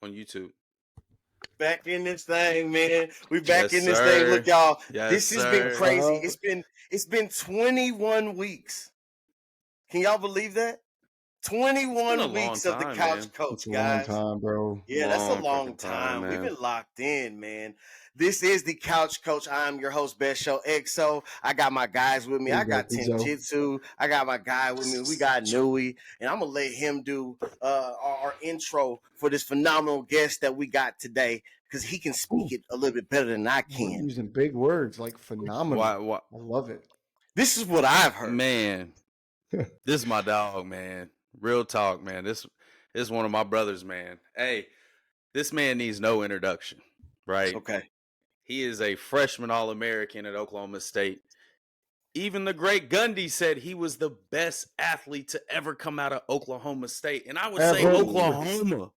on YouTube. Back in this thing, man. We back in this thing. Look, y'all. This has been crazy. It's been 21 weeks. Can y'all believe that? 21 weeks of the Couch Coach, guys. It's a long time, bro. Yeah, that's a long time. We've been locked in, man. This is the Couch Coach. I'm your host, Best Show XO. I got my guys with me. I got Tim Jitsu. I got my guy with me. We got Bnoohi. And I'm going to let him do our intro for this phenomenal guest that we got today because he can speak it a little bit better than I can. We're using big words like phenomenal. I love it. This is what I've heard. Man, this is my dog, man. Real talk, man. This is one of my brothers, man. Hey, this man needs no introduction, right? Okay. He is a freshman All-American at Oklahoma State. Even the great Gundy said he was the best athlete to ever come out of Oklahoma State. And I would say Oklahoma.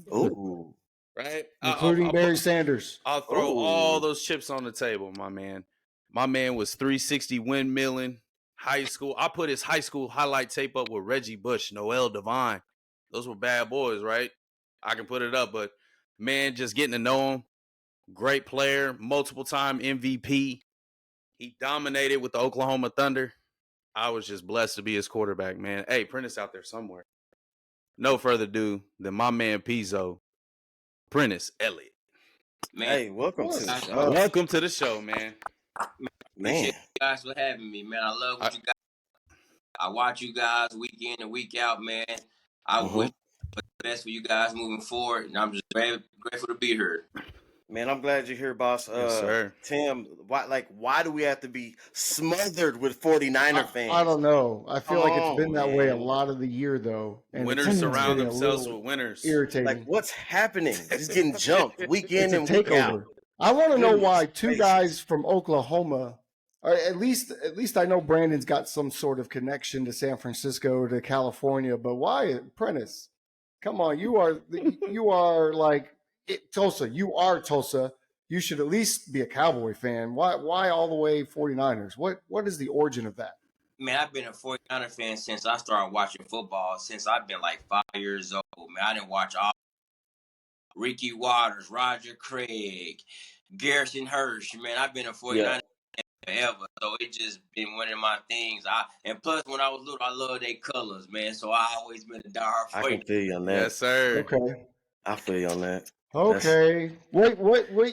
Ooh. Right? Including Barry Sanders. I'll throw all those chips on the table, my man. My man was 360 windmilling. High school. I put his high school highlight tape up with Reggie Bush, Noel Devine. Those were bad boys, right? I can put it up, but man, just getting to know him. Great player, multiple time MVP. He dominated with the Oklahoma Thunder. I was just blessed to be his quarterback, man. Hey, Prentiss out there somewhere. No further ado than my man Pizzo, Prentiss Elliot. Man, hey, welcome to the show. Welcome to the show, man. Man, you guys for having me, man. I love what you guys. I watch you guys week in and week out, man. I wish for the best for you guys moving forward, and I'm just grateful to be here. Man, I'm glad you're here, boss. Yes, sir. Tim, why do we have to be smothered with 49er fans? I don't know. I feel like it's been that way a lot of the year, though. And winners surround themselves with winners. Irritating. Like, what's happening? Just getting jumped week in and week out. I want to know why two guys from Oklahoma, or at least I know Brandon's got some sort of connection to San Francisco, to California, but why, Prentiss? Come on, you are like Tulsa. You are Tulsa. You should at least be a Cowboy fan. Why all the way 49ers? What is the origin of that? Man, I've been a 49er fan since I started watching football, since I've been like 5 years old. Man, I didn't watch all Ricky Waters, Roger Craig, Garrison Hirsch. Man, I've been a 49er fan forever. So it's just been one of my things. And plus, when I was little, I loved their colors, man. So I always been a diehard 49er. I can feel you on that. Yes, sir. Okay. I feel you on that. Okay. What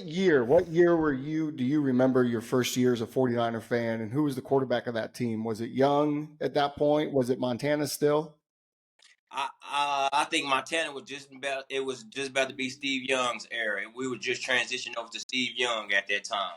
year? What year were you? Do you remember your first year as a 49er fan? And who was the quarterback of that team? Was it Young at that point? Was it Montana still? I think Montana was just about to be Steve Young's era. We were just transitioning over to Steve Young at that time.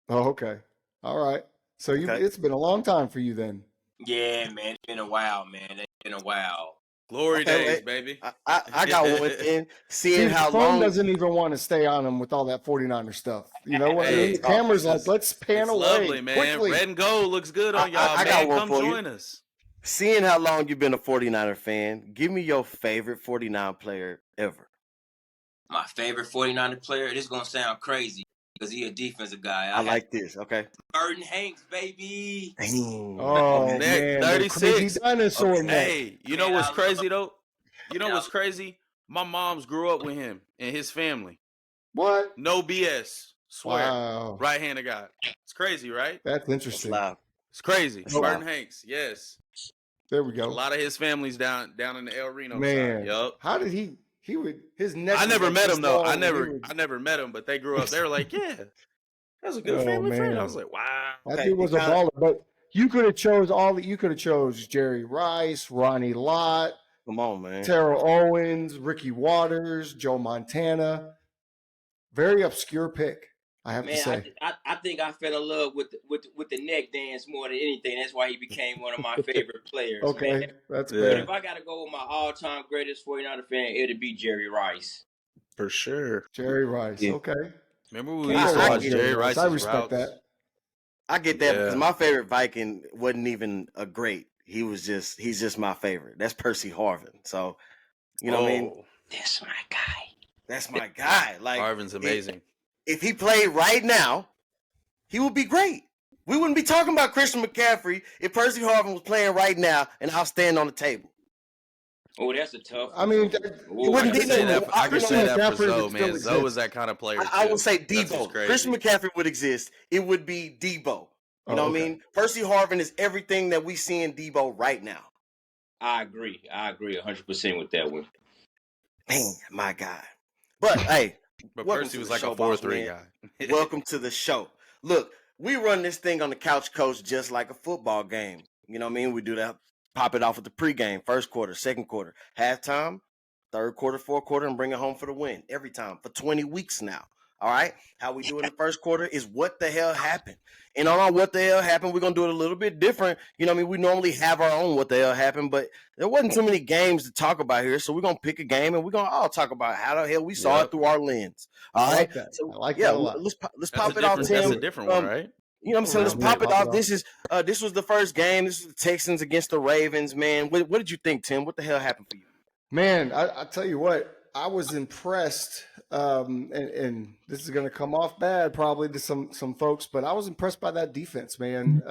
Oh, okay. All right. So it's been a long time for you then. Yeah, man. It's been a while, man. It's been a while. Glory days, baby. I got one in. Seeing how long doesn't even want to stay on him with all that 49er stuff. You know what? The camera's like, let's pan away. Lovely, man. Quickly. Red and gold looks good on y'all. I got one come for join us. Seeing how long you've been a 49er fan, give me your favorite 49 player ever. My favorite 49er player? This is going to sound crazy because he's a defensive guy. I like this. Okay. Burton Hanks, baby. Oh, man. 36. Dinosaur, okay. Hey, you know what's crazy, though? You know what's crazy? My mom's grew up with him and his family. What? No BS. Swear. Wow. Right hand of God. It's crazy, right? That's interesting. It's crazy. Burton Hanks, yes. There we go. A lot of his family's down in the El Reno side. Yep. How did he would his neck? I never met him though. I never met him, but they grew up. They were like, yeah, that's a good family friend. I was like, wow. That dude was a baller. But you could have chose Jerry Rice, Ronnie Lott. Come on, man. Terrell Owens, Ricky Waters, Joe Montana. Very obscure pick, I have to say. I think I fell in love with the neck dance more than anything. That's why he became one of my favorite players. Okay, man. That's good. But if I got to go with my all-time greatest 49er fan, it'd be Jerry Rice. For sure. Jerry Rice, okay. Remember when we used to watch Jerry Rice's I respect routes? that. I get that because my favorite Viking wasn't even a great. He's just my favorite. That's Percy Harvin. So, you know what I mean? That's my guy. That's my guy. Like Harvin's amazing. If he played right now, he would be great. We wouldn't be talking about Christian McCaffrey if Percy Harvin was playing right now and I'll stand on the table. Oh, that's a tough I one. mean, it wouldn't be I can say that for Zoe, man. exist. Zoe was that kind of player. I would say That's what's Debo. crazy. Christian McCaffrey would exist. It would be Debo. You know what I mean? Percy Harvin is everything that we see in Debo right now. I agree 100% with that one. Man, my God. But hey, but Percy was like a 4-3 guy. Welcome to the show. Look, we run this thing on the Couch Coach just like a football game. You know what I mean? We do that, pop it off with the pregame, first quarter, second quarter, halftime, third quarter, fourth quarter, and bring it home for the win every time for 20 weeks now. All right. How we do in the first quarter is what the hell happened. And on our what the hell happened, we're going to do it a little bit different. You know what I mean? We normally have our own what the hell happened, but there wasn't too many games to talk about here. So we're going to pick a game and we're going to all talk about how the hell we saw it through our lens. All right. So, I like that a lot. Let's pop it off, Tim. That's a different one, right? You know what I'm saying? Let's pop it off. This was the first game. This was the Texans against the Ravens, man. What did you think, Tim? What the hell happened for you? Man, I tell you what, I was impressed, and this is going to come off bad probably to some folks, but I was impressed by that defense, man.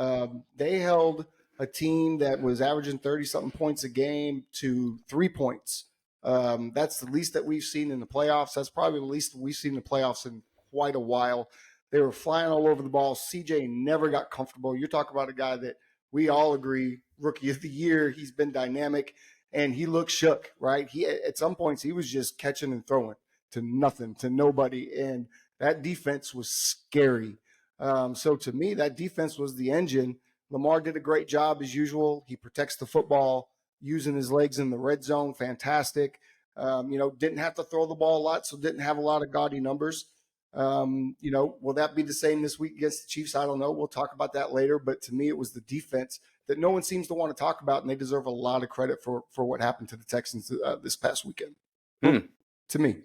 They held a team that was averaging 30-something points a game to 3 points. That's the least that we've seen in the playoffs. That's probably the least we've seen in the playoffs in quite a while. They were flying all over the ball. CJ never got comfortable. You're talking about a guy that we all agree, rookie of the year. He's been dynamic. And he looked shook, right? He at some points he was just catching and throwing to nothing, to nobody, and that defense was scary. So to me, that defense was the engine. Lamar did a great job as usual. He protects the football, using his legs in the red zone, fantastic. Didn't have to throw the ball a lot, so didn't have a lot of gaudy numbers. Will that be the same this week against the Chiefs? I don't know. We'll talk about that later. But to me, it was the defense that no one seems to want to talk about, and they deserve a lot of credit for what happened to the Texans this past weekend. To me.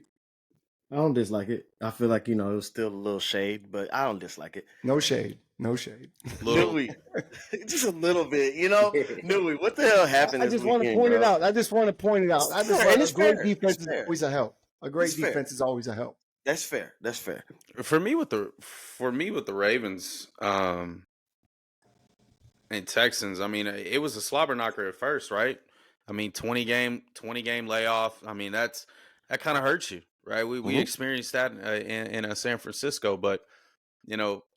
I don't dislike it. I feel like, it was still a little shade, but I don't dislike it. No shade. Newey, just a little bit, Newey, what the hell happened? I just want to point it out. A great defense is always a help. A great defense is always a help. That's fair. For me with the Ravens and Texans, I mean, it was a slobber knocker at first, right? I mean, 20 game layoff. I mean, that kind of hurts you, right? We experienced that in San Francisco, but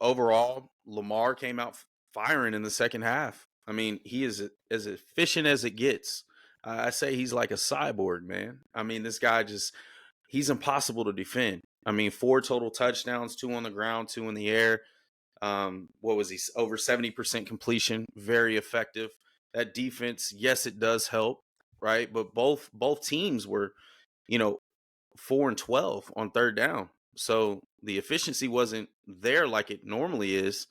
overall, Lamar came out firing in the second half. I mean, he is as efficient as it gets. I say he's like a cyborg, man. I mean, this guy he's impossible to defend. I mean, 4 total touchdowns, 2 on the ground, 2 in the air. What was he? Over 70% completion, very effective. That defense, yes, it does help, right? But both teams were, 4 and 12 on third down. So the efficiency wasn't there like it normally is.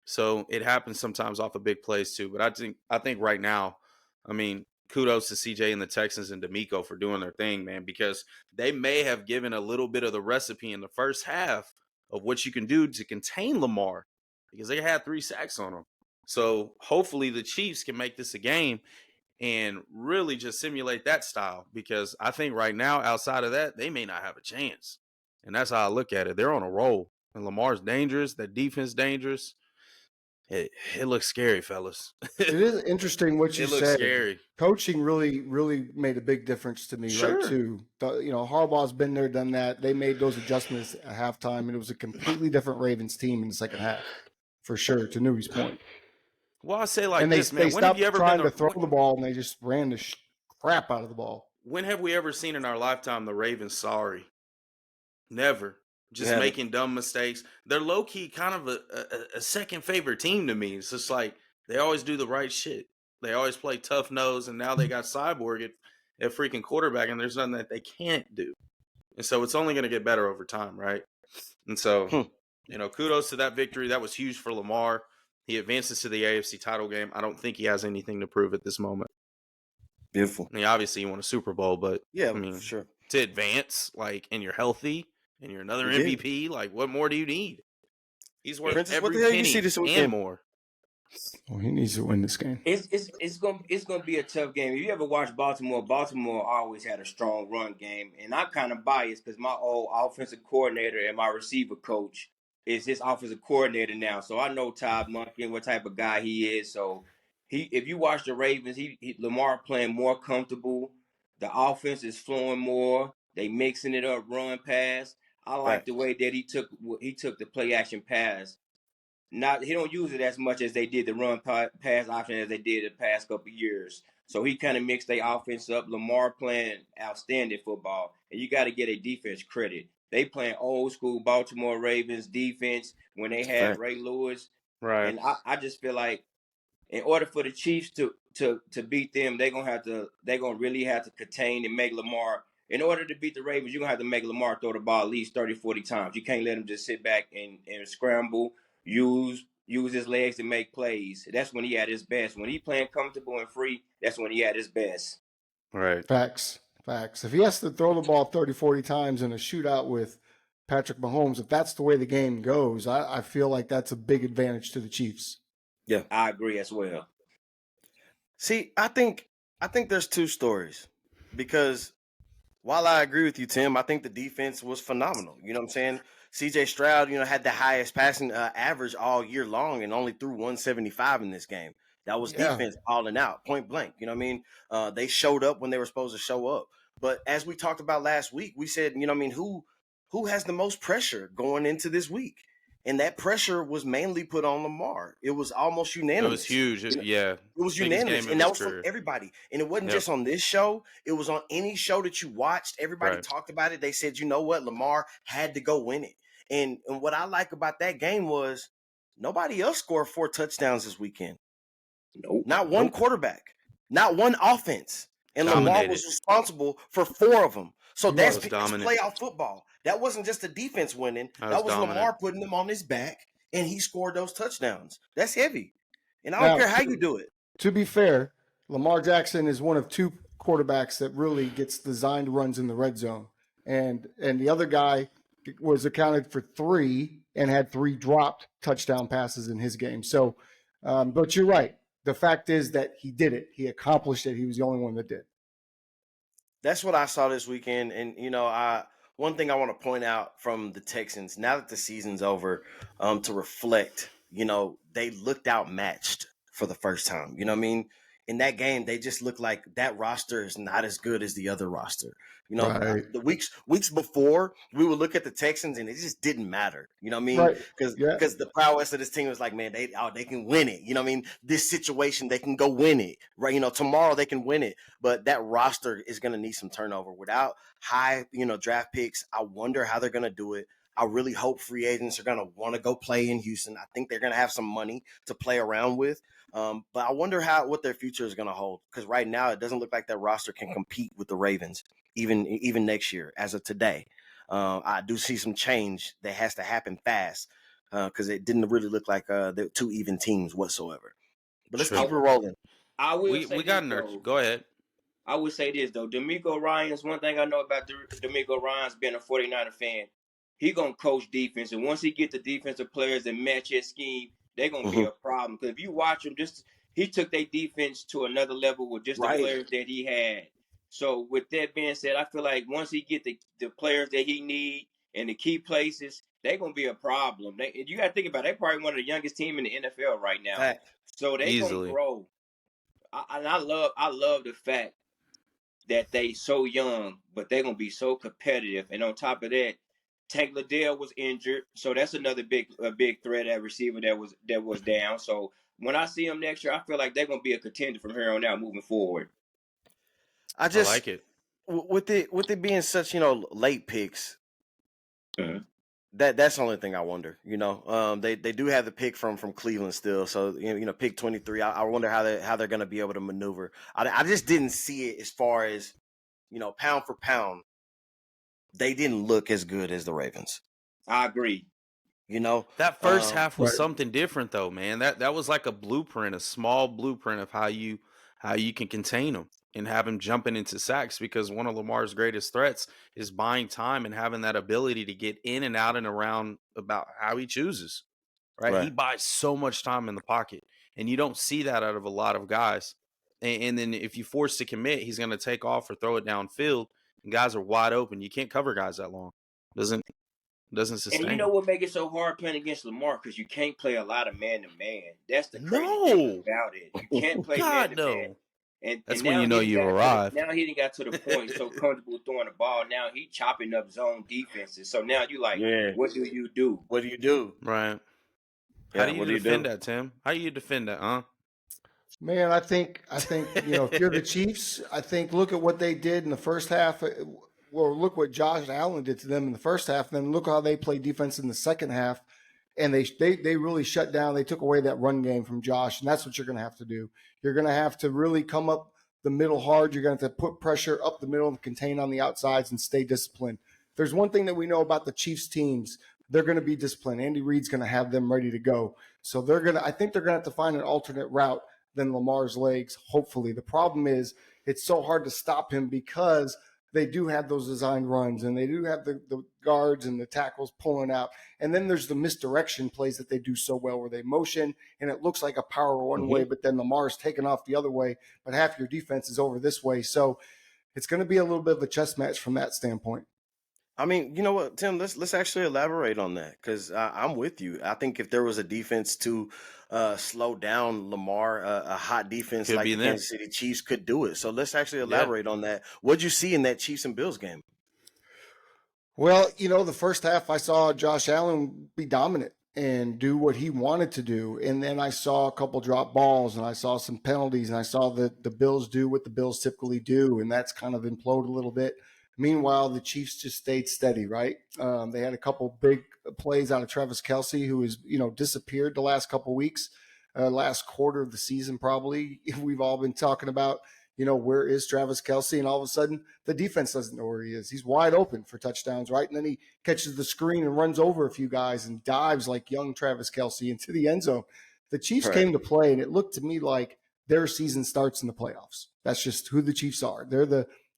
So it happens sometimes off of big plays too. But I think right now, I mean, kudos to CJ and the Texans and D'Amico for doing their thing, man, because they may have given a little bit of the recipe in the first half of what you can do to contain Lamar, because they had 3 sacks on him. So hopefully the Chiefs can make this a game and really just simulate that style, because I think right now, outside of that, they may not have a chance. And that's how I look at it. They're on a roll, and Lamar's dangerous. That defense dangerous. It looks scary, fellas. It is interesting what you said. It looks scary. Coaching really, really made a big difference to me, right, too. Harbaugh's been there, done that. They made those adjustments at halftime, and it was a completely different Ravens team in the second half, for sure, to Newey's point. Well, I say like and this, man. They stopped trying to throw the ball, and they just ran the crap out of the ball. When have we ever seen in our lifetime the Ravens sorry? Never. Just making dumb mistakes. They're low-key kind of a second favorite team to me. It's just like they always do the right shit. They always play tough nose, and now they got Cyborg at freaking quarterback, and there's nothing that they can't do. And so it's only going to get better over time, right? And so, kudos to that victory. That was huge for Lamar. He advances to the AFC title game. I don't think he has anything to prove at this moment. Beautiful. I mean, obviously you won a Super Bowl, but yeah, I mean, for sure. To advance, and you're healthy, and you're another MVP, what more do you need? He's worth every penny and more. Well, he needs to win this game. It's gonna be a tough game. If you ever watch Baltimore always had a strong run game, and I'm kind of biased because my old offensive coordinator and my receiver coach is his offensive coordinator now, so I know Todd Monken, what type of guy he is. So if you watch the Ravens, Lamar playing more comfortable. The offense is flowing more. They mixing it up, run pass. I like the way that he took the play action pass. He don't use it as much as they did the run pass option as they did the past couple years. So he kind of mixed their offense up. Lamar playing outstanding football, and you got to get a defense credit. They playing old school Baltimore Ravens defense when they had Ray Lewis, right? And I just feel like in order for the Chiefs to beat them, they're gonna really have to contain and make Lamar. In order to beat the Ravens, you're gonna have to make Lamar throw the ball at least 30, 40 times. You can't let him just sit back and scramble, use his legs to make plays. That's when he at his best. When he playing comfortable and free, that's when he at his best. Right. Facts. If he has to throw the ball 30, 40 times in a shootout with Patrick Mahomes, if that's the way the game goes, I feel like that's a big advantage to the Chiefs. Yeah, I agree as well. See, I think there's two stories, because while I agree with you, Tim, I think the defense was phenomenal. You know what I'm saying? CJ Stroud, had the highest passing average all year long and only threw 175 in this game. That was defense balling out, point blank. You know what I mean? They showed up when they were supposed to show up. But as we talked about last week, we said, who has the most pressure going into this week? And that pressure was mainly put on Lamar. It was almost unanimous. It was huge. Yeah. It was unanimous. And that was from everybody. And it wasn't just on this show. It was on any show that you watched. Everybody talked about it. They said, you know what? Lamar had to go win it. And what I like about that game was nobody else scored 4 touchdowns this weekend. Nope. Not one quarterback. Not one offense. And Lamar was responsible for 4 of them. So that's playoff football. That wasn't just the defense winning. That was Lamar putting them on his back, and he scored those touchdowns. That's heavy. And I don't care how you do it. To be fair, Lamar Jackson is one of 2 quarterbacks that really gets designed runs in the red zone. And the other guy was accounted for 3 and had 3 dropped touchdown passes in his game. So, but you're right. The fact is that he did it. He accomplished it. He was the only one that did. That's what I saw this weekend. And, one thing I want to point out from the Texans, now that the season's over, to reflect, they looked outmatched for the first time. You know what I mean? In that game, they just looked like that roster is not as good as the other roster. The weeks before, we would look at the Texans and it just didn't matter. You know what I mean? Because the prowess of this team was like, man, they can win it. You know what I mean? This situation, they can go win it. Right? Tomorrow they can win it. But that roster is going to need some turnover. Without high, draft picks, I wonder how they're going to do it. I really hope free agents are going to want to go play in Houston. I think they're going to have some money to play around with. But I wonder what their future is going to hold, because right now it doesn't look like that roster can compete with the Ravens even next year as of today. I do see some change that has to happen fast, because it didn't really look like the 2 even teams whatsoever. But let's keep it rolling. We got nerd. Go ahead. I would say this, though. DeMeco Ryans, one thing I know about DeMeco Ryans being a 49er fan, he going to coach defense. And once he get the defensive players that match his scheme, they're going to be a problem. Because if you watch him, he took their defense to another level with just the players that he had. So with that being said, I feel like once he get the players that he need in the key places, they're going to be a problem. You got to think about it. They're probably one of the youngest team in the NFL right now. So they're going to grow. I love the fact that they so young, but they're going to be so competitive. And on top of that, Tank Liddell was injured, so that's another big threat at receiver that was down. So when I see them next year, I feel like they're going to be a contender from here on out moving forward. I like it. With it being such, late picks, that's the only thing I wonder. They do have the pick from Cleveland still, so pick 23. I wonder how they're going to be able to maneuver. I just didn't see it as far as pound for pound. They didn't look as good as the Ravens. I agree. That first half was something different, though, man. That was like a blueprint, a small blueprint of how you can contain them and have him jumping into sacks, because one of Lamar's greatest threats is buying time and having that ability to get in and out and around about how he chooses. Right? He buys so much time in the pocket, and you don't see that out of a lot of guys. And then if you force to commit, he's going to take off or throw it downfield. And guys are wide open. You can't cover guys that long. Doesn't sustain. And you know what makes it so hard playing against Lamar? Because you can't play a lot of man to man. That's the crazy thing about it. You can't play man to man. That's And when now you know you've arrived. now he didn't got to the point so comfortable throwing the ball. Now he chopping up zone defenses. So now you like, what do you do? What do you do? Right. How do you defend that, Tim? How do you defend that, huh? Man, I think if you're the Chiefs, I think look at what they did in the first half. Well, look what Josh Allen did to them in the first half. Then look how they played defense in the second half, and they really shut down. They took away that run game from Josh, and that's what you're going to have to do. You're going to have to really come up the middle hard. You're going to have to put pressure up the middle and contain on the outsides and stay disciplined. There's one thing that we know about the Chiefs teams. They're going to be disciplined. Andy Reid's going to have them ready to go. So I think they're going to have to find an alternate route than Lamar's legs, hopefully. The problem is it's so hard to stop him because they do have those designed runs and they do have the guards and the tackles pulling out. And then there's the misdirection plays that they do so well where they motion and it looks like a power one way, but then Lamar's taken off the other way, but half your defense is over this way. So it's going to be a little bit of a chess match from that standpoint. I mean, you know what, Tim? Let's actually elaborate on that because I'm with you. I think if there was a defense to slow down Lamar, a hot defense like the Kansas City Chiefs could do it. So let's actually elaborate on that. What'd you see in that Chiefs and Bills game? Well, the first half I saw Josh Allen be dominant and do what he wanted to do. And then I saw a couple drop balls and I saw some penalties and I saw the Bills do what the Bills typically do. And that's kind of implode a little bit. Meanwhile, the Chiefs just stayed steady, right? They had a couple big plays out of Travis Kelce, who has, disappeared the last couple weeks, last quarter of the season probably. We've all been talking about, where is Travis Kelce? And all of a sudden, the defense doesn't know where he is. He's wide open for touchdowns, right? And then he catches the screen and runs over a few guys and dives like young Travis Kelce into the end zone. The Chiefs came to play, and it looked to me like their season starts in the playoffs. That's just who the Chiefs are.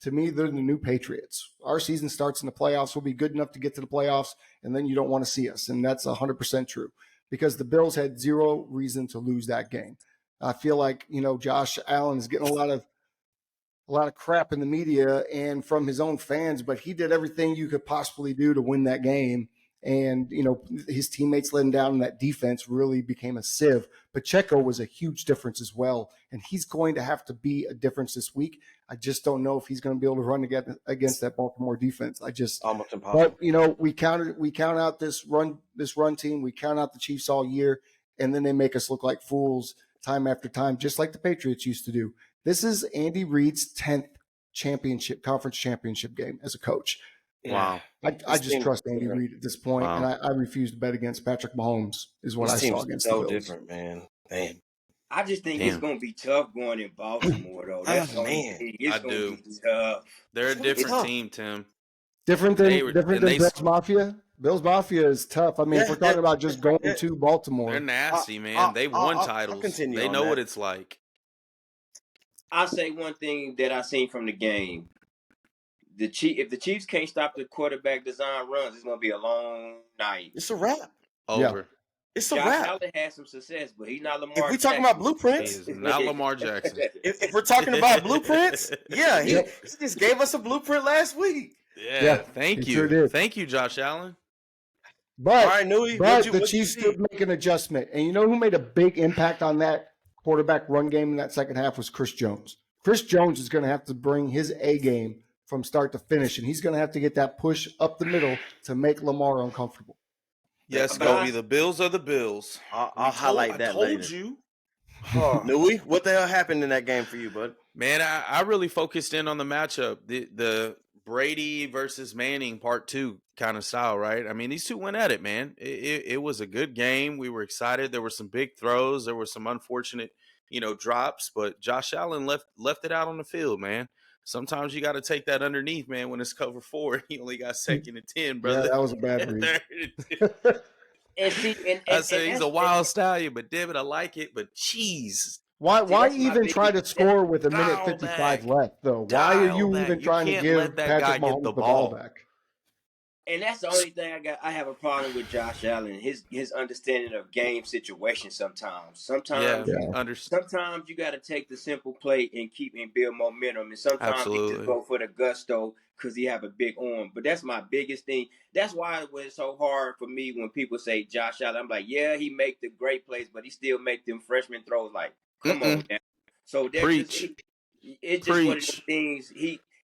To me, they're the new Patriots. Our season starts in the playoffs. We'll be good enough to get to the playoffs, and then you don't want to see us. And that's 100% true because the Bills had zero reason to lose that game. I feel like, Josh Allen is getting a lot of crap in the media and from his own fans, but he did everything you could possibly do to win that game. And, his teammates let him down and that defense really became a sieve. Pacheco was a huge difference as well. And he's going to have to be a difference this week. I just don't know if he's going to be able to run against that Baltimore defense. Almost impossible. But, we count out this run team. We count out the Chiefs all year. And then they make us look like fools time after time, just like the Patriots used to do. This is Andy Reid's 10th conference championship game as a coach. Wow. I just trust Andy Reid at this point, and I refuse to bet against Patrick Mahomes is what I saw against the Bills. Different, man. Damn. I just think it's going to be tough going in Baltimore, though. That's it's going to be tough. They're a different team, Tim. Different than Bills Mafia? Bills Mafia is tough. I mean, if we're talking about just going to Baltimore. They're nasty, man. They've won titles. They know what it's like. I'll say one thing that I seen from the game. If the Chiefs can't stop the quarterback design runs, it's going to be a long night. It's a wrap. Over. Yeah. It's a wrap. Allen had some success, but he's not Lamar If we're talking about blueprints. He is not Lamar Jackson. if we're talking about blueprints, he just gave us a blueprint last week. Yeah. Thank you. Sure did. Thank you, Josh Allen. But, all right, Newey, the Chiefs did make an adjustment. And you know who made a big impact on that quarterback run game in that second half was Chris Jones. Chris Jones is going to have to bring his A game from start to finish, and he's going to have to get that push up the middle to make Lamar uncomfortable. Yes, Kobe, the Bills are the Bills. I'll highlight that later. I told you. Newey, what the hell happened in that game for you, bud? Man, I really focused in on the matchup, the Brady versus Manning part 2 kind of style, right? I mean, these two went at it, man. It was a good game. We were excited. There were some big throws. There were some unfortunate, drops, but Josh Allen left it out on the field, man. Sometimes you got to take that underneath, man, when it's cover 4. He only got 2nd and 10, brother. Yeah, that was a bad read. I said he's a wild stallion, but damn it, I like it. But jeez. Why even try to score with a minute 55 left, though? Why are you even trying to give Patrick Mahomes the ball back? And that's the only thing I have a problem with Josh Allen. His understanding of game situations sometimes. Sometimes you got to take the simple play and build momentum. And sometimes you just go for the gusto because he have a big arm. But that's my biggest thing. That's why it was so hard for me when people say Josh Allen. I'm like, yeah, he make the great plays, but he still make them freshman throws like, come on, man. So it's just one of the things.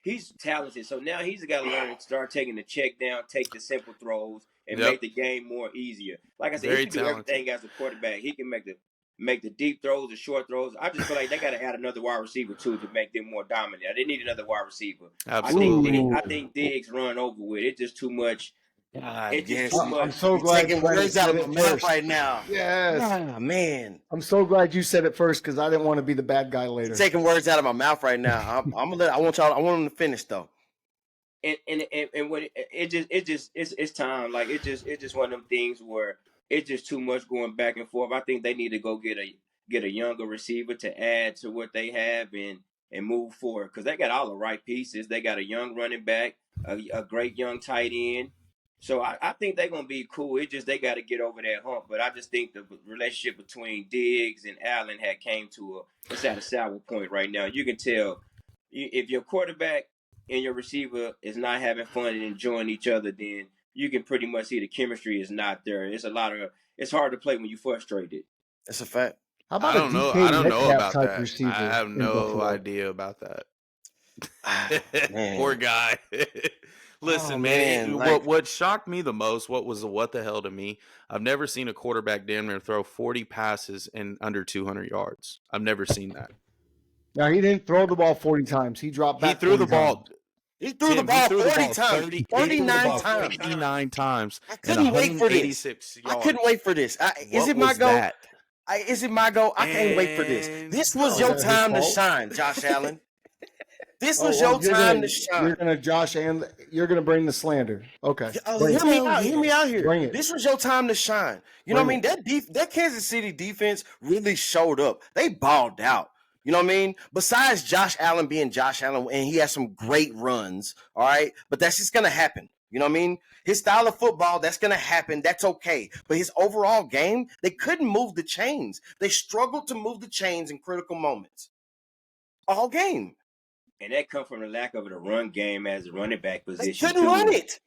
He's talented, so now he's got to learn to start taking the check down, take the simple throws, and make the game more easier. Like I said, he can do everything as a quarterback. He can make the deep throws, the short throws. I just feel like they got to add another wide receiver too to make them more dominant. They need another wide receiver. Absolutely. I think Diggs run over with. It's just too much. It's just too much. I'm so You're glad taking words out of my mouth right now. Yes. Ah, man. I'm so glad you said it first because I didn't want to be the bad guy later. You're taking words out of my mouth right now. I want them to finish though. And when it's time. Like it's just one of them things where it's just too much going back and forth. I think they need to go get a younger receiver to add to what they have and move forward because they got all the right pieces. They got a young running back, a great young tight end. So I think they're gonna be cool. It's just they got to get over that hump. But I just think the relationship between Diggs and Allen had came to it's at a sour point right now. You can tell if your quarterback and your receiver is not having fun and enjoying each other, then you can pretty much see the chemistry is not there. It's hard to play when you're frustrated. That's a fact. How about I don't know about that. Receiver I have no idea about that. Poor guy. Listen, man. What shocked me the most, what the hell to me, I've never seen a quarterback damn near throw 40 passes in under 200 yards. I've never seen that. Now, he didn't throw the ball 40 times. He dropped back. He threw the ball. He threw the ball 40 times. 39 times. 39 times. I couldn't wait for this. I couldn't wait for this. Is it my goal? Is it my goal? I can't wait for this. This was your time to shine, Josh Allen. This was your time to shine. You're gonna bring the slander. Okay. Hear me out here. Bring it. This was your time to shine. You know what I mean? That Kansas City defense really showed up. They balled out. You know what I mean? Besides Josh Allen being Josh Allen, and he has some great runs, all right? But that's just going to happen. You know what I mean? His style of football, that's going to happen. That's okay. But his overall game, they couldn't move the chains. They struggled to move the chains in critical moments. All game. And that comes from the lack of the run game as a running back position. They couldn't run it.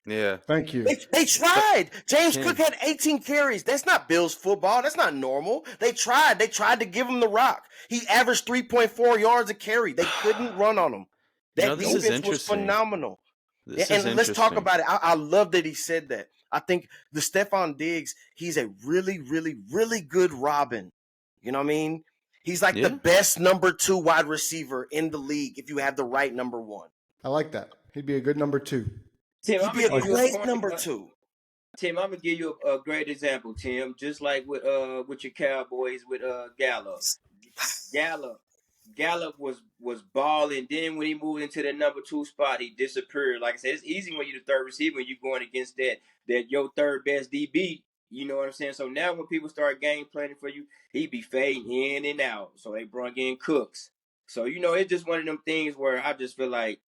Yeah. Thank you. They tried. James Cook had 18 carries. That's not Bills football. That's not normal. They tried. They tried to give him the rock. He averaged 3.4 yards a carry. They couldn't run on him. That defense was phenomenal. And let's talk about it. I love that he said that. I think the Stephon Diggs, he's a really, really, really good Robin. You know what I mean? He's like the best number 2 wide receiver in the league if you have the right number 1. I like that. He'd be a good number 2. Tim, he'd be a great number 2. Tim, I'm gonna give you a great example, Tim. Just like with your Cowboys with Gallup. Gallup was balling. Then when he moved into the number 2 spot, he disappeared. Like I said, it's easy when you're the third receiver and you're going against that your third best DB. You know what I'm saying? So now when people start game planning for you, he be fading in and out. So they brought in Cooks. So it's just one of them things where I just feel like,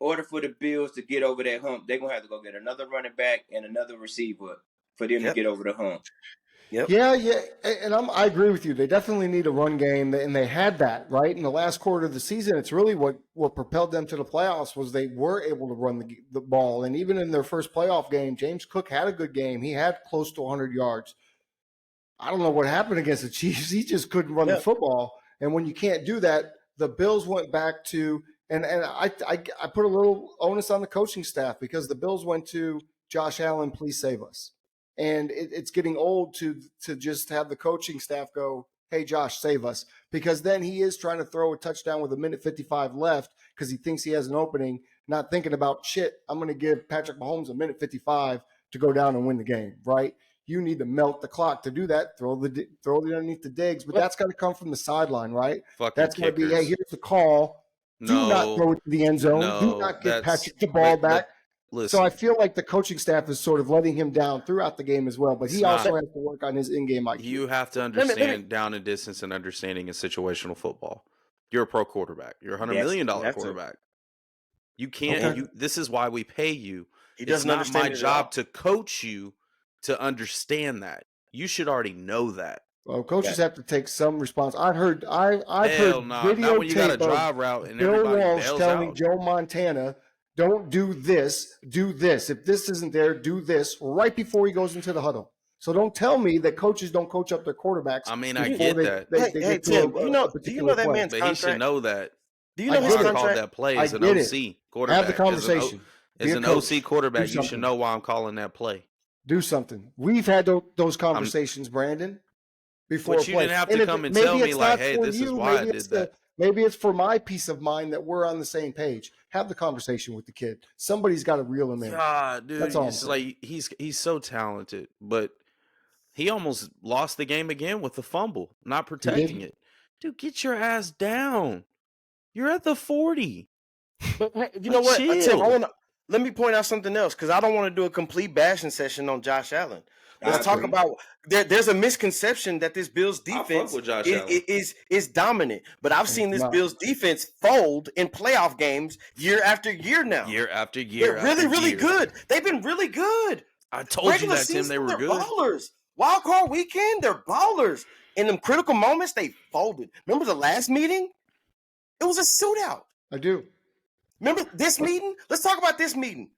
in order for the Bills to get over that hump, they're going to have to go get another running back and another receiver for them to get over the hump. Yep. Yeah, and I agree with you. They definitely need a run game, and they had that, right? In the last quarter of the season, it's really what propelled them to the playoffs was they were able to run the ball. And even in their first playoff game, James Cook had a good game. He had close to 100 yards. I don't know what happened against the Chiefs. He just couldn't run the football. And when you can't do that, the Bills went back to and I put a little onus on the coaching staff because the Bills went to Josh Allen, please save us. And it's getting old to just have the coaching staff go, hey, Josh, save us. Because then he is trying to throw a touchdown with 1:55 left because he thinks he has an opening, not thinking about, I'm going to give Patrick Mahomes 1:55 to go down and win the game, right? You need to melt the clock to do that. Throw it underneath the Diggs, but that's got to come from the sideline, right? That's going to be, hey, here's the call. Do not throw it to the end zone. Do not give Patrick the ball back. Listen, so I feel like the coaching staff is sort of letting him down throughout the game as well, but he also has to work on his in-game IQ. You have to understand down and distance and understanding of situational football. You're a pro quarterback. You're a $100 million quarterback. You can't. Okay. This is why we pay you. It's not my job to coach you to understand that. You should already know that. Well, coaches have to take some response. I've heard video not when you got a drive route and Bill Walsh telling Joe Montana, don't do this, do this. If this isn't there, do this right before he goes into the huddle. So don't tell me that coaches don't coach up their quarterbacks. I mean, I get that. Hey, Tim, do you know that man's contract? But he should know that. Do you know his contract? I called that play as an OC quarterback. Have the conversation. As an OC quarterback, you should know why I'm calling that play. Do something. We've had those conversations, Brandon, before. But you didn't have to come and tell me like, hey, this is why I did that. Maybe it's for my peace of mind that we're on the same page. Have the conversation with the kid. Somebody's got to reel him in. God, dude, that's all. It's like he's so talented, but he almost lost the game again with the fumble, not protecting it. Dude, get your ass down. You're at the 40. But you know what, Tim? Let me point out something else because I don't want to do a complete bashing session on Josh Allen. Let's talk about there's a misconception that this Bills defense is dominant, but I've seen this Bills defense fold in playoff games year after year now. Year after year. They're really good. They've been really good. I told you that, Tim. They were good. Ballers. Wild card weekend, they're ballers. In them critical moments, they folded. Remember the last meeting? It was a shootout. I do. Remember this meeting? Let's talk about this meeting.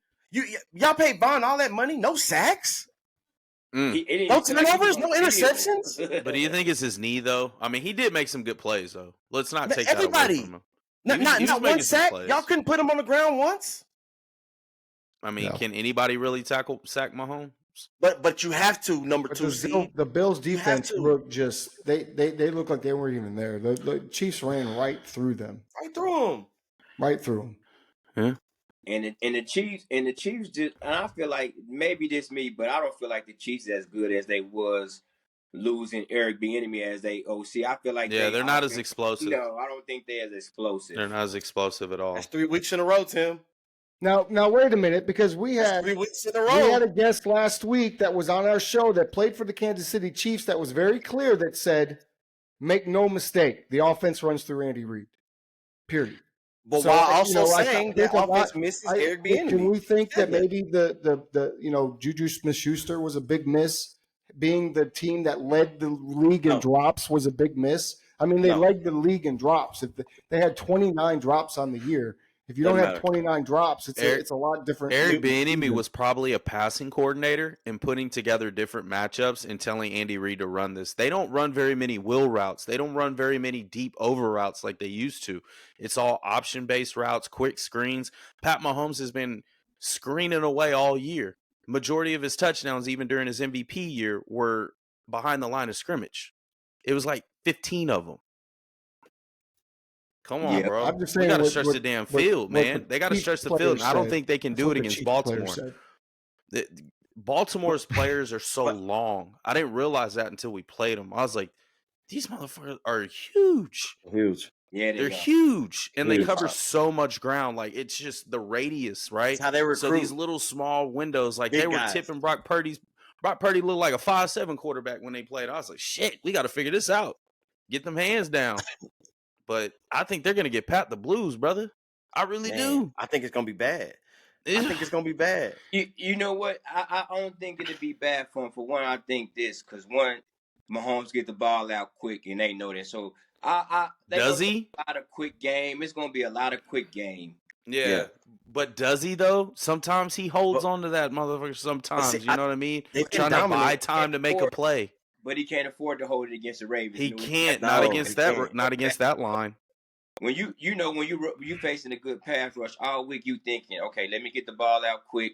Y'all paid Vaughn all that money, no sacks, no turnovers, no interceptions. But do you think it's his knee though? I mean, he did make some good plays though. Let's not take that away from him. Not one sack. Y'all couldn't put him on the ground once. I mean, can anybody really sack Mahomes? But you have to, number two seed. The Bills defense looked just they looked like they weren't even there. The Chiefs ran right through them. Right through them. Yeah. And the Chiefs just, and I feel like maybe this me, but I don't feel like the Chiefs as good as they was losing Eric Bieniemy as they OC. I feel like they're not as explosive. No, I don't think they're as explosive. They're not as explosive at all. That's 3 weeks in a row, Tim. Now wait a minute, because we had 3 weeks in a row. We had a guest last week that was on our show that played for the Kansas City Chiefs that was very clear that said, make no mistake, the offense runs through Andy Reid. Period. But while also saying that offense misses Eric Bieniemy. Can we think that maybe the Juju Smith-Schuster was a big miss? Being the team that led the league in drops was a big miss. I mean, they led the league in drops. They had 29 drops on the year. If you don't have 29 drops, it's a lot different. Eric Bieniemy was probably a passing coordinator and putting together different matchups and telling Andy Reid to run this. They don't run very many wheel routes. They don't run very many deep over routes like they used to. It's all option-based routes, quick screens. Pat Mahomes has been screening away all year. Majority of his touchdowns, even during his MVP year, were behind the line of scrimmage. It was like 15 of them. Come on, bro. I'm just saying, we got to stretch the damn field, man. They got to stretch the field. And I don't think they can do it against Baltimore. Baltimore's players are so long. I didn't realize that until we played them. I was like, these motherfuckers are huge. Huge. Yeah, they're huge. And they cover so much ground. Like, it's just the radius, right? That's how they recruit. So these little small windows, like they were tipping Brock Purdy. Brock Purdy looked like a 5'7" quarterback when they played. I was like, shit, we got to figure this out. Get them hands down. But I think they're going to get Pat the Blues, brother. I really do. I think it's going to be bad. I think it's going to be bad. You know what? I don't think it'll be bad for him. For one, I think this. Because one, Mahomes get the ball out quick, and they know that. So, does he? A lot of quick game. It's going to be a lot of quick game. Yeah. But does he, though? Sometimes he holds on to that motherfucker sometimes. You know what I mean? Trying to buy time to make a play. But he can't afford to hold it against the Ravens. He can't. Not against that line. When you facing a good pass rush all week, you thinking, okay, let me get the ball out quick.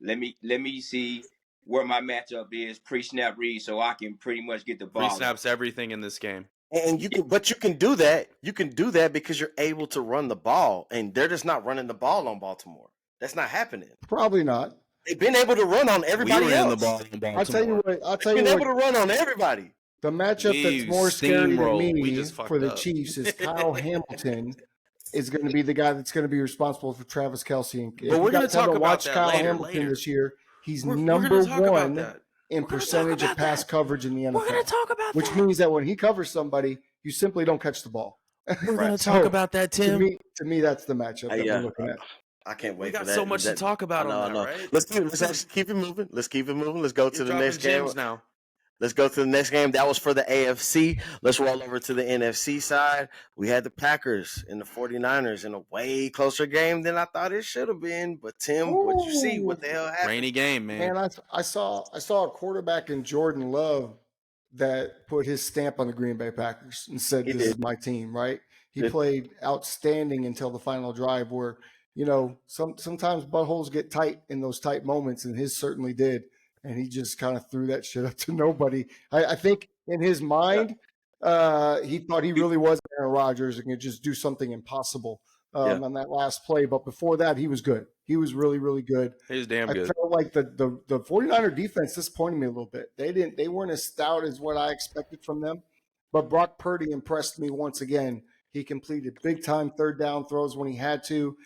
Let me see where my matchup is pre-snap read, so I can pretty much get the ball. Pre-snaps everything in this game. And you can do that. You can do that because you're able to run the ball, and they're just not running the ball on Baltimore. That's not happening. Probably not. They've been able to run on everybody else. The ball in Baltimore. I'll tell you what. Able to run on everybody. The matchup that's more scary to me for the Chiefs is Kyle Hamilton is going to be the guy that's going to be responsible for Travis Kelce. But we're going to talk about that Kyle later. Hamilton this year. He's number one in percentage of pass coverage in the NFL. We're going to talk about which means that when he covers somebody, you simply don't catch the ball. We're going to talk about that, Tim. To me, that's the matchup that we're looking at. I can't wait. We got so much to talk about on that, right? Let's keep it moving. Let's go to the next game now. Let's go to the next game. That was for the AFC. Let's roll over to the NFC side. We had the Packers and the 49ers in a way closer game than I thought it should have been. But, Tim, what you see? What the hell happened? Rainy game, man. Man, I saw a quarterback in Jordan Love that put his stamp on the Green Bay Packers and said, this is my team, right? He played outstanding until the final drive where, sometimes buttholes get tight in those tight moments, and his certainly did. And he just kind of threw that shit up to nobody. I think in his mind, he thought he really was Aaron Rodgers and could just do something impossible on that last play. But before that, he was good. He was really, really good. He was damn good. I felt like the 49er defense disappointed me a little bit. They weren't as stout as what I expected from them. But Brock Purdy impressed me once again. He completed big-time third down throws when he had to.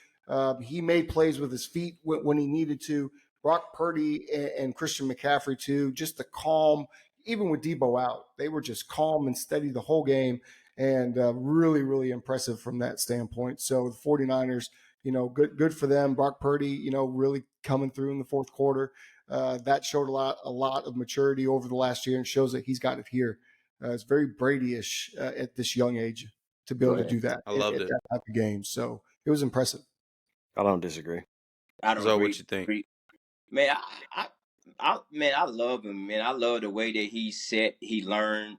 He made plays with his feet when he needed to. Brock Purdy and Christian McCaffrey, too, just the calm, even with Debo out, they were just calm and steady the whole game, and really, really impressive from that standpoint. So the 49ers, good for them. Brock Purdy, really coming through in the fourth quarter. That showed a lot of maturity over the last year and shows that he's got it here. It's very Brady-ish at this young age to be able to do that. I loved it. That type of game. So it was impressive. I don't disagree. I don't agree. What you think? Man, I love him, man. I love the way that he learned.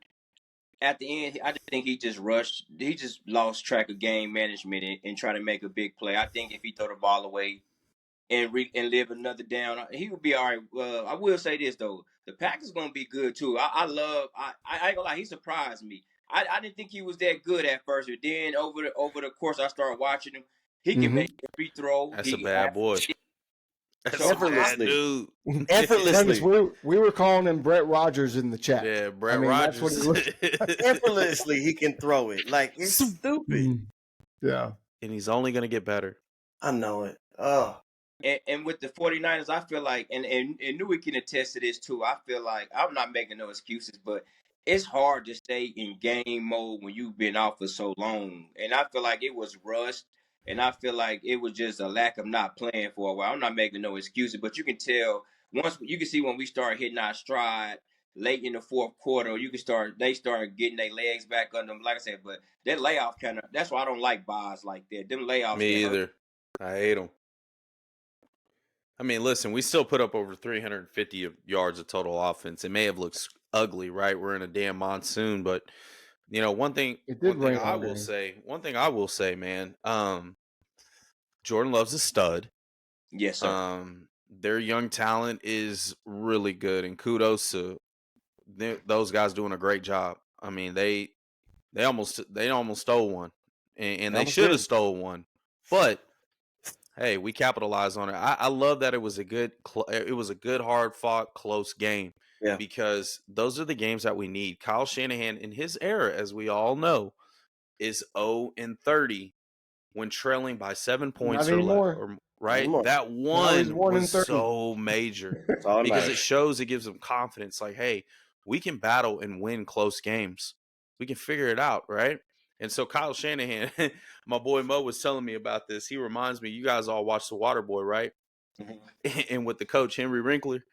At the end, I just think he just rushed. He just lost track of game management and trying to make a big play. I think if he throw the ball away and live another down, he would be all right. I will say this though, the Packers gonna be good too. I ain't gonna lie, he surprised me. I didn't think he was that good at first, but then over the course, I started watching him. He can make every throw. That's a bad boy. That's effortlessly, dude. Effortlessly. We were calling him Brett Rogers in the chat. Yeah, Brett Rogers. That's what Effortlessly, he can throw it. Like, it's stupid. Yeah. And he's only going to get better. I know it. Oh. And with the 49ers, I feel like, and Newey can attest to this too, I feel like, I'm not making no excuses, but it's hard to stay in game mode when you've been out for so long. And I feel like it was rust. And I feel like it was just a lack of not playing for a while. I'm not making no excuses, but you can tell you can see when we start hitting our stride late in the fourth quarter, they start getting their legs back under them. Like I said, but that layoff that's why I don't like buys like that. Them layoffs. Me either. I hate them. I mean, listen, we still put up over 350 yards of total offense. It may have looked ugly, right? We're in a damn monsoon, but one thing I will say, man, Jordan Love's a stud. Yes, sir. Their young talent is really good, and kudos to those guys doing a great job. I mean, they almost stole one, and they should have stole one, but hey, we capitalized on it. I love that it was a good hard fought close game. Yeah. Because those are the games that we need. Kyle Shanahan, in his era, as we all know, is 0-30 when trailing by 7 points or less. Right? That one was so major because it gives them confidence. Like, hey, we can battle and win close games. We can figure it out, right? And so Kyle Shanahan, my boy Mo was telling me about this. He reminds me, you guys all watch The Waterboy, right? Mm-hmm. And with the coach, Henry Winkler.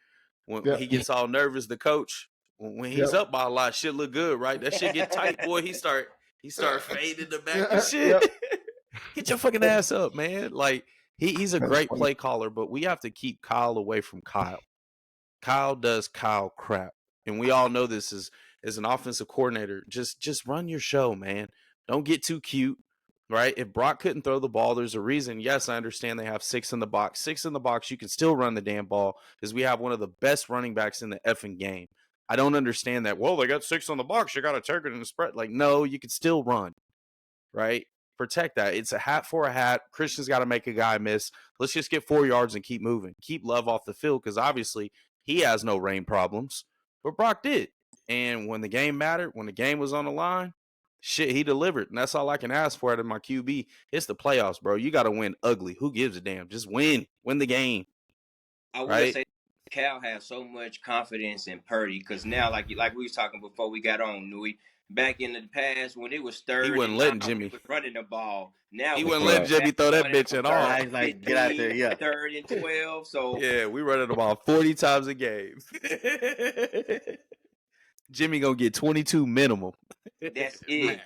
When he gets all nervous, the coach, when he's up by a lot, shit look good, right? That shit get tight, boy. He start fading the back and shit. Get your fucking ass up, man. Like, he's a great play caller, but we have to keep Kyle away from Kyle. Kyle does Kyle crap. And we all know this as an offensive coordinator. Just run your show, man. Don't get too cute. Right? If Brock couldn't throw the ball, there's a reason. Yes, I understand they have 6 in the box. 6 in the box, you can still run the damn ball because we have one of the best running backs in the effing game. I don't understand that. Well, they got 6 on the box. You got to take it in the spread. Like, no, you can still run. Right? Protect that. It's a hat for a hat. Christian's got to make a guy miss. Let's just get 4 yards and keep moving. Keep Love off the field because obviously he has no rain problems. But Brock did. And when the game mattered, when the game was on the line, shit, he delivered, and that's all I can ask for out of my QB. It's the playoffs, bro. You got to win ugly. Who gives a damn? Just win the game. I would say Cal has so much confidence in Purdy because now, like we was talking before we got on, Newey, back in the past when it was third, he wasn't letting Jimmy running the ball. Now he wasn't letting Jimmy throw that bitch at all. He's like, get out there, yeah. 3rd and 12. So yeah, we running the ball 40 times a game. Jimmy gonna get 22 minimum. That's it.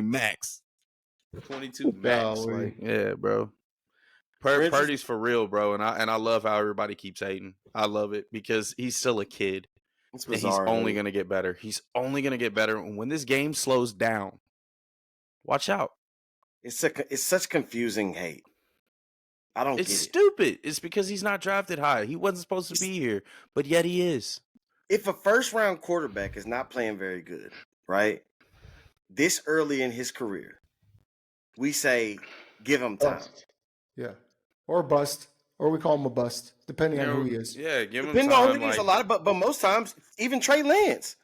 Max. 22 max. Like, yeah, bro. Purdy's for real, bro, and I love how everybody keeps hating. I love it because he's still a kid. It's bizarre, he's only gonna get better. He's only gonna get better. And when this game slows down, watch out. It's such confusing hate. I don't get it. It's stupid. It's because he's not drafted high. He wasn't supposed to be here, but yet he is. If a first-round quarterback is not playing very good, right, this early in his career, we say give him time. Bust. Yeah. Or bust. Or we call him a bust, depending on who he is. Yeah, give him Depending time. on who he is, a lot of, but most times, even Trey Lance.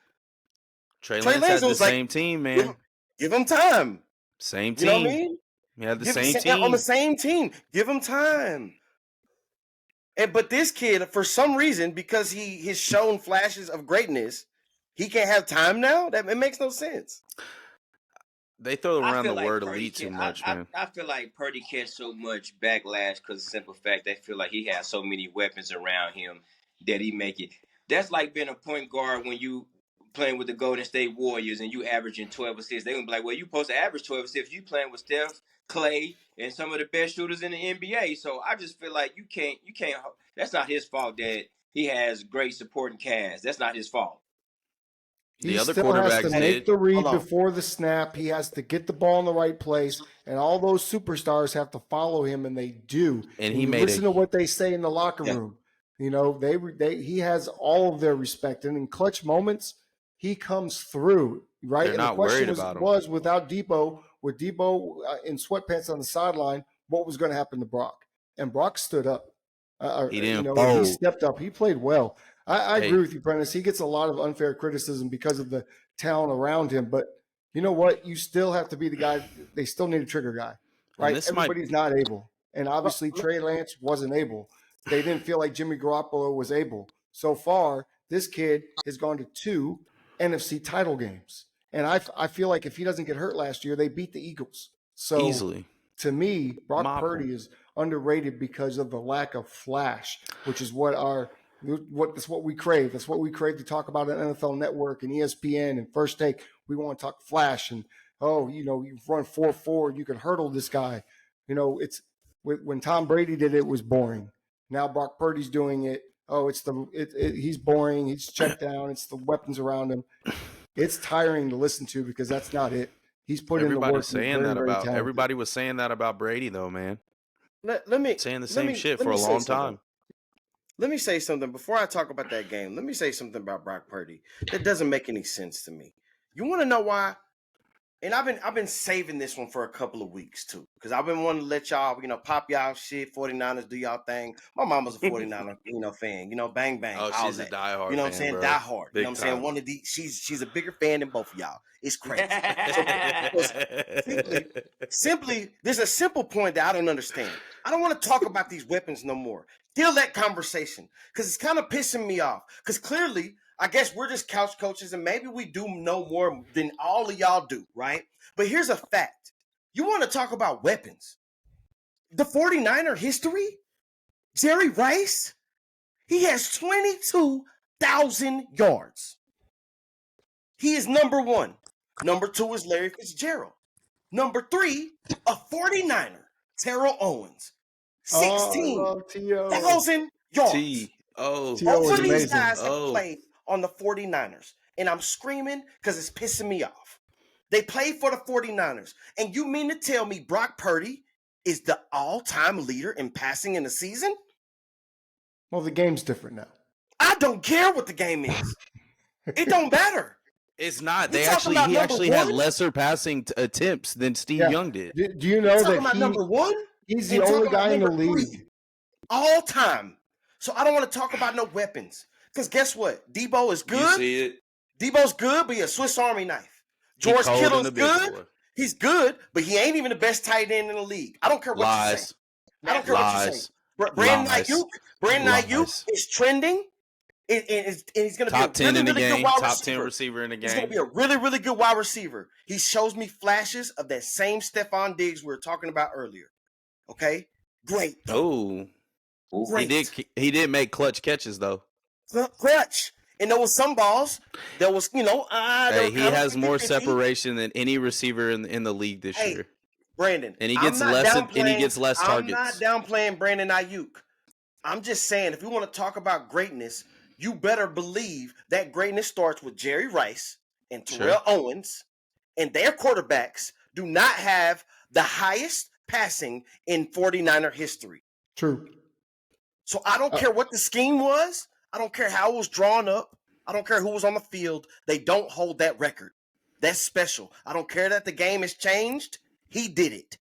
Trey Lance had the same team, man. Give him time. Same team. You know what I mean? He had the same team. On the same team. Give him time. But this kid, for some reason, because he has shown flashes of greatness, he can't have time now? It makes no sense. They throw around the word elite too much, man. I feel like Purdy catch so much backlash because of the simple fact they feel like he has so many weapons around him that he make it. That's like being a point guard when you playing with the Golden State Warriors and you averaging 12 assists. They're going to be like, well, you supposed to average 12 assists. You playing with Steph, Clay, and some of the best shooters in the NBA. So I just feel like you can't. That's not his fault that he has great supporting cast. That's not his fault. He still has to make the read before the snap. He has to get the ball in the right place, and all those superstars have to follow him, and they do. And he listen to what they say in the locker room. You know, he has all of their respect, and in clutch moments, he comes through. Right? They're not worried about him. Was without Debo, with Debo in sweatpants on the sideline, what was going to happen to Brock? And Brock stood up. He didn't. He stepped up. He played well. I agree with you, Prentiss. He gets a lot of unfair criticism because of the talent around him. But you know what? You still have to be the guy. They still need a trigger guy, right? Everybody's not able. And obviously, Trey Lance wasn't able. They didn't feel like Jimmy Garoppolo was able. So far, this kid has gone to 2 NFC title games. And I feel like if he doesn't get hurt last year, they beat the Eagles. So easily. To me, Brock Purdy is underrated because of the lack of flash, which is that's what we crave. That's what we crave to talk about on NFL Network and ESPN and First Take. We want to talk flash and, you run 4.4, you can hurdle this guy. You know, it's when Tom Brady did it, it was boring. Now Brock Purdy's doing it. Oh, he's boring. He's checked down. It's the weapons around him. It's tiring to listen to because that's not it. He's put in the work. Everybody was saying that about Brady, though, man. Saying the same shit for a long time. Let me say something before I talk about that game. Let me say something about Brock Purdy that doesn't make any sense to me. You want to know why? And I've been saving this one for a couple of weeks too, because I've been wanting to let y'all, pop y'all shit. 49ers, do y'all thing. My mama's a 49er, fan. Bang bang. Oh, she's a diehard. You know what I'm saying? Bro. Diehard. Big you know what I'm saying? One of these. She's a bigger fan than both of y'all. It's crazy. Simply, there's a simple point that I don't understand. I don't want to talk about these weapons no more. Kill that conversation because it's kind of pissing me off. Because clearly, I guess we're just couch coaches and maybe we do know more than all of y'all do, right? But here's a fact. You want to talk about weapons. The 49er history, Jerry Rice, he has 22,000 yards. He is number 1. Number 2 is Larry Fitzgerald. Number 3, a 49er, Terrell Owens. 16,000 yards. All of these guys have played on the 49ers. And I'm screaming because it's pissing me off. They played for the 49ers. And you mean to tell me Brock Purdy is the all-time leader in passing in the season? Well, the game's different now. I don't care what the game is. It don't matter. It's not. He actually had lesser passing attempts than Steve Young did. Do you know that number 1? He's the only guy in the league. All time. So I don't want to talk about no weapons. Because guess what? Debo is good. You see it. Debo's good, but he's a Swiss Army knife. George Kittle's good. He's good, but he ain't even the best tight end in the league. I don't care what you say. I don't care what you say. Brandon Ayuk is trending. And he's going to be top 10 in the game. Top receiver. 10 receiver in the game. He's going to be a really, really good wide receiver. He shows me flashes of that same Stephon Diggs we were talking about earlier. Okay? Great. Oh. He did make clutch catches, though. Clutch. And there was some balls. There was, he has more separation than any receiver in the league this year. Brandon. And he gets less targets. I'm not downplaying Brandon Ayuk. I'm just saying, if we want to talk about greatness, you better believe that greatness starts with Jerry Rice and Terrell Owens, and their quarterbacks do not have the highest passing in 49er history. True. So I don't care what the scheme was. I don't care how it was drawn up. I don't care who was on the field. They don't hold that record. That's special. I don't care that the game has changed. He did it.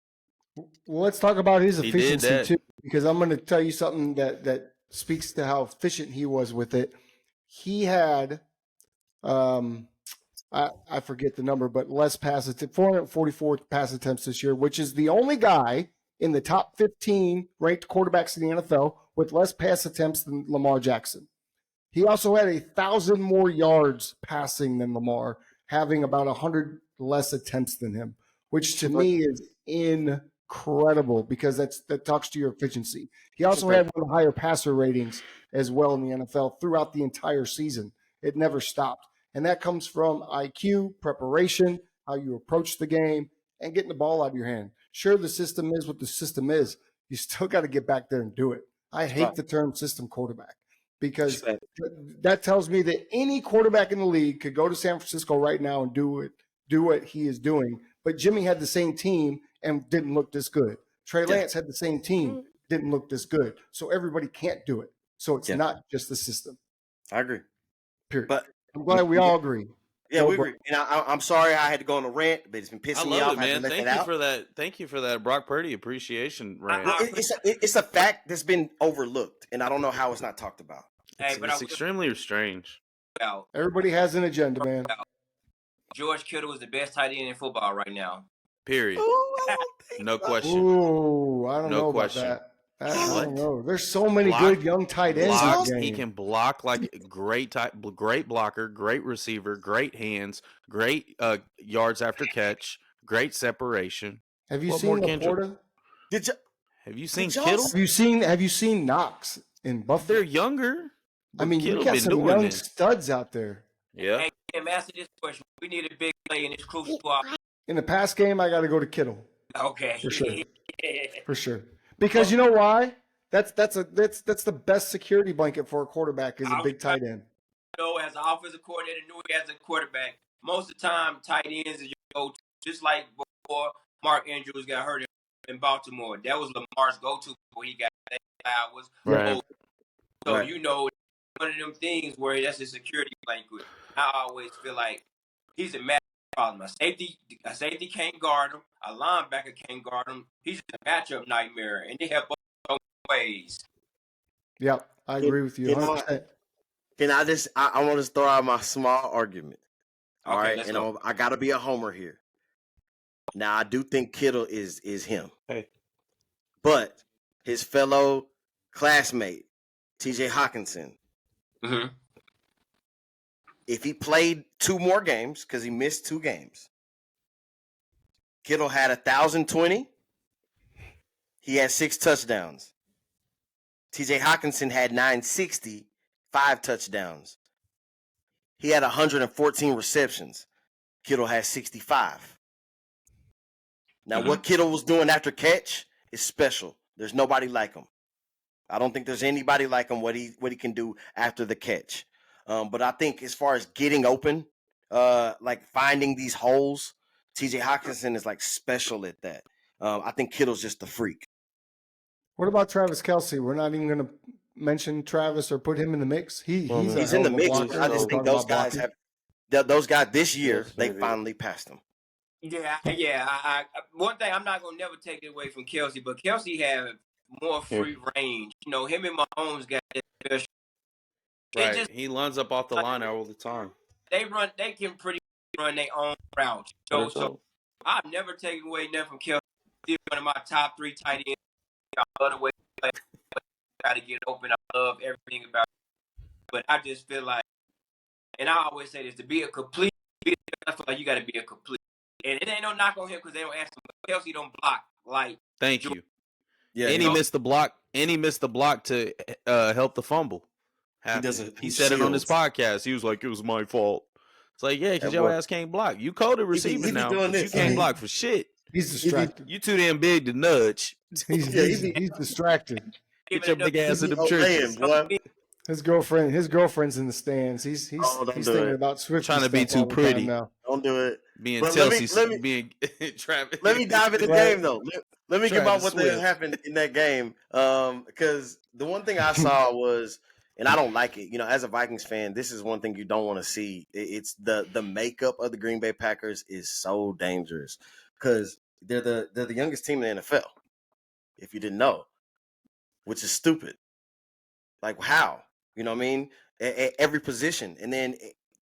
Well, let's talk about his efficiency too, because I'm going to tell you something that speaks to how efficient he was with it. He had, I forget the number, but less passes, 444 pass attempts this year, which is the only guy in the top 15 ranked quarterbacks in the NFL with less pass attempts than Lamar Jackson. He also had 1,000 more yards passing than Lamar, having about 100 less attempts than him, which to me is incredible because that talks to your efficiency. He also had one of the higher passer ratings as well in the NFL throughout the entire season. It never stopped. And that comes from IQ, preparation, how you approach the game, and getting the ball out of your hand. Sure, the system is what the system is. You still got to get back there and do it. I hate the term system quarterback because that tells me that any quarterback in the league could go to San Francisco right now and do what he is doing. But Jimmy had the same team and didn't look this good. Trey Lance had the same team, didn't look this good. So everybody can't do it. So it's not just the system. I agree. Period. But I'm glad we all agree. Yeah, we agree. And I'm sorry I had to go on a rant, but it's been pissing me off. Man. Thank you for that Brock Purdy appreciation rant. It's a fact that's been overlooked, and I don't know how it's not talked about. It's extremely strange. Everybody has an agenda, man. George Kittle is the best tight end in football right now. Period. No question. Ooh, I don't know about that. I don't know. There's so many good young tight ends. He can block like great blocker, great receiver, great hands, great yards after catch, great separation. Have you seen Laporta? Have you seen Kittle? Have you seen Knox in Buffalo? They're younger. I mean, you got some young studs out there. Yeah. Hey, Tim, answer this question. We need a big play in this crucial spot. In the past game, I got to go to Kittle. Okay. For sure. For sure. Because you know why? That's the best security blanket for a quarterback is a big tight end. As an offensive coordinator, Bnoohi as a quarterback, most of the time tight ends is your go-to. Just like before Mark Andrews got hurt in Baltimore, that was Lamar's go-to before he got that was right. So one of them things where that's a security blanket. I always feel like he's a matchup problem. A safety can't guard him. A linebacker can't guard him. He's just a matchup nightmare, and they have both ways. Yep, I agree with you 100%. Can I just? I want to throw out my small argument. All right, and I got to be a homer here. Now I do think Kittle is him. Hey, but his fellow classmate T.J. Hockenson. Mm-hmm. If he played 2 more games, because he missed 2 games, Kittle had 1,020. He had 6 touchdowns. T.J. Hockenson had 960, 5 touchdowns. He had 114 receptions. Kittle had 65. Now, what Kittle was doing after catch is special. There's nobody like him. I don't think there's anybody like him, what he can do after the catch. But I think as far as getting open, like finding these holes, T.J. Hockenson is like special at that. I think Kittle's just a freak. What about Travis Kelce? We're not even going to mention Travis or put him in the mix. He's in the mix. I just think those guys this year, they finally passed him. Yeah. One thing I'm not going to never take it away from Kelce, but Kelce have more free range. Him and Mahomes got that special. Right. He lines up off the line all the time. They can pretty run their own route. So I've never taken away nothing from Kelce. He's one of my top 3 tight ends. I love the way he plays. Got to get open. I love everything about it. But I just feel like, and I always say this, to be a complete, I feel like you got to be a complete. And it ain't no knock on him because they don't ask him. Kelce don't block. Like, thank you. Yeah, and he missed the block. And he missed the block to help the fumble. He said it on his podcast. He was like, "It was my fault." It's like, yeah, because your ass can't block. You coded receiving now, but you can't block for shit. He's distracted. You too damn big to nudge. He's distracted. Get your big ass in the trenches. His girlfriend's in the stands. He's thinking about switching. Trying to be too pretty. Don't do it. being But Chelsea, being Travis. let me dive into the game though. Let me give out what Swift. happened in that game. Because the one thing I saw was, and I don't like it. You know, as a Vikings fan, this is one thing you don't want to see. It's the makeup of the Green Bay Packers is so dangerous because they're the youngest team in the NFL. If you didn't know, which is stupid. Like how? You know what I mean? At every position, and then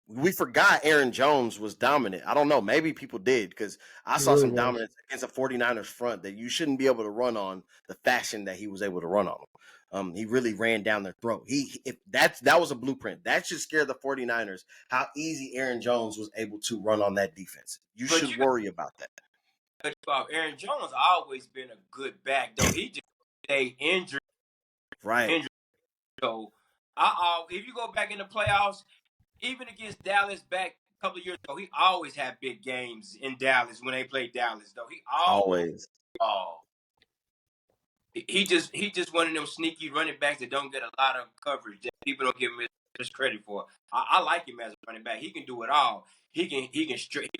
we forgot Aaron Jones was dominant. I don't know. Maybe people did because I saw some dominance against a 49ers front that you shouldn't be able to run on the fashion that he was able to run on. He really ran down their throat. If that was a blueprint. That should scare the 49ers, how easy Aaron Jones was able to run on that defense. You should worry about that. Aaron Jones always been a good back, though. He just stayed injured. Right. So, if you go back in the playoffs, even against Dallas back a couple of years ago, he always had big games in Dallas when they played Dallas. Though he always. He just one of them sneaky running backs that don't get a lot of coverage that people don't give him his credit for. I like him as a running back. He can do it all. He can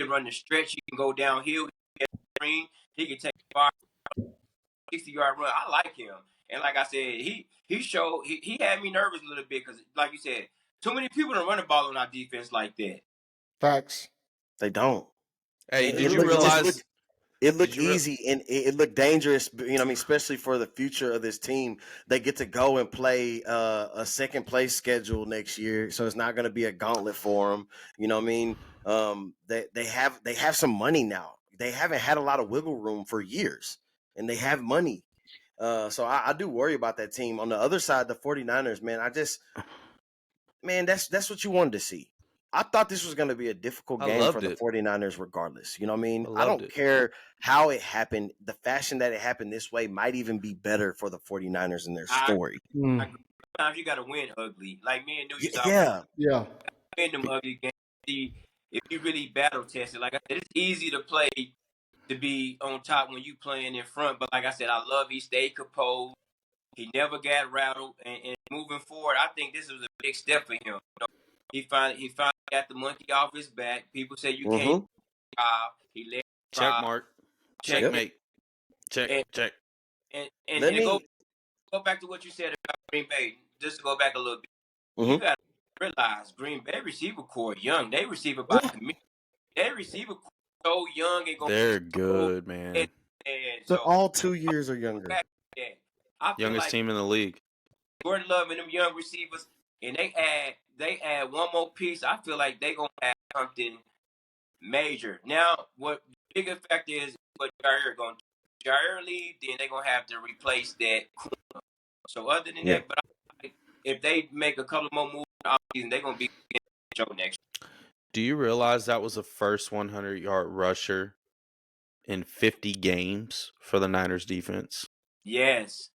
run the stretch. He can go downhill. He can green. He can take a 60-yard run. I like him. And like I said, he had me nervous a little bit because, like you said, too many people don't run the ball on our defense like that. Facts. They don't. Hey, did you realize it looked easy and it looked dangerous? You know what I mean? Especially for the future of this team, they get to go and play a second place schedule next year, so it's not going to be a gauntlet for them. You know what I mean? They have some money now. They haven't had a lot of wiggle room for years, and they have money. So I do worry about that team. On the other side, the 49ers, man, that's what you wanted to see. I thought this was going to be a difficult game for the 49ers regardless. You know what I mean? I don't care how it happened. The fashion that it happened this way might even be better for the 49ers in their story. Sometimes you got to win ugly. Like me and Newey. Yeah. Win them ugly games. If you really battle tested, like I said, it's easy to play to be on top when you playing in front. But like I said, I love he stayed composed. He never got rattled. And moving forward, I think this was a big step for him. You know, he finally got the monkey off his back. People say you can't drive. He let check mark. Checkmate. Check. And to go back to what you said about Green Bay, just to go back a little bit. You got to realize Green Bay receiver core young. They receive about committee. They receiver core so young and they're good, man. And so all 2 years or younger. Youngest team in the league. Jordan Love and them young receivers, and they add one more piece. I feel like they gonna have something major. Now, what the bigger factor is what Jair gonna do. Jair leave, then they gonna have to replace that. So other than that, but if they make a couple more moves in the offseason, they're gonna be show next year. Do you realize that was the first 100-yard rusher in 50 games for the Niners defense? Yes.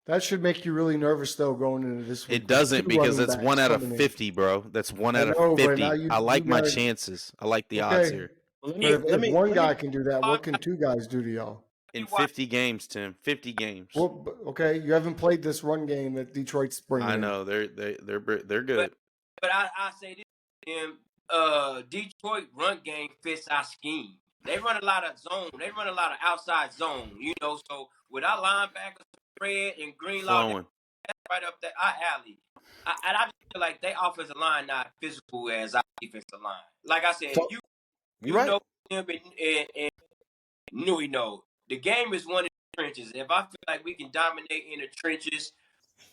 That should make you really nervous, though, going into this week. It doesn't, because that's 1 out of 50, bro. That's 1 out of 50. I like my chances. I like the odds here. If one guy can do that, what can two guys do to y'all? In 50 games, Tim. 50 games. Well, okay, you haven't played this run game that Detroit's bringing. I know they're good. But I say this, Tim. Detroit run game fits our scheme. They run a lot of zone. They run a lot of outside zone. You know, so with our linebackers, red and green line, that's right up there our alley. And I just feel like they offensive line not physical as our defensive line. Like I said, you know him and Newey know the game is won in the trenches. If I feel like we can dominate in the trenches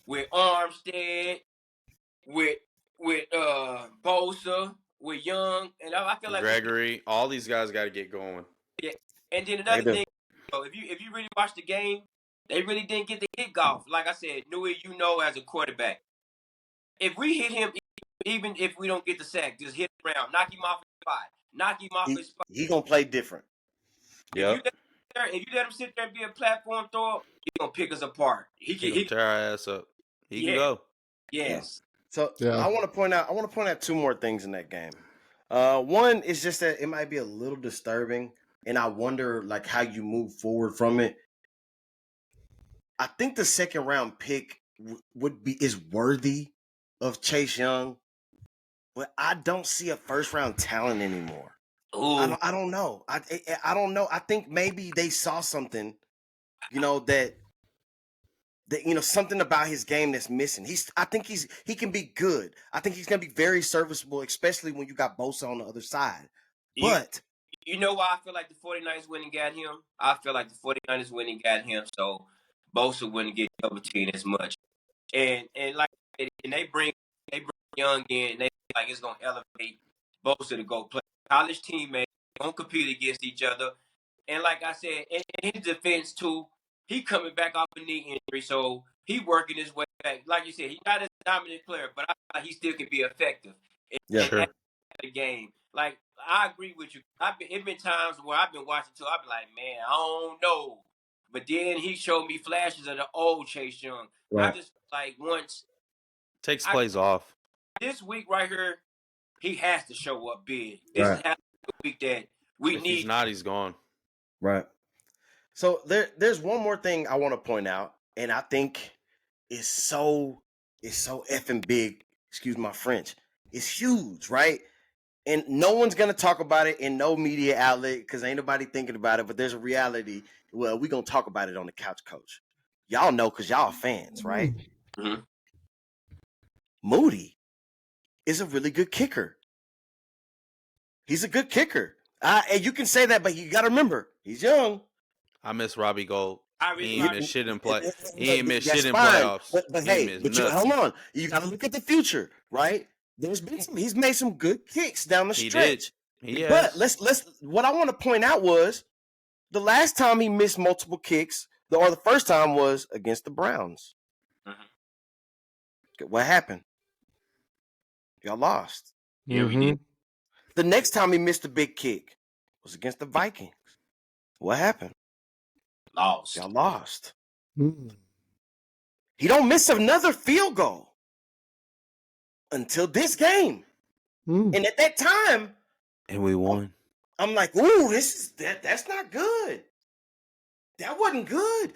with Armstead, with Bosa, with Young, and I feel like Gregory, all these guys got to get going. Yeah, and then another thing, if you really watch the game, they really didn't get the kickoff. Like I said, Newey, you know, as a quarterback, if we hit him, even if we don't get the sack, just hit him around, knock him off his spot. He gonna play different. If you let him sit there and be a platform thrower, he's gonna pick us apart. He can tear our ass up. He can go. Yes. So I want to point out 2 more things in that game. One is just that it might be a little disturbing, and I wonder like how you move forward from it. I think the second round pick is worthy of Chase Young, but I don't see a first round talent anymore. Ooh. I don't know. I don't know. I think maybe they saw something, that something about his game that's missing. I think he can be good. I think he's gonna be very serviceable, especially when you got Bosa on the other side. But you know why I feel like the 49ers went and got him? I feel like the 49ers went and got him, so Bosa wouldn't get double teamed as much. And like they bring Young in, they like it's gonna elevate Bosa to go play. College teammates don't compete against each other. And like I said, in his defense too, he coming back off a knee injury, so he working his way back. Like you said, he's not a dominant player, but I feel like he still can be effective in the game. Like I agree with you. It been times where I've been watching too. I've been like, man, I don't know. But then he showed me flashes of the old Chase Young. Right. I just like once takes plays off. This week right here, he has to show up big. This is the week that we need. If he's not, he's gone. Right. So there's one more thing I want to point out, and I think it's so effing big. Excuse my French. It's huge, right? And no one's gonna talk about it in no media outlet because ain't nobody thinking about it. But there's a reality. Well, we're gonna talk about it on the Couch Coach. Y'all know because y'all fans, right? Mm-hmm. Moody is a really good kicker. He's a good kicker. And you can say that, but you got to remember, he's young. I miss Robbie Gold. He ain't missed shit in play. He ain't missed shit in playoffs. But hey, hold on. You got to look at the future, right? He's made some good kicks down the stretch. He did. But let's. What I want to point out was the last time he missed multiple kicks, or the first time was against the Browns. Mm-hmm. What happened? Y'all lost. Yeah, we did. The next time he missed a big kick was against the Vikings. What happened? Lost. Y'all lost. He don't miss another field goal until this game. And at that time, and we won. I'm like, ooh, that's not good. That wasn't good.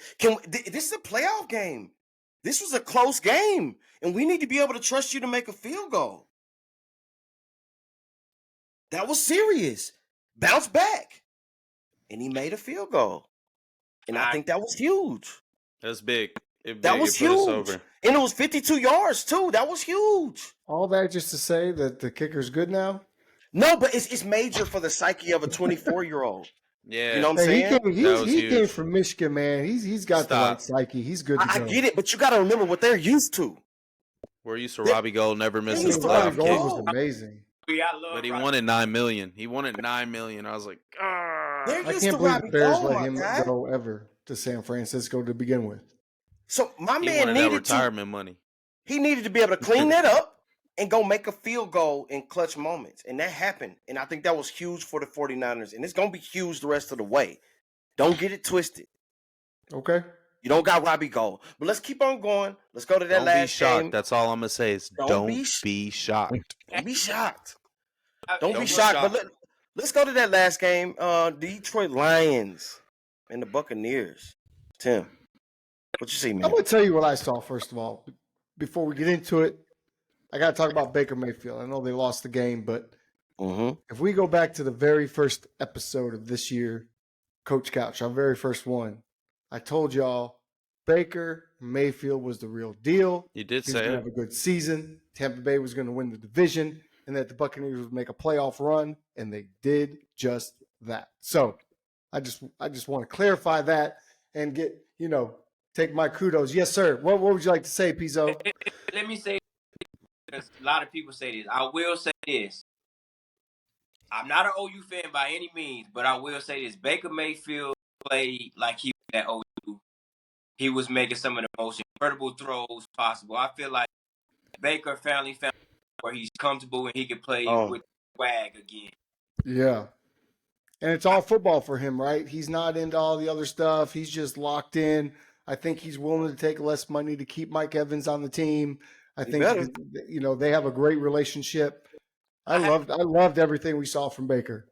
This is a playoff game. This was a close game, and we need to be able to trust you to make a field goal. That was serious. Bounce back. And he made a field goal. And I think that was huge. That's big. That was huge. And it was 52 yards, too. That was huge. All that just to say that the kicker's good now? No, but it's major for the psyche of a 24-year-old. Yeah. You know what I'm saying? He came from Michigan, man. He's got the right psyche. He's good to go. I get it, but you got to remember what they're used to. We're used to Robbie Gold never missing a playoff game. Was amazing. But he won at $9 million. He won at $9 million. I was like, I can't believe the Bears let him go ever to San Francisco to begin with. So my man needed retirement money. He needed to be able to clean that up and go make a field goal in clutch moments. And that happened. And I think that was huge for the 49ers. And it's going to be huge the rest of the way. Don't get it twisted. Okay. You don't got Robbie Gold. But let's keep on going. Let's go to that last game. Don't be shocked. That's all I'm going to say is don't be shocked. Don't be shocked. Don't be shocked. But let's go to that last game. Detroit Lions and the Buccaneers. Tim, what you see, man? I'm going to tell you what I saw, first of all. Before we get into it, I got to talk about Baker Mayfield. I know they lost the game, but if we go back to the very first episode of this year, Coach Couch, our very first one, I told y'all Baker Mayfield was the real deal. You did say it. He was going to have a good season. Tampa Bay was going to win the division, and that the Buccaneers would make a playoff run, and they did just that. So I just want to clarify that and get, take my kudos. Yes, sir. What would you like to say, Pizzo? Let me say, because a lot of people say this. I will say this. I'm not an OU fan by any means, but I will say this. Baker Mayfield played like he was at OU. He was making some of the most incredible throws possible. I feel like Baker finally found where he's comfortable and he can play with swag again. Yeah. And it's all football for him, right? He's not into all the other stuff. He's just locked in. I think he's willing to take less money to keep Mike Evans on the team. I think, they have a great relationship. I loved everything we saw from Baker.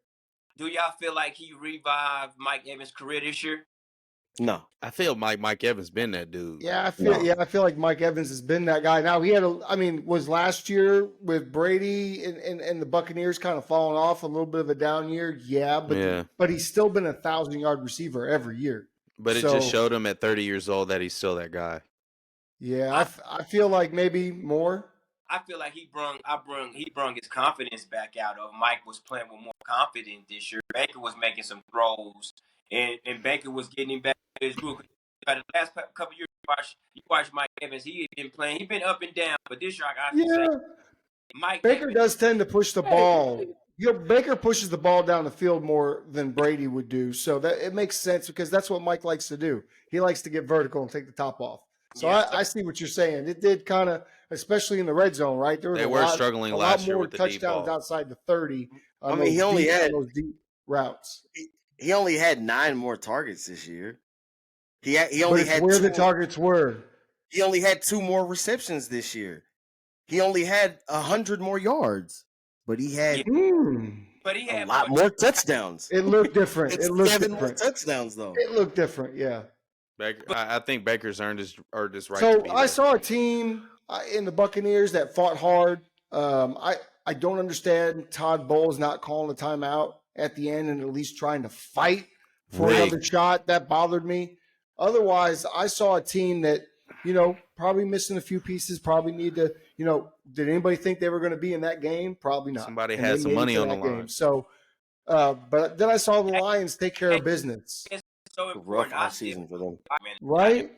Do y'all feel like he revived Mike Evans' career this year? No. I feel Mike Evans been that dude. Yeah, I feel like Mike Evans has been that guy. Now was last year with Brady and the Buccaneers kind of falling off a little bit of a down year. Yeah, but he's still been 1,000-yard receiver every year. But it just showed him at 30 years old that he's still that guy. Yeah, I feel like maybe more. I feel like he brung his confidence back out. Of Mike was playing with more confidence this year. Baker was making some throws, and Baker was getting him back to his group. The last couple of years, you watch Mike Evans. He had been playing. He's been up and down, but this year I got to say, Mike Baker does tend to push the ball. Baker pushes the ball down the field more than Brady would do, so that it makes sense because that's what Mike likes to do. He likes to get vertical and take the top off. So I see what you're saying. It did kind of, especially in the red zone, right? They were struggling last year with the deep ball. Touchdowns outside the 30. I mean, he only had those deep routes. He only had 9 more targets this year. He only had where the targets were. He only had 2 more receptions this year. He only had 100 more yards, but he had a lot more touchdowns. It looked different. It looked 7 different. more touchdowns though. It looked different, yeah. I think Baker's earned his right. So I saw a team in the Buccaneers that fought hard. I don't understand Todd Bowles not calling a timeout at the end and at least trying to fight for another shot. That bothered me. Otherwise, I saw a team that, probably missing a few pieces, probably need to, did anybody think they were going to be in that game? Probably not. Somebody had some money on the line. Game. So, but then I saw the Lions take care of business. So rough off season for them, right?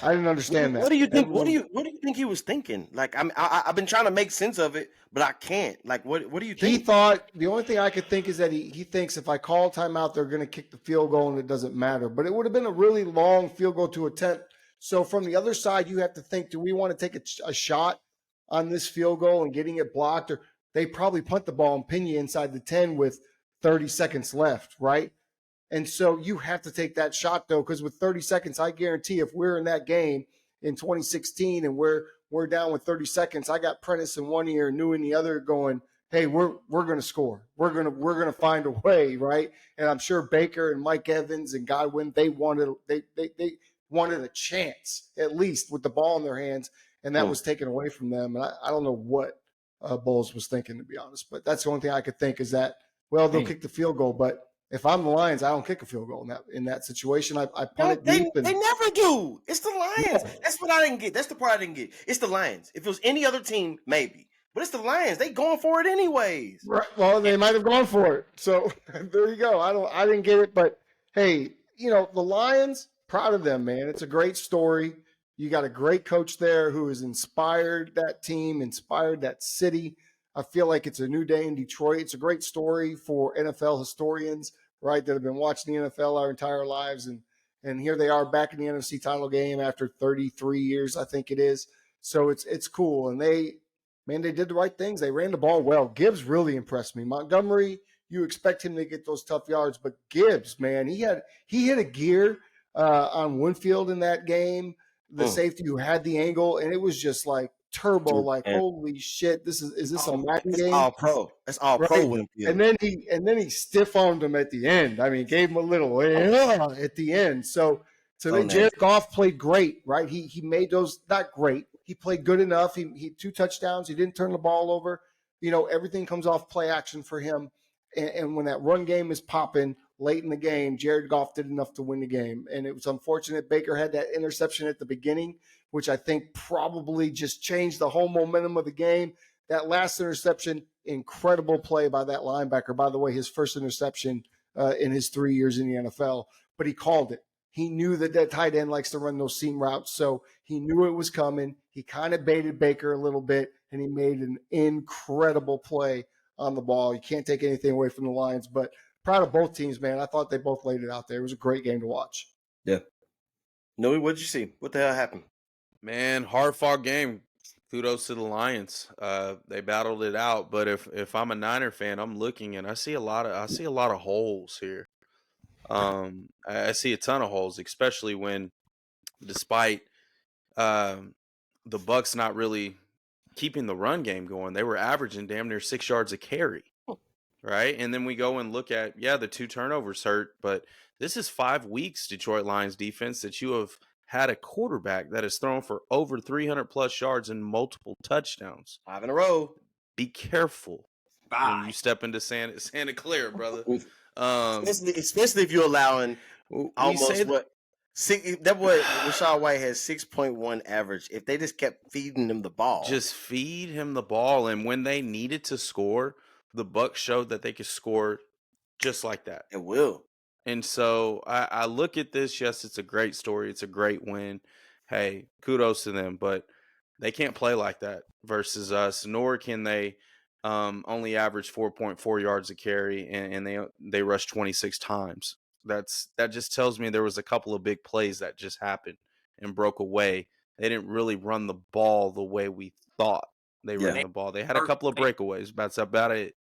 I didn't understand that. What do you think? What do you think he was thinking? Like, I've been trying to make sense of it, but I can't. Like, what do you think? He thought the only thing I could think is that he thinks if I call timeout, they're going to kick the field goal and it doesn't matter. But it would have been a really long field goal to attempt. So from the other side, you have to think: do we want to take a shot on this field goal and getting it blocked, or they probably punt the ball and pin you inside the 10 with 30 seconds left, right? And so you have to take that shot, though, because with 30 seconds, I guarantee if we're in that game in 2016 and we're down with 30 seconds, I got Prentiss in one ear, New in the other, going, "Hey, we're going to score. We're going to find a way, right?" And I'm sure Baker and Mike Evans and Godwin, they wanted a chance at least with the ball in their hands, and that was taken away from them. And I don't know what Bowles was thinking, to be honest, but that's the only thing I could think is that, well, they'll kick the field goal, but if I'm the Lions, I don't kick a field goal in that situation. I punt it deep. They never do. It's the Lions. That's what I didn't get. That's the part I didn't get. It's the Lions. If it was any other team, maybe. But it's the Lions. They going for it anyways. Right. Well, they might have gone for it. So there you go. I didn't get it, but hey, the Lions, proud of them, man. It's a great story. You got a great coach there who has inspired that team, inspired that city. I feel like it's a new day in Detroit. It's a great story for NFL historians, right, that have been watching the NFL our entire lives. And here they are back in the NFC title game after 33 years, I think it is. So it's cool. And they did the right things. They ran the ball well. Gibbs really impressed me. Montgomery, you expect him to get those tough yards, but Gibbs, man, he hit a gear on Winfield in that game, the safety who had the angle, and it was just like turbo, like holy shit, is this a Madden game? All pro. That's all right? Pro Winfield. And then he stiff-armed him at the end. I mean, gave him a little at the end. So then Jared Goff played great, right? He made those not great. He played good enough. He 2 touchdowns. He didn't turn the ball over. Everything comes off play action for him. And when that run game is popping late in the game, Jared Goff did enough to win the game. And it was unfortunate Baker had that interception at the beginning, which I think probably just changed the whole momentum of the game. That last interception, incredible play by that linebacker. By the way, his first interception in his 3 years in the NFL, but he called it. He knew that tight end likes to run those seam routes, so he knew it was coming. He kind of baited Baker a little bit, and he made an incredible play on the ball. You can't take anything away from the Lions, but proud of both teams, man. I thought they both laid it out there. It was a great game to watch. Yeah. Noe, what did you see? What the hell happened? Man, hard-fought game. Kudos to the Lions. They battled it out, but if I'm a Niner fan, I'm looking and I see a lot of holes here. I see a ton of holes, especially when, despite the Bucs not really keeping the run game going, they were averaging damn near 6 yards a carry. right? And then we go and look at, the 2 turnovers hurt, but this is 5 weeks, Detroit Lions defense, that you have had a quarterback that has thrown for over 300 plus yards and multiple touchdowns. 5 in a row. Be careful when you step into Santa Clara, brother. Especially if you're allowing almost what that boy Rachaad White has 6.1 average. If they just kept feeding him the ball, just feed him the ball, and when they needed to score, the Bucs showed that they could score just like that. It will. And so I look at this. Yes, it's a great story. It's a great win. Hey, kudos to them, but they can't play like that versus us, nor can they only average 4.4 yards a carry, and they rushed 26 times. That just tells me there was a couple of big plays that just happened and broke away. They didn't really run the ball the way we thought they ran the ball. They had a couple of breakaways. That's about it.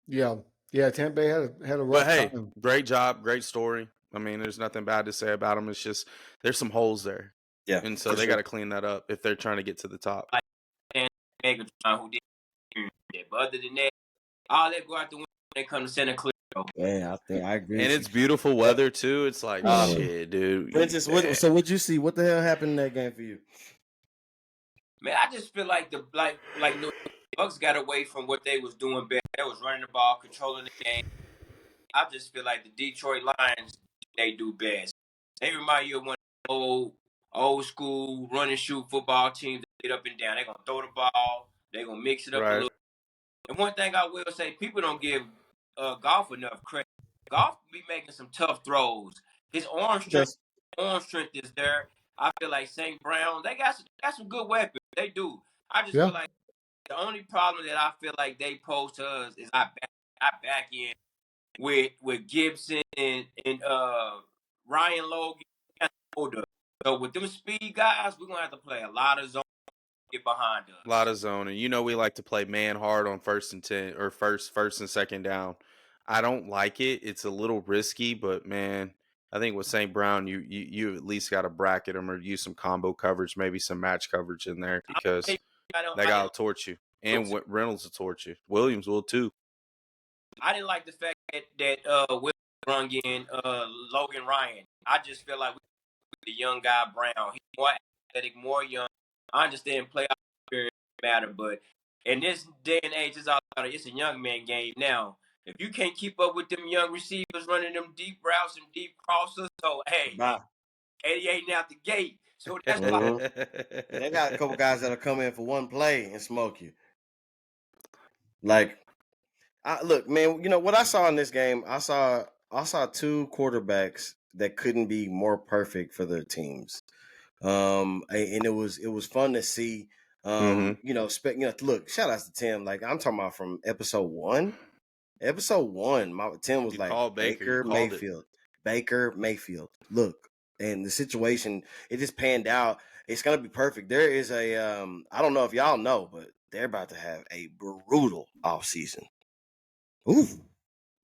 Yeah. Yeah, Tampa Bay had a rough But hey, time. great job, great story. I mean, there's nothing bad to say about them. It's just there's some holes there. Yeah. And so they got to clean that up if they're trying to get to the top. Who did that. But other than that, all that go out the window when they come to Santa Clara. Yeah, I agree. And it's beautiful weather too. It's like shit, dude. Prentiss, so what'd you see? What the hell happened in that game for you? Man, I just feel like the Bucs got away from what they was doing best. They was running the ball, controlling the game. I just feel like the Detroit Lions, they do best. They remind you of one of the old school run and shoot football teams that get up and down. They're gonna throw the ball, they're gonna mix it up a little. And one thing I will say, people don't give Goff enough credit. Goff be making some tough throws. His arm strength is there. I feel like St. Brown, they got some good weapons. They do. I just feel like the only problem that I feel like they pose to us is I back in with Gibson and Ryan Logan older. So with them speed guys, we're gonna have to play a lot of zone to get behind us. A lot of zone, and we like to play man hard on 1st and 10 or first and second down. I don't like it. It's a little risky, but man, I think with St. Brown, you at least got to bracket them or use some combo coverage, maybe some match coverage in there because that guy will torch you, and Reynolds will torch you. Williams will too. I didn't like the fact that Williams brung in Logan Ryan. I just feel like the young guy Brown, he's more athletic, more young. I understand playoff experience matter, but in this day and age, it's a young man game now. If you can't keep up with them young receivers running them deep routes and deep crosses, so hey, 88 out the gate. So that's why they got a couple guys that'll come in for one play and smoke you. Like, look, man, you know what I saw in this game? I saw 2 quarterbacks that couldn't be more perfect for their teams. And it was fun to see. Look, shout out to Tim. Like, I'm talking about from episode 1. Episode 1, Tim was like Baker Mayfield. Look, and the situation, it just panned out. It's gonna be perfect. There is a I don't know if y'all know, but they're about to have a brutal offseason. Ooh.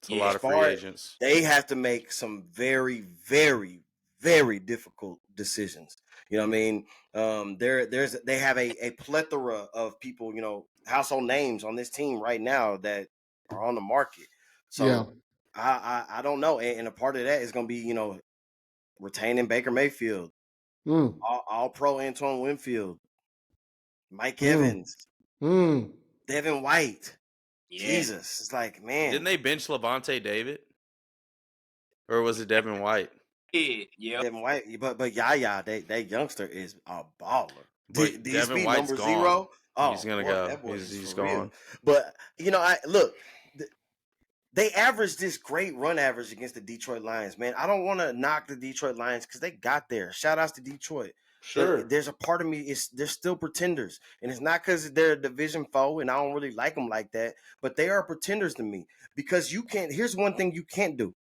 It's a lot of free agents. They have to make some very, very, very difficult decisions. You know what I mean? They have a plethora of people, household names on this team right now that are on the market. So I don't know. And a part of that is going to be, retaining Baker Mayfield, all pro Antoine Winfield, Mike Evans, Devin White. Yeah. Jesus. It's like, man. Didn't they bench Levante David? Or was it Devin White? Yeah. Devin White, but Yaya, that youngster is a baller. But Devin White's number gone. 0. Oh, he's gonna go. He's gone. But they averaged this great run average against the Detroit Lions. Man, I don't want to knock the Detroit Lions because they got there. Shout outs to Detroit. Sure. There's a part of me, they're still pretenders. And it's not because they're a division foe and I don't really like them like that, but they are pretenders to me because here's one thing you can't do,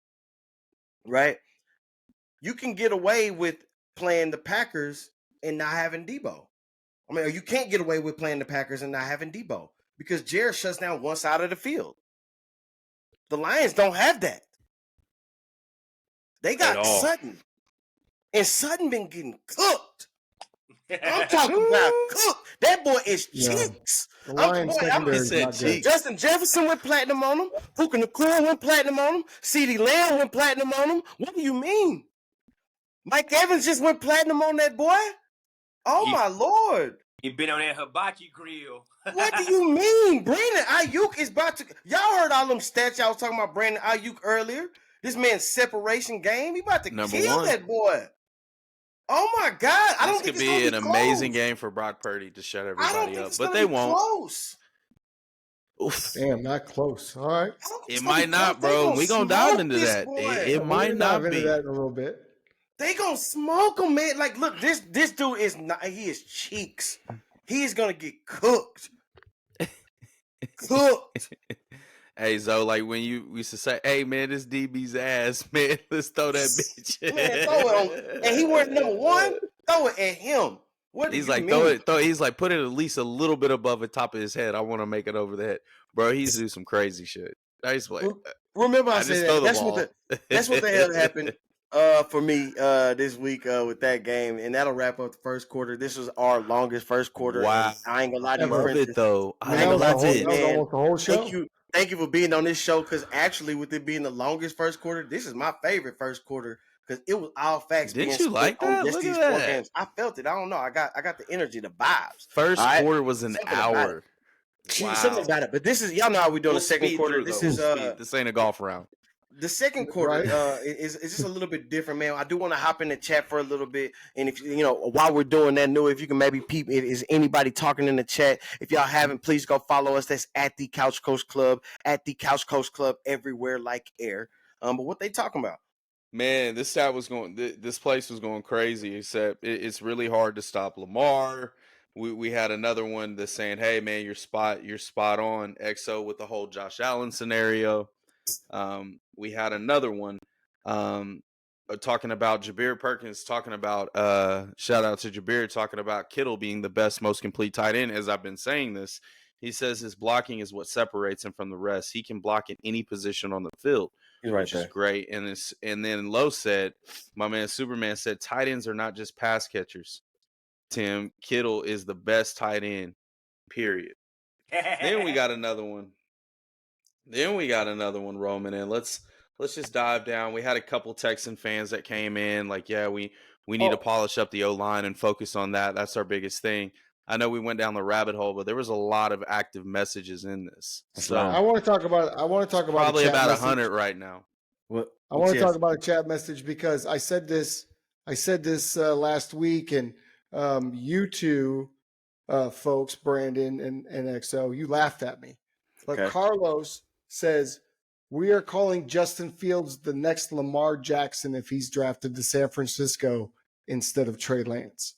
right? You can get away with playing the Packers and not having Debo. I mean, you can't get away with playing the Packers and not having Debo because Jared shuts down one side of the field. The Lions don't have that. They got Sutton. And Sutton been getting cooked. I'm talking about cooked. That boy is cheeks. The Lions secondary is said not good. Justin Jefferson went platinum on him. Puka Nacua went platinum on him. CeeDee Lamb went platinum on him. What do you mean? Mike Evans just went platinum on that boy? Oh, my Lord. He been on that hibachi grill. What do you mean? Brandon Ayuk is about to... Y'all heard all them stats y'all was talking about Brandon Ayuk earlier? This man's separation game. He about to kill that boy. Oh, my God. I don't think it's going to be an amazing game for Brock Purdy to shut everybody up. But they won't. Close. Oof. Damn, not close. All right. It might not, bro. We going to dive into that. It might not be. That in a little bit. They gonna smoke him, man. Like, look, this dude is not. He is cheeks. He's gonna get cooked. Cooked. Hey, Zoe, like when we used to say, "Hey, man, this DB's ass, man. Let's throw that bitch." Man, throw it on. And he went number one. Throw it at him. What he's do you like, mean? throw it. He's like, put it at least a little bit above the top of his head. I want to make it over the head, bro. He's do some crazy shit. I used to like, remember I said that. That's what the hell happened. For me, this week with that game, and that'll wrap up the first quarter. This was our longest first quarter. Wow, I ain't gonna lie to you, I love it though. I ain't gonna lie to you, man. Almost the whole show. Thank you for being on this show. Because actually, with it being the longest first quarter, this is my favorite first quarter because it was all facts. Didn't you like that? Look at that. 4 games. I felt it. I don't know. I got the energy, the vibes. First quarter was an hour. Wow. Something about it. But this is y'all know how we doing the second quarter. This ain't a golf round. The second quarter is just a little bit different, man. I do want to hop in the chat for a little bit, and if while we're doing that, if you can maybe peep, is anybody talking in the chat? If y'all haven't, please go follow us. That's at the Couch Coach Club, at the Couch Coach Club, everywhere like air. But what they talking about? Man, this place was going crazy. Except it's really hard to stop Lamar. We had another one that's saying, "Hey, man, you're spot on." XO with the whole Josh Allen scenario. We had another one talking about Jabir Perkins, talking about shout out to Jabir, talking about Kittle being the best, most complete tight end. As I've been saying this, he says his blocking is what separates him from the rest. He can block in any position on the field, which is great. And then Lowe said, my man Superman said, tight ends are not just pass catchers. Tim, Kittle is the best tight end, period. Then we got another one. Roman, and let's just dive down. We had a couple Texan fans that came in like, yeah, we need to polish up the O-line and focus on that. That's our biggest thing. I know we went down the rabbit hole, but there was a lot of active messages in this. So I want to talk about probably about 100 right now. I want to talk about a chat message because I said this last week, and you two folks, Brandon and XO, you laughed at me. But Carlos says, we are calling Justin Fields the next Lamar Jackson if he's drafted to San Francisco instead of Trey Lance.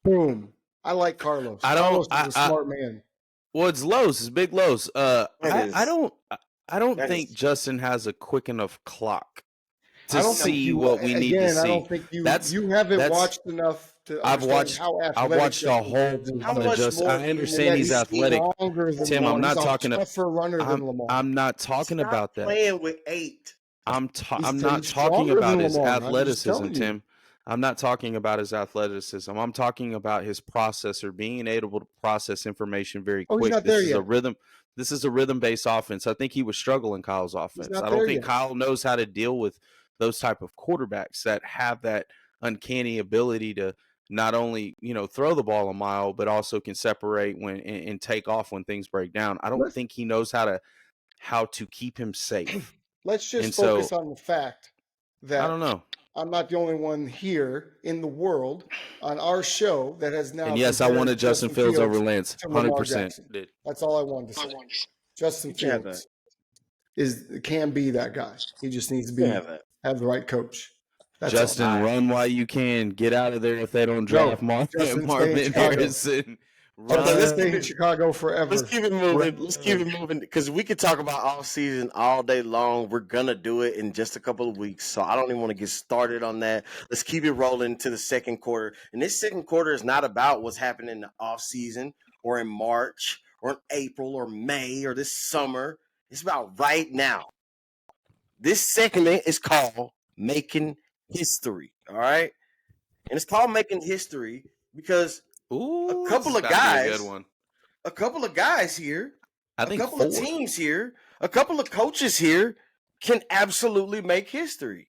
Boom. I like Carlos. Carlos is a smart man. Well, it's Lowe's. It's big Lowe's. I don't think Justin has a quick enough clock to see what we need to see. I don't think you haven't watched enough. I've watched a whole ton of Justin. I understand he's athletic. Tim, I'm not talking I'm not talking about that. Playing with 8. I'm not talking about his athleticism, Tim. I'm not talking about his athleticism. I'm talking about his processor being able to process information very quick. This is a rhythm-based offense. I think he was struggling Kyle's offense. I don't think Kyle knows how to deal with those type of quarterbacks that have that uncanny ability to not only, throw the ball a mile, but also can separate and take off when things break down. I don't think he knows how to keep him safe. Let's just focus on the fact that I don't know. I'm not the only one here in the world on our show that has now. And yes, I wanted Justin Fields over Lance, 100%. That's all I wanted to say. Justin Fields can be that guy. He just needs to have the right coach. That's Justin, run while you can. Get out of there if they don't draft Marvin Harrison. Let's stay in Chicago forever. Let's keep it moving. Because we could talk about off season all day long. We're gonna do it in just a couple of weeks, so I don't even want to get started on that. Let's keep it rolling to the second quarter. And this second quarter is not about what's happening in the off season or in March or in April or May or this summer. It's about right now. This segment is called Making History. All right, and it's called Making History because. A couple of guys a couple of guys here, I think a couple 4. of teams here, a couple of coaches here can absolutely make history.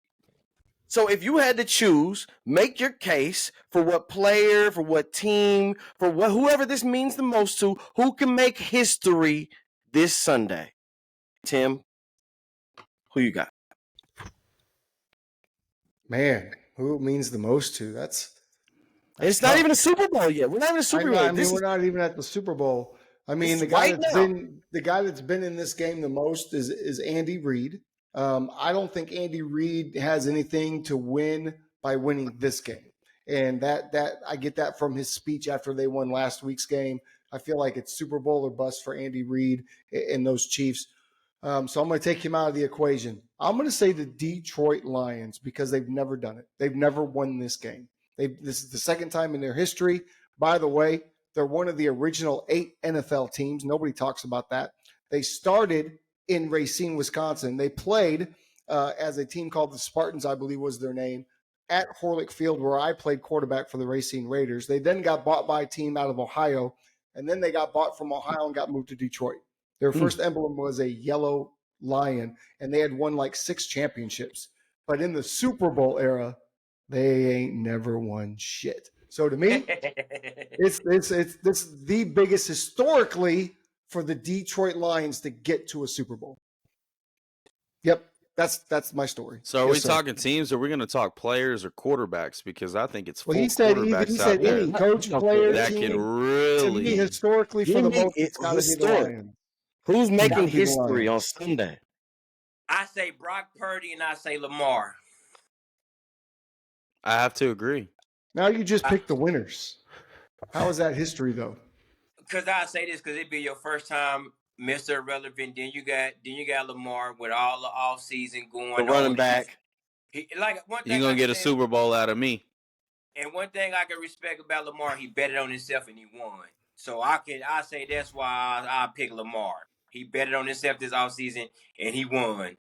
So if you had to choose, make your case for what player, for what team, for whoever this means the most to, who can make history this Sunday. Tim, who you got? Man, who it means the most to? That's it's tough. not even a Super Bowl yet. We're not even a Super Bowl. I mean, we're not even at the Super Bowl. I mean, the guy that's been in this game the most is Andy Reid. I don't think Andy Reid has anything to win by winning this game, and that I get that from his speech after they won last week's game. I feel like it's Super Bowl or bust for Andy Reid and those Chiefs. So I'm going to take him out of the equation. I'm going to say the Detroit Lions because they've never done it. They've never won this game. This is the second time in their history. By the way, they're one of the original 8 NFL teams. Nobody talks about that. They started in Racine, Wisconsin. They played as a team called the Spartans, I believe was their name, at Horlick Field, where I played quarterback for the Racine Raiders. They then got bought by a team out of Ohio, and then they got bought from Ohio and got moved to Detroit. Their first emblem was a yellow lion, and they had won like 6 championships. But in the Super Bowl era, they ain't never won shit. So to me, it's the biggest historically for the Detroit Lions to get to a Super Bowl. Yep, that's my story. So are we talking teams, or are we going to talk players or quarterbacks? Because I think it's 4 quarterbacks he said there any coach, player, that team, can really. To me, historically, for the most, it's got to be the Lions. Who's making history on Sunday? I say Brock Purdy and I say Lamar. I have to agree. Now you just picked the winners. How is that history though? Because I say this because it'd be your first time Mr. Irrelevant. Then you got Lamar with all the off season going on. The running back. You're gonna get a Super Bowl out of me. And one thing I can respect about Lamar, he betted on himself and he won. So I say that's why I pick Lamar. He betted on himself this offseason and he won.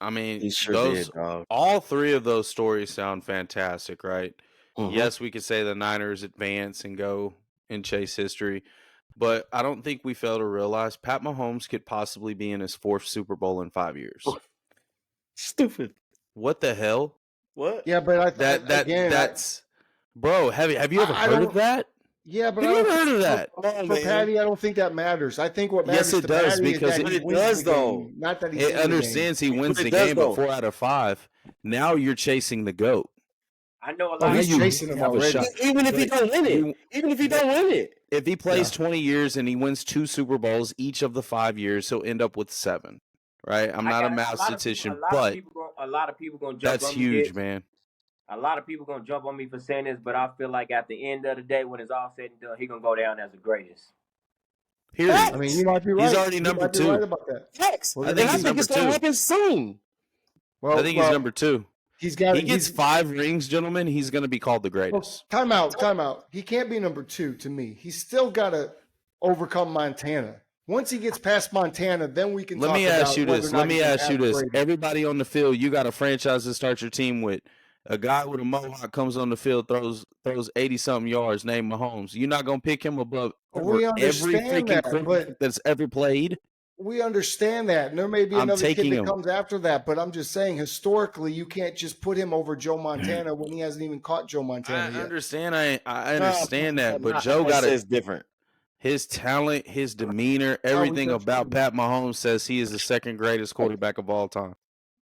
I mean, he sure did, all 3 of those stories sound fantastic, right? Mm-hmm. Yes, we could say the Niners advance and go and chase history, but I don't think we fail to realize Pat Mahomes could possibly be in his 4th Super Bowl in 5 years. Stupid. What the hell? What? Yeah, but that's bro. Have you ever heard of that? Yeah, but have you ever heard of that? For Patty, I don't think that matters. I think what matters it does Patty because it does though. Not that he understands he wins the game, but 4 out of 5. Now you're chasing the GOAT. I know a lot. He's chasing him already. Even if he don't win it. If he plays 20 years and he wins 2 Super Bowls each of the 5 years, he'll end up with 7. Right? I'm not a mathematician, but a lot of people gonna jump. That's huge, man. A lot of people gonna jump on me for saying this, but I feel like at the end of the day, when it's all said and done, he gonna go down as the greatest. Period. I mean, you might be right. He's already number 2. Right about that. Facts. I think he's number 2. Gonna happen soon. I think he's number 2. He gets 5 rings, gentlemen. He's going to be called the greatest. Time out. He can't be number 2 to me. He's still got to overcome Montana. Once he gets past Montana, then we can. Let me ask you this. Everybody on the field, you got a franchise to start your team with. A guy with a mohawk comes on the field, throws 80-something yards, named Mahomes. You're not going to pick him above every freaking quarterback that's ever played? We understand that. And there may be another kid that comes after that, but I'm just saying, historically, you can't just put him over Joe Montana when he hasn't even caught Joe Montana yet. I understand that, but Joe got it. It's different. His talent, his demeanor, everything about Pat Mahomes says he is the 2nd greatest quarterback of all time.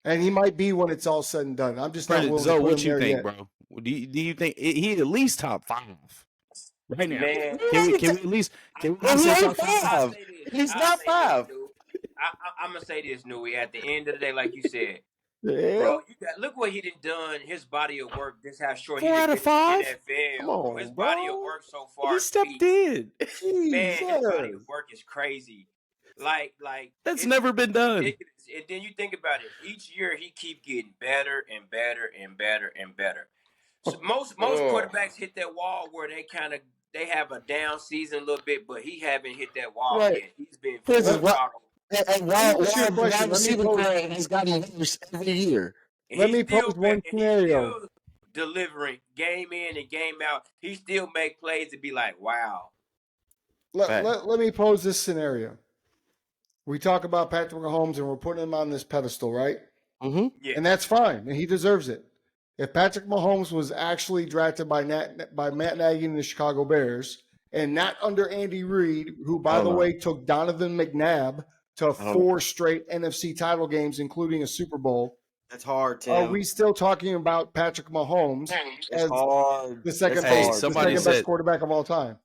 And he might be when it's all said and done. I'm just not willing to put what him you there think, yet. bro? Do you think he at least top 5 right now? Man, can we at least say top 5? He's not 5. I'm gonna say this, Nui. At the end of the day, like you said, bro, look what he done. His body of work. This how short 4 out of 5. Come on, his body of work so far. He stepped in. Man, his body of work is crazy. Like that's never been done. Ridiculous. And then you think about it. Each year he keep getting better and better and better and better. So most quarterbacks hit that wall where they have a down season a little bit, but he haven't hit that wall yet. He's been and wide receiver has gotten worse every year. Let me pose one scenario. Delivering game in and game out, he still make plays to be like, wow. Let me pose this scenario. We talk about Patrick Mahomes and we're putting him on this pedestal, right? Mm-hmm. Yeah. And that's fine, and he deserves it. If Patrick Mahomes was actually drafted by Matt Nagy and the Chicago Bears, and not under Andy Reid, who, by the way, took Donovan McNabb to 4 straight NFC title games, including a Super Bowl. That's hard, Tim. Are we still talking about Patrick Mahomes as the second best quarterback of all time?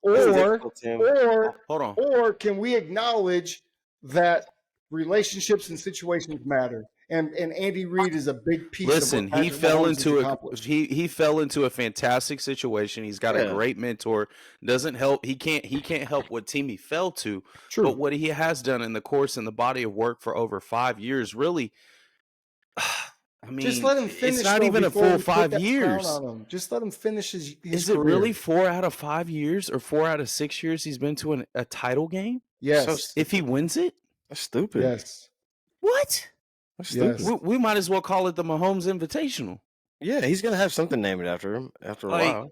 Or hold on. Or can we acknowledge that relationships and situations matter? And Andy Reid is a big piece. Listen, of what he fell into a fantastic situation. He's got a great mentor. Doesn't help. He can't help what team he fell to. True. But what he has done in the course and the body of work for over 5 years, really. I mean, just let him finish. It's not even a full 5 years. Just let him finish his Is career. It really 4 out of 5 years or 4 out of 6 years he's been to a title game? Yes. So if he wins it, that's stupid. Yes. What? That's stupid. Yes. We might as well call it the Mahomes Invitational. Yeah, he's gonna have something named after him after a while.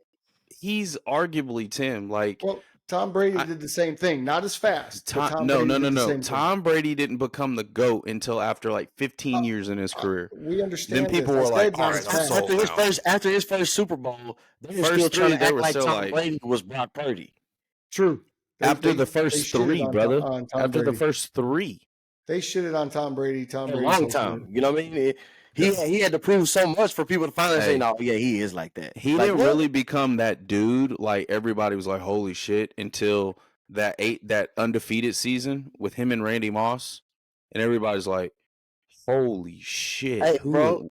He's arguably Tim. Well, Tom Brady did the same thing, not as fast. No. Tom Brady didn't become the GOAT until after like 15 years in his career. We understand. Then people were like, "All right, after his first Super Bowl, they were still trying to act like Tom Brady was Brock Purdy." True. After the first 3, brother. After the first 3. They shitted on Tom Brady. A long time. You know what I mean? He had to prove so much for people to finally say, "No, yeah, he is like that." He didn't really become that dude. Like everybody was like, "Holy shit!" Until that undefeated season with him and Randy Moss, and everybody's like, "Holy shit, hey, bro!"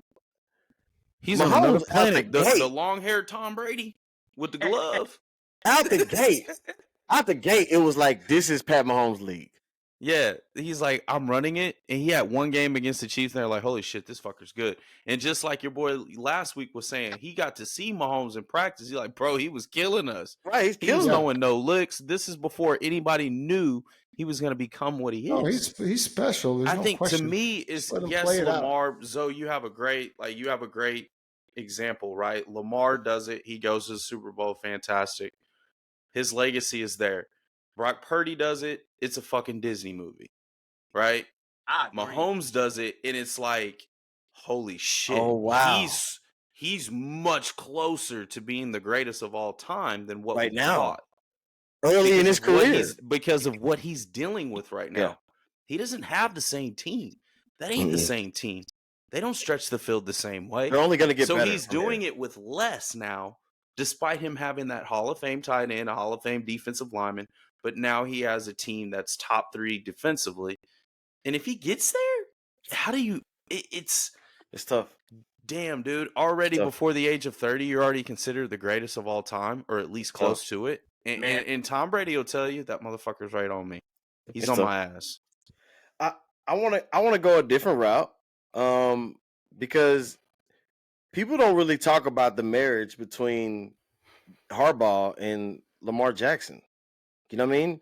He's on another planet. The long-haired Tom Brady with the glove out the gate. Out the gate, it was like, "This is Pat Mahomes' league." Yeah, he's like, I'm running it, and he had one game against the Chiefs, and they're like, holy shit, this fucker's good. And just like your boy last week was saying, he got to see Mahomes in practice. He's like, bro, he was killing us. Right, he was throwing no licks. This is before anybody knew he was going to become what he is. No, he's special. There's I think question. To me, is yes, Lamar. Zoe, you have a great example, right? Lamar does it. He goes to the Super Bowl, fantastic. His legacy is there. Brock Purdy does it. It's a fucking Disney movie, right? Mahomes does it, and it's like, holy shit! Oh wow, he's much closer to being the greatest of all time than what we thought early in his career because of what he's dealing with right now. Yeah. He doesn't have the same team. That ain't the same team. They don't stretch the field the same way. They're only going to get better. So he's doing it with less now, despite him having that Hall of Fame tight end, a Hall of Fame defensive lineman. But now he has a team that's top 3 defensively. And if he gets there, how do you it's tough. Damn, dude. Already before the age of 30, you're already considered the greatest of all time, or at least close to it. And Tom Brady will tell you that motherfucker's right on me. He's on my ass. I wanna go a different route. Because people don't really talk about the marriage between Harbaugh and Lamar Jackson. You know what I mean?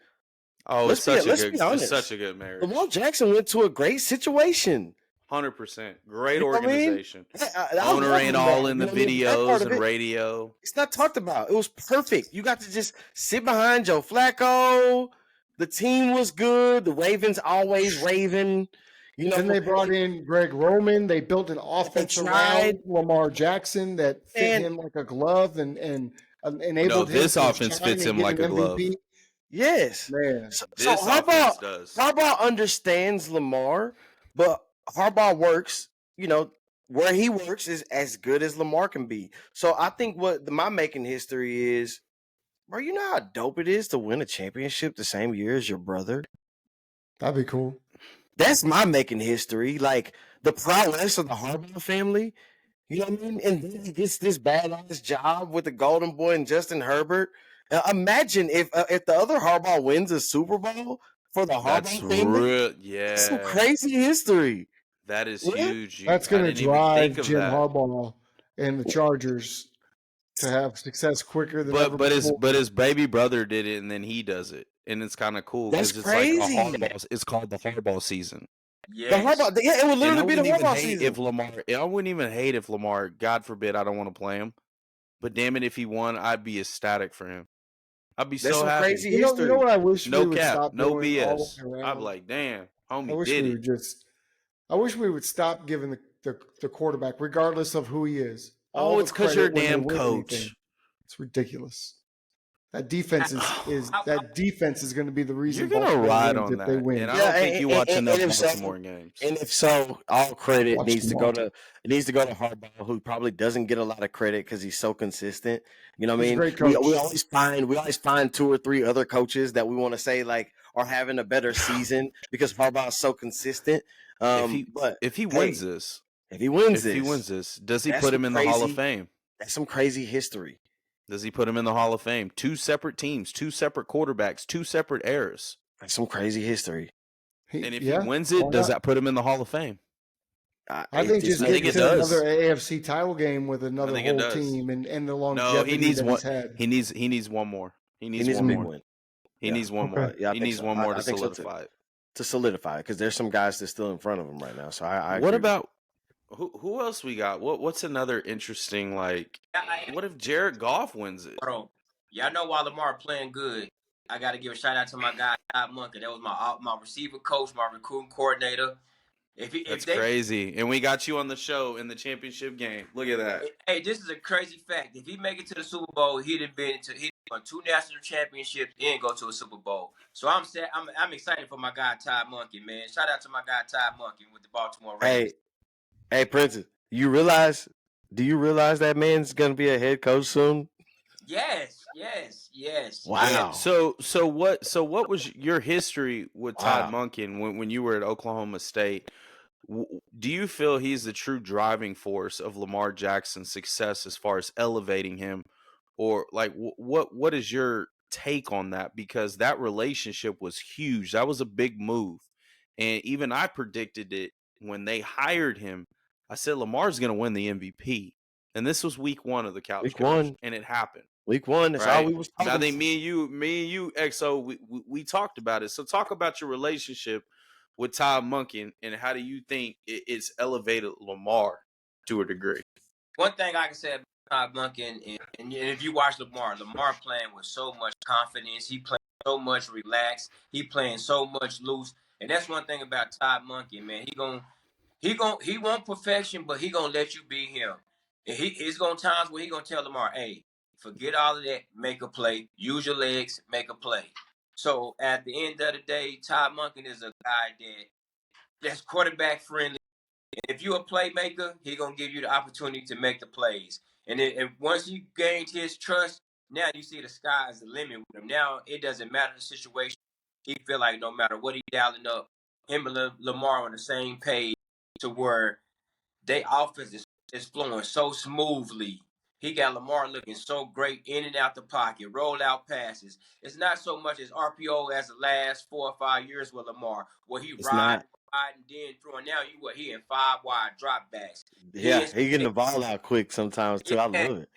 Oh, it's such a good marriage. Lamar Jackson went to a great situation. 100%. Great organization. I Owner ain't all in the videos and radio. It's not talked about. It was perfect. You got to just sit behind Joe Flacco. The team was good. The Ravens always raving. You know, then they brought in Greg Roman. They built an offense around Lamar Jackson that fit him like a glove and enabled him. This offense fits him like a glove. Yes, man. So Harbaugh understands Lamar, but Harbaugh works. You know, where he works is as good as Lamar can be. So I think what my making history is, bro. You know how dope it is to win a championship the same year as your brother. That'd be cool. That's my making history. Like the prowess of the Harbaugh family. You know what I mean? And then he gets this badass job with the Golden Boy and Justin Herbert. Imagine if the other Harbaugh wins a Super Bowl for the Harbaugh family. That's some crazy history. That is huge. That's going to drive Jim Harbaugh and the Chargers to have success quicker than ever before. But his baby brother did it, and then he does it, and it's kind of cool. That's crazy. It's called the Harbaugh season. Yes. It would literally be the Harbaugh season. I wouldn't even hate if Lamar, God forbid, I don't want to play him, but damn it, if he won, I'd be ecstatic for him. I'd be There's so some happy. crazy You history. know what I wish No we would cap, stop no doing all BS. the way I'd around? be like, damn, I homie wish did we it. would just. I wish we would stop giving the quarterback, regardless of who he is, all It's the because you're a credit when they damn win coach. anything. It's ridiculous. That defense is going to be the reason You're gonna Baltimore ride wins on if they that, win. and I don't think you watch enough Baltimore games. And if so, all credit Watch needs to tomorrow. go to Harbaugh, who probably doesn't get a lot of credit because he's so consistent. You know what I He's a mean? great coach. We always find 2 or 3 other coaches that we want to say like are having a better season because Harbaugh is so consistent. If he wins this, does he put him in the Hall of Fame? That's some crazy history. Does he put him in the Hall of Fame? 2 separate teams, 2 separate quarterbacks, 2 separate eras. That's some crazy history. And if he wins it, does that put him in the Hall of Fame? I think just getting to another AFC title game with another whole team and the longevity he's had. He needs one more. He needs one more. He needs one more. He needs one more to solidify it. To solidify it, because there's some guys that's still in front of him right now. So I what about who else we got? What's another interesting what if Jared Goff wins it? Bro, y'all know while Lamar playing good, I got to give a shout out to my guy Todd Monken. That was my receiver coach, my recruiting coordinator. That's crazy. And we got you on the show in the championship game. Look at that. Hey, this is a crazy fact. If he make it to the Super Bowl, he'd won 2 national championships and go to a Super Bowl. So I'm excited for my guy Todd Monken, man. Shout out to my guy Todd Monken with the Baltimore Ravens. Hey, Prentiss, do you realize that man's gonna be a head coach soon? Yes. Wow. So what was your history with Todd Monken when you were at Oklahoma State? Do you feel he's the true driving force of Lamar Jackson's success as far as elevating him, or what is your take on that? Because that relationship was huge. That was a big move, and even I predicted it when they hired him. I said Lamar's going to win the MVP, and this was week 1 of the Couch Coach, and it happened. Week 1, that's all we was talking about. I think me and you, XO, we talked about it. So talk about your relationship with Todd Monken, and how do you think it's elevated Lamar to a degree? One thing I can say about Todd Monken, and if you watch Lamar playing with so much confidence. He playing so much relaxed. He playing so much loose. And that's one thing about Todd Monken, man. He want perfection, but he gonna let you be him. And he's gonna times where he gonna tell Lamar, hey, forget all of that, make a play, use your legs, make a play. So at the end of the day, Todd Monken is a guy that's quarterback friendly. And if you're a playmaker, he's gonna give you the opportunity to make the plays. And once you gained his trust, now you see the sky is the limit with him. Now it doesn't matter the situation. He feel like no matter what he dialing up, him and Lamar on the same page to where their offense is flowing so smoothly. He got Lamar looking so great in and out the pocket, roll out passes. It's not so much as RPO as the last 4 or 5 years with Lamar, where he ride and then throwing. Now he in 5 wide drop backs. Yeah, he getting the ball out quick sometimes too. I love it.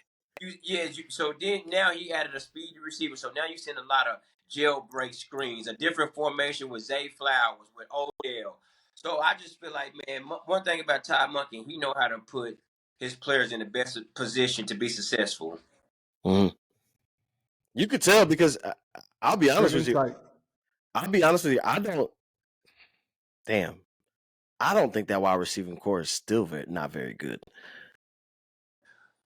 So then now he added a speedy receiver. So now you're seeing a lot of jailbreak screens, a different formation with Zay Flowers, with Odell. So I just feel like, man, one thing about Todd Monken, he know how to put his players in the best position to be successful. Mm-hmm. You could tell because I'll be honest with you. I don't think that wide receiving core is still not very good.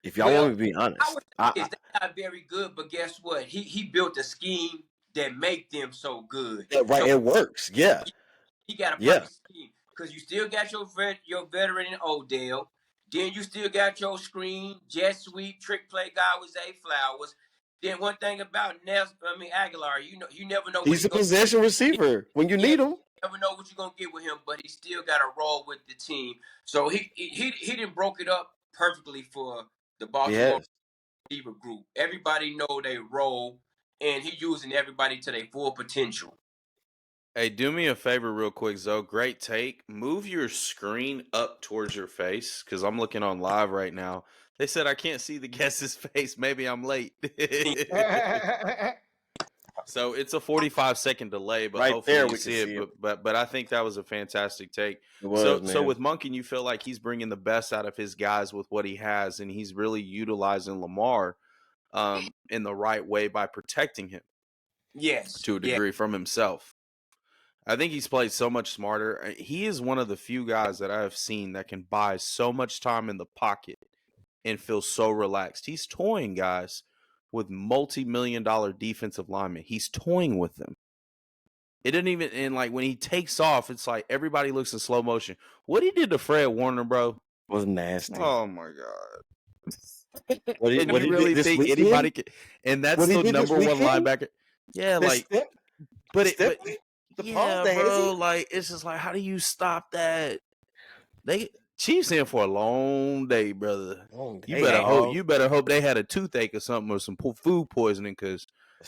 If y'all want me to be honest, they're not very good. But guess what? He built a scheme that make them so good. Yeah, right, so it works. Yeah, he got a perfect scheme because you still got your veteran in Odell. Then you still got your screen, jet sweep, trick play guy with Zay Flowers. Then one thing about Aguilar, you never know. He's a possession receiver when you need him. You never know what you're gonna get with him, but he still got to roll with the team. So he didn't broke it up perfectly for the Baltimore receiver group. Everybody know they roll, and he using everybody to their full potential. Hey, do me a favor real quick, Zoe. Great take. Move your screen up towards your face because I'm looking on live right now. They said I can't see the guest's face. Maybe I'm late. So it's a 45-second delay, but right hopefully there you see it. But I think that was a fantastic take. So with Monken, you feel like he's bringing the best out of his guys with what he has, and he's really utilizing Lamar in the right way by protecting him. Yes. To a degree from himself. I think he's played so much smarter. He is one of the few guys that I have seen that can buy so much time in the pocket and feel so relaxed. He's toying guys with multi-million-dollar defensive linemen. He's toying with them. It didn't even, and like when he takes off, it's like everybody looks in slow motion. What he did to Fred Warner, bro, was nasty. Oh my god! What you really think anybody can? And that's the number one linebacker. Yeah, like, but yeah, bro, like it's just like, how do you stop that? Chiefs in for a long day, brother. You better hope they had a toothache or something or some food poisoning, because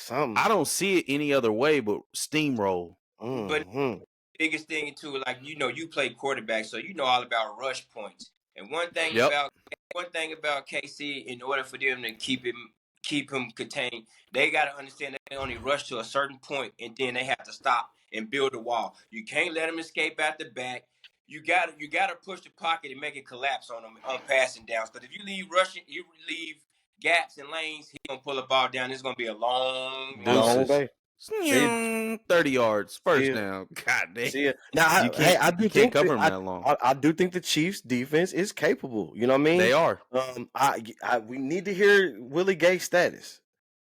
I don't see it any other way but steamroll. But biggest thing too, like, you play quarterback, so you know all about rush points. And one thing about KC, in order for them to keep him contained, they got to understand that they only rush to a certain point, and then they have to stop and build a wall. You can't let them escape out the back. You got to push the pocket and make it collapse on them on passing downs. Because if you leave gaps and lanes, he's gonna pull the ball down. It's gonna be a long day. 30 yards, first down. God damn. Now, I do think cover him that long. I do think the Chiefs' defense is capable. You know what I mean? They are. We need to hear Willie Gay's status,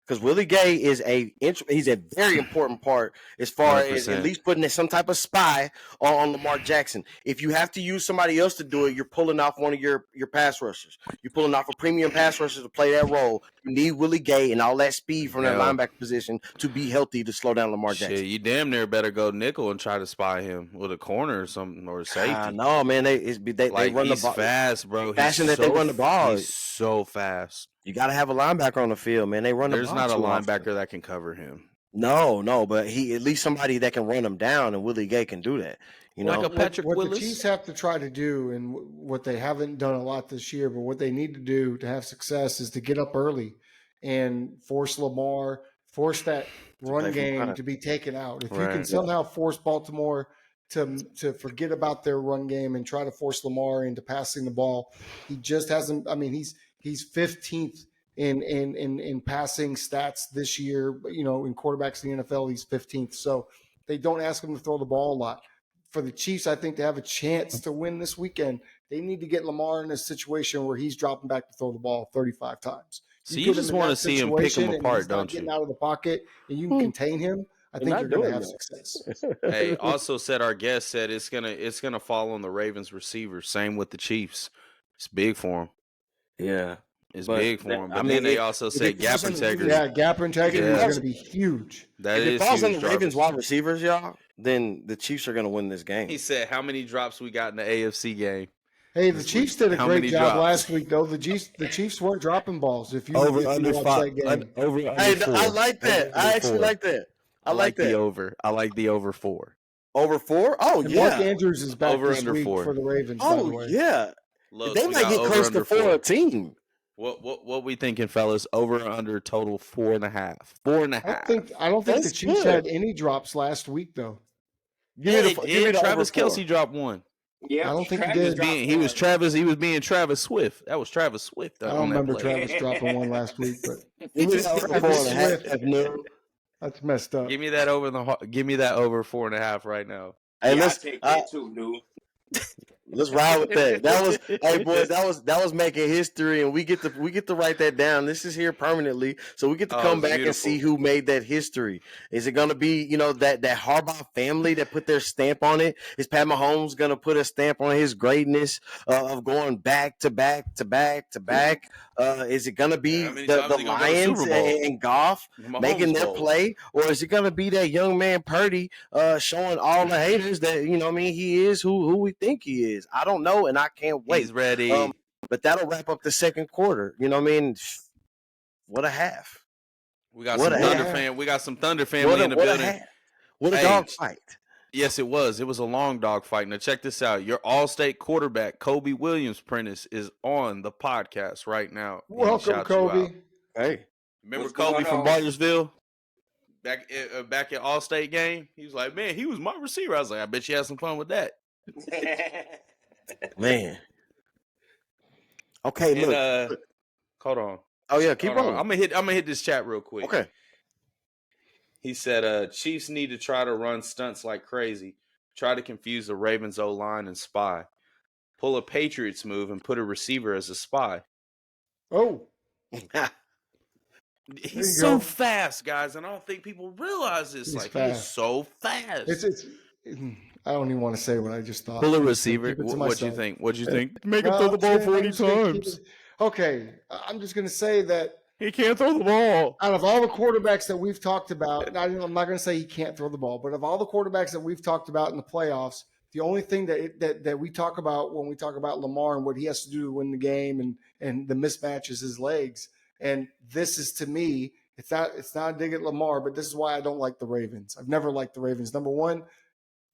because Willie Gay is he's a very important part as far 100%. As at least putting some type of spy on Lamar Jackson. If you have to use somebody else to do it, you're pulling off one of your pass rushers. You're pulling off a premium pass rusher to play that role. You need Willie Gay and all that speed from that linebacker position to be healthy to slow down Lamar Jackson. You damn near better go nickel and try to spy him with a corner or something, or a safety. No, man, they run the ball fast, bro. Faster that they run the ball. He's so fast. You got to have a linebacker on the field, man. They run the ball. There's not a linebacker that can cover him. No, but he at least somebody that can run him down, and Willie Gay can do that. Like a Patrick Willis. What the Chiefs have to try to do, and what they haven't done a lot this year, but what they need to do to have success is to get up early and force Lamar, force that run game to be taken out. If you can somehow force Baltimore to forget about their run game and try to force Lamar into passing the ball, he just hasn't. I mean, he's 15th in passing stats this year. In quarterbacks in the NFL, he's 15th. So they don't ask him to throw the ball a lot. For the Chiefs, I think, to have a chance to win this weekend, they need to get Lamar in a situation where he's dropping back to throw the ball 35 times. So you just want to see him pick him apart, don't you? Getting out of the pocket and you can contain him. I think you're going to have success. Hey, also said our guest said it's gonna fall on the Ravens receivers. Same with the Chiefs. It's big for them. Yeah. It's big for them. But then they also said gap integrity. Yeah, gap integrity is going to be huge. If it falls on the Ravens wide receivers, y'all, then the Chiefs are going to win this game. He said, how many drops we got in the AFC game? Hey, the Chiefs did a great job last week, though. The Chiefs weren't dropping balls. If you watch that game. Hey, I like that. I actually like that. I like that. The over. I like the over 4. Over 4? Oh, and yeah. Mark Andrews is back over this under week 4 for the Ravens. Oh, by the way. Yeah. Look, they might get close to 4 a team. What we thinking, fellas? Over or under total 4.5. 4.5. I don't think the Chiefs had any drops last week, though. Give me Travis Kelce dropped one. Yeah, I don't think he did. He was being Travis Swift. That was Travis Swift. I don't remember Travis dropping one last week, but it was over 4.5. That's messed up. Give me that over 4.5 right now. Hey, let's take that too, dude. Let's ride with that. Hey boys, that was making history, and we get to write that down. This is here permanently, so we get to come back and see who made that history. Is it going to be that Harbaugh family that put their stamp on it? Is Pat Mahomes going to put a stamp on his greatness of going back to back to back to back? Is it going to be the Lions and Goff making their play, or is it going to be that young man Purdy showing all the haters that he is who we think he is? I don't know, and I can't wait. He's ready. But that'll wrap up the second quarter. What a half. We got some Thunder fan. We got some Thunder family in the building. What a dog fight. Yes, it was. It was a long dog fight. Now check this out. Your All-State quarterback, Kobe Williams Prentiss, is on the podcast right now. Welcome, Kobe. Hey. Remember Kobe from Bartersville? Back at All-State game? He was like, man, he was my receiver. I was like, I bet you had some fun with that. Man. Okay, look. Hold on. Oh yeah, keep rolling. I'm gonna hit this chat real quick. Okay. He said, Chiefs need to try to run stunts like crazy. Try to confuse the Ravens O-line and spy. Pull a Patriots move and put a receiver as a spy. Oh. He's so fast, guys, and I don't think people realize this. He's so fast. I don't even want to say what I just thought. Pull a receiver. What you think? What you think? Make him throw the ball 40 times. Okay, I'm just going to say that he can't throw the ball. Out of all the quarterbacks that we've talked about, I'm not going to say he can't throw the ball, but of all the quarterbacks that we've talked about in the playoffs, the only thing that we talk about when we talk about Lamar and what he has to do to win the game and the mismatch is his legs. And this is, to me, it's not a dig at Lamar, but this is why I don't like the Ravens. I've never liked the Ravens. Number one,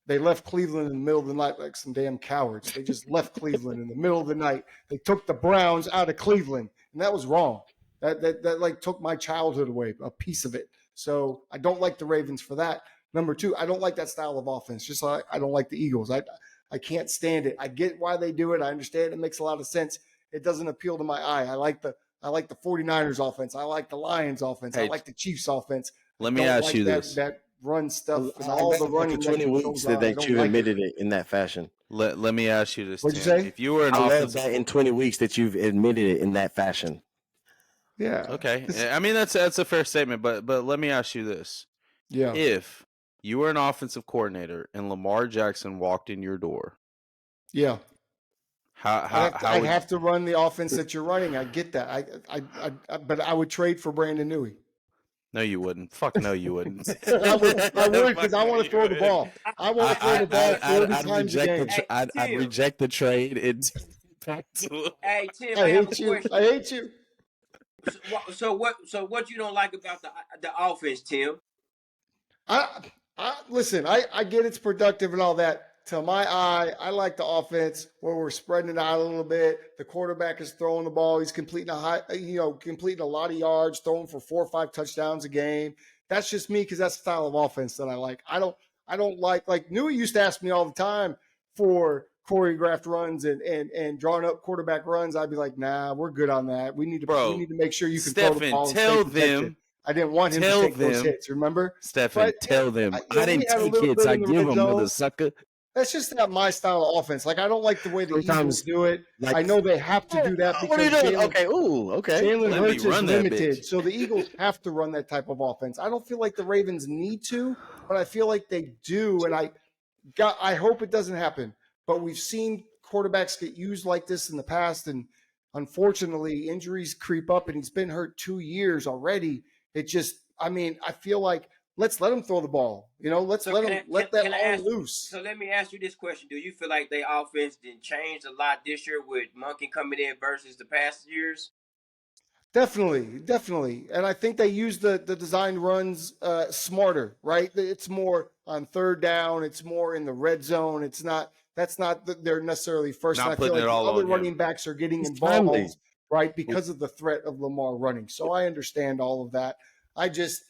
they left Cleveland in the middle of the night like some damn cowards. They just left Cleveland in the middle of the night. They took the Browns out of Cleveland, and that was wrong. That like took my childhood away, a piece of it. So I don't like the Ravens for that. Number two, I don't like that style of offense. Just like I don't like the Eagles. I can't stand it. I get why they do it. I understand it makes a lot of sense. It doesn't appeal to my eye. I like the 49ers offense. I like the Lions offense. I like the Chiefs offense. Let me ask you this. That run stuff and all the running. 20 weeks that you admitted it in that fashion. Let me ask you this. What'd you say? If you were an offense in 20 weeks that you've admitted it in that fashion. Yeah. Okay. I mean, that's a fair statement, but let me ask you this. Yeah. If you were an offensive coordinator and Lamar Jackson walked in your door. Yeah. I'd have to run the offense that you're running. I get that. But I would trade for Brandon Newey. No, you wouldn't. Fuck no, you wouldn't. I would because I want to throw the ball. I want to throw the ball 40 times a game. I'd reject the trade. Hey, Tim, I hate you. So what you don't like about the offense, Tim? Listen, I get it's productive and all that. To my eye, I like the offense where we're spreading it out a little bit. The quarterback is throwing the ball. He's completing completing a lot of yards, throwing for 4 or 5 touchdowns a game. That's just me because that's the style of offense that I like. I don't like Newey used to ask me all the time for choreographed runs and drawn up quarterback runs. I'd be like, nah, we're good on that. We need to make sure you can throw the ball. Tell them. I didn't want him to take those hits. Remember, Stephen? Tell them I didn't take hits. I give them, mother sucker. That's just not my style of offense. Like, I don't like the way the Eagles do it. I know they have to do that because what are you doing? Okay. Jalen Hurts is limited, so the Eagles have to run that type of offense. I don't feel like the Ravens need to, but I feel like they do, and I hope it doesn't happen. But we've seen quarterbacks get used like this in the past, and unfortunately, injuries creep up, and he's been hurt 2 years already. It just, I feel like let's let him throw the ball. Let's let that all loose. So let me ask you this question. Do you feel like their offense didn't change a lot this year with Monkey coming in versus the past years? Definitely. And I think they use the design runs smarter, right? It's more on third down. It's more in the red zone. That's not they're necessarily first. Not and I feel like the other running backs are getting involved, right? Because of the threat of Lamar running. So I understand all of that. I just,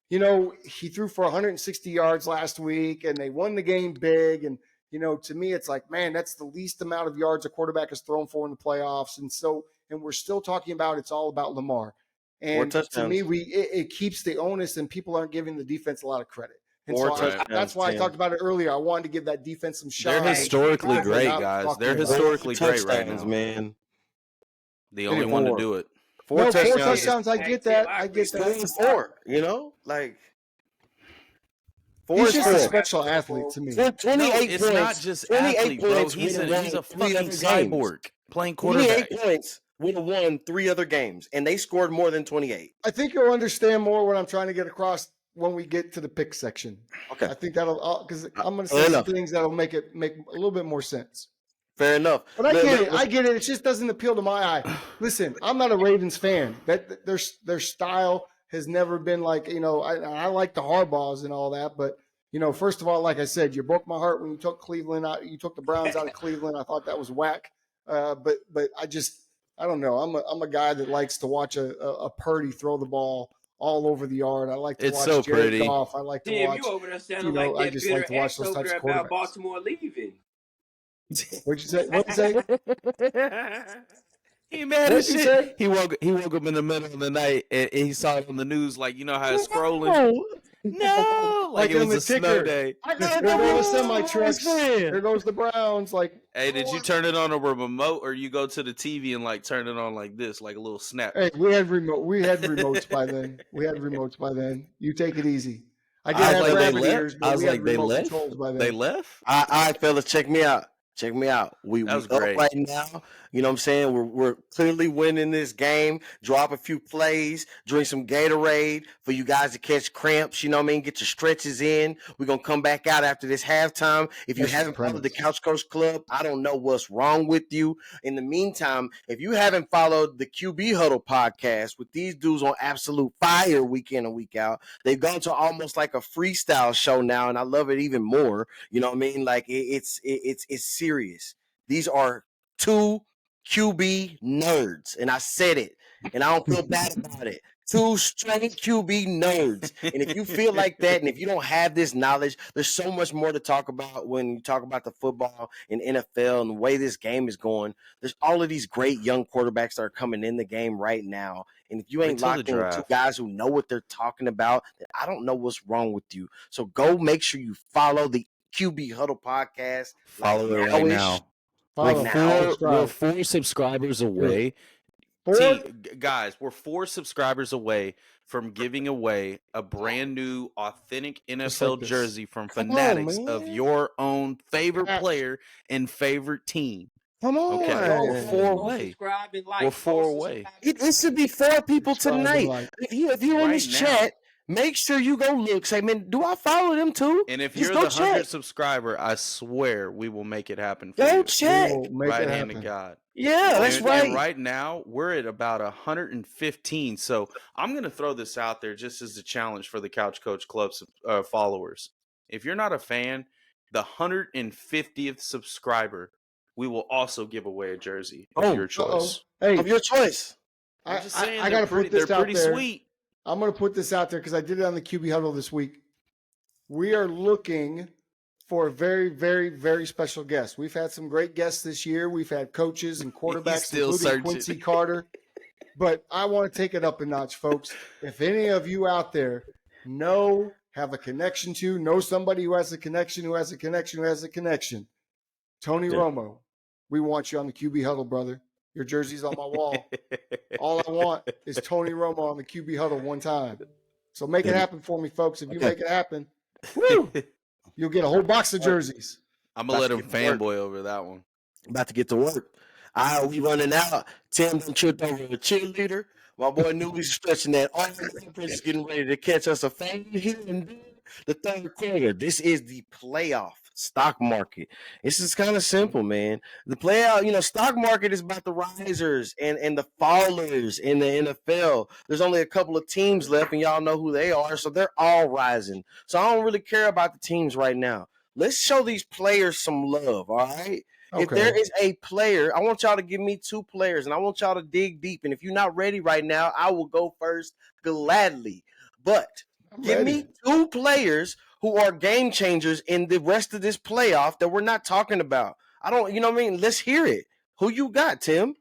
he threw for 160 yards last week and they won the game big. And, to me, it's like, man, that's the least amount of yards a quarterback has thrown for in the playoffs. And we're still talking about it's all about Lamar. And to me, it keeps the onus and people aren't giving the defense a lot of credit. And that's why I talked about it earlier. I wanted to give that defense some shine. They're historically great, guys. They're historically great right now, man. The only one to do it. 4 touchdowns. I get that. I get that. 4, He's just a special athlete to me. 28 it's points. Not just athlete, bro. He's a fucking cyborg playing quarterback. 28 points would have won 3 other games, and they scored more than 28. I think you'll understand more what I'm trying to get across when we get to the pick section. Okay. I think that'll, because I'm going to say some things that'll make a little bit more sense. Fair enough. But I get it. It just doesn't appeal to my eye. Listen, I'm not a Ravens fan. That their style has never been like, I like the Harbaughs and all that, but first of all, like I said, you broke my heart when you took Cleveland out. You took the Browns out of Cleveland. I thought that was whack. But I don't know. I'm a guy that likes to watch a Purdy throw the ball all over the yard. I like to watch so Jared pretty. Goff. I like to watch. You over there sounding like that I just like to watch those types of quarterbacks. Baltimore leaving. What'd you say? What'd you say? He mad What'd as you shit. say? He woke up in the middle of the night and he saw it on the news, like, you know how it's scrolling. No, like it on was the a snow ticker. day. There go the semi trucks. There goes the Browns. Like, Hey, did you turn it on a remote, or you go to the TV and like turn it on like this, like a little snap? hey, we had remotes by then. You take it easy. I did have rabbit ears, but we had remote controls by then. They left? All right, fellas, check me out. Check me out. We That was up great. right now. You know what I'm saying? We're clearly winning this game. Drop a few plays, drink some Gatorade for you guys to catch cramps. You know what I mean? Get your stretches in. We're going to come back out after this halftime. If you haven't followed the Couch Coach Club, I don't know what's wrong with you. In the meantime, if you haven't followed the QB Huddle podcast with these dudes on absolute fire week in and week out, they've gone to almost like a freestyle show now, and I love it even more. You know what I mean? Like it's serious. These are two QB nerds, and I said it, and I don't feel bad about it. Two straight QB nerds. And if you feel like that, and if you don't have this knowledge, there's so much more to talk about when you talk about the football and NFL and the way this game is going. There's all of these great young quarterbacks that are coming in the game right now. And if you ain't locked in with two guys who know what they're talking about, then I don't know what's wrong with you. So go make sure you follow the QB Huddle podcast. Follow it right now. We're 4 subscribers away. Guys, we're 4 subscribers away from giving away a brand new authentic NFL jersey from Fanatics of your own favorite player and favorite team. Come on. Okay. We're 4 away. We're 4 away. It should be 4 people tonight. If you're in this chat, make sure you go look. Say, man, do I follow them too? And if you're the 100th subscriber, I swear we will make it happen for you. Go check. Right hand of God. Yeah, that's right. And right now, we're at about 115. So I'm going to throw this out there just as a challenge for the Couch Coach Club followers. If you're not a fan, the 150th subscriber, we will also give away a jersey of your choice. Hey, of your choice. I'm just saying, I got to put this out there. They're pretty sweet. I'm going to put this out there because I did it on the QB Huddle this week. We are looking for a very, very, very special guest. We've had some great guests this year. We've had coaches and quarterbacks, including Quincy Carter. But I want to take it up a notch, folks. If any of you out there have a connection to, know somebody who has a connection, Tony Romo, we want you on the QB Huddle, brother. Your jersey's on my wall. All I want is Tony Romo on the QB Huddle one time. So make it happen for me, folks. If you make it happen, woo, you'll get a whole box of jerseys. I'm going to let him fanboy over that one. About to get to work. We running out. Tim done tripped over a cheerleader. My boy Bnoohi's stretching that arm. Is getting ready to catch us a fade here and there. The third quarter. This is the playoff stock market. This is kind of simple, man. The playoff, stock market is about the risers and the fallers in the NFL. There's only a couple of teams left, and y'all know who they are, so they're all rising. So I don't really care about the teams right now. Let's show these players some love, all right? Okay. If there is a player, I want y'all to give me 2 players, and I want y'all to dig deep. And if you're not ready right now, I will go first gladly. But give me 2 players who are game changers in the rest of this playoff that we're not talking about. Let's hear it. Who you got, Tim?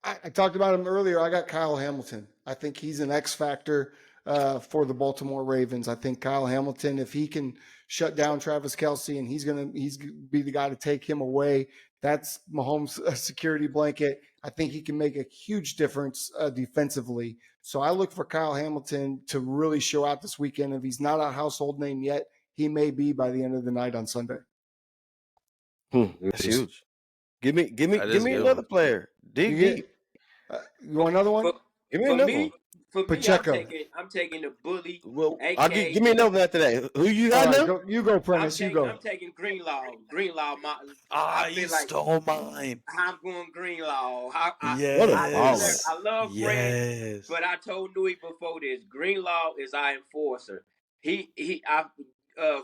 I talked about him earlier. I got Kyle Hamilton. I think he's an X factor for the Baltimore Ravens. I think Kyle Hamilton, if he can shut down Travis Kelce and he's gonna be the guy to take him away, that's Mahomes' security blanket. I think he can make a huge difference defensively. So I look for Kyle Hamilton to really show out this weekend. If he's not a household name yet, he may be by the end of the night on Sunday. That's huge. Give me another player. Dig deep. You want another one? Give me another one. For Pacheco. Me, I'm taking the bully. Well, give me another one after that. Who you got now? You go, Prentiss. You go. I'm taking Greenlaw. You stole mine. I'm going Greenlaw. Yes. I love Fred, but I told Bnoohi before this. Greenlaw is our enforcer.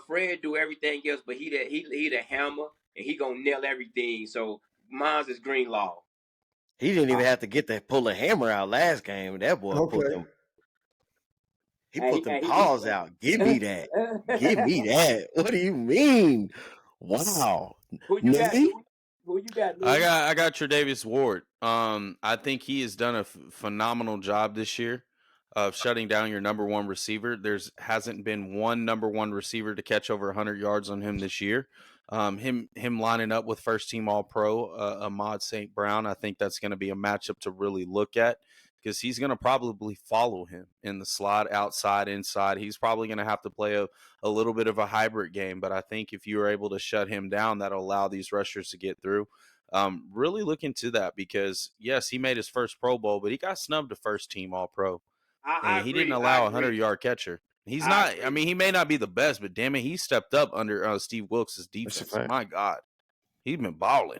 Fred do everything else, but he the hammer and he gonna nail everything. So mine is Greenlaw. He didn't even have to pull the hammer out last game. That boy put them. He put them paws out. Give me that. Give me that. What do you mean? Wow. Who you got? Who you got, Louis? I got Tre'Davious Ward. I think he has done a phenomenal job this year of shutting down your number one receiver. There's hasn't been one number one receiver to catch over 100 yards on him this year. Him lining up with first team All Pro Ahmad St. Brown, I think that's going to be a matchup to really look at because he's going to probably follow him in the slot, outside, inside. He's probably going to have to play a little bit of a hybrid game, but I think if you are able to shut him down, that'll allow these rushers to get through. Really look into that because, yes, he made his first Pro Bowl, but he got snubbed to first team All Pro. And he didn't allow a 100-yard catcher. He's not. I mean, he may not be the best, but damn it, he stepped up under Steve Wilkes' defense. My God, he's been balling.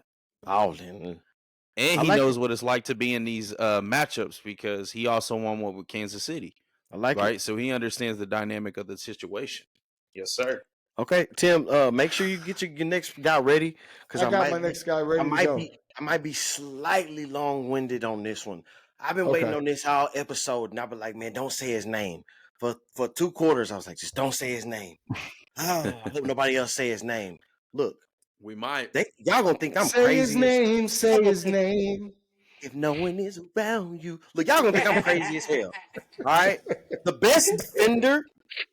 And he knows what it's like to be in these matchups because he also won one with Kansas City. Right, so he understands the dynamic of the situation. Yes, sir. Okay, Tim. Make sure you get your next guy ready because I got my next guy ready. I might be slightly long-winded on this one. I've been waiting on this all episode, and I've been like, man, don't say his name. For 2 quarters, I was like, just don't say his name. Oh, I hope nobody else say his name. Look, we might. Y'all gonna think I'm say crazy. His name, say his name. If no one is around you, look, y'all gonna think I'm crazy as hell. All right, the best defender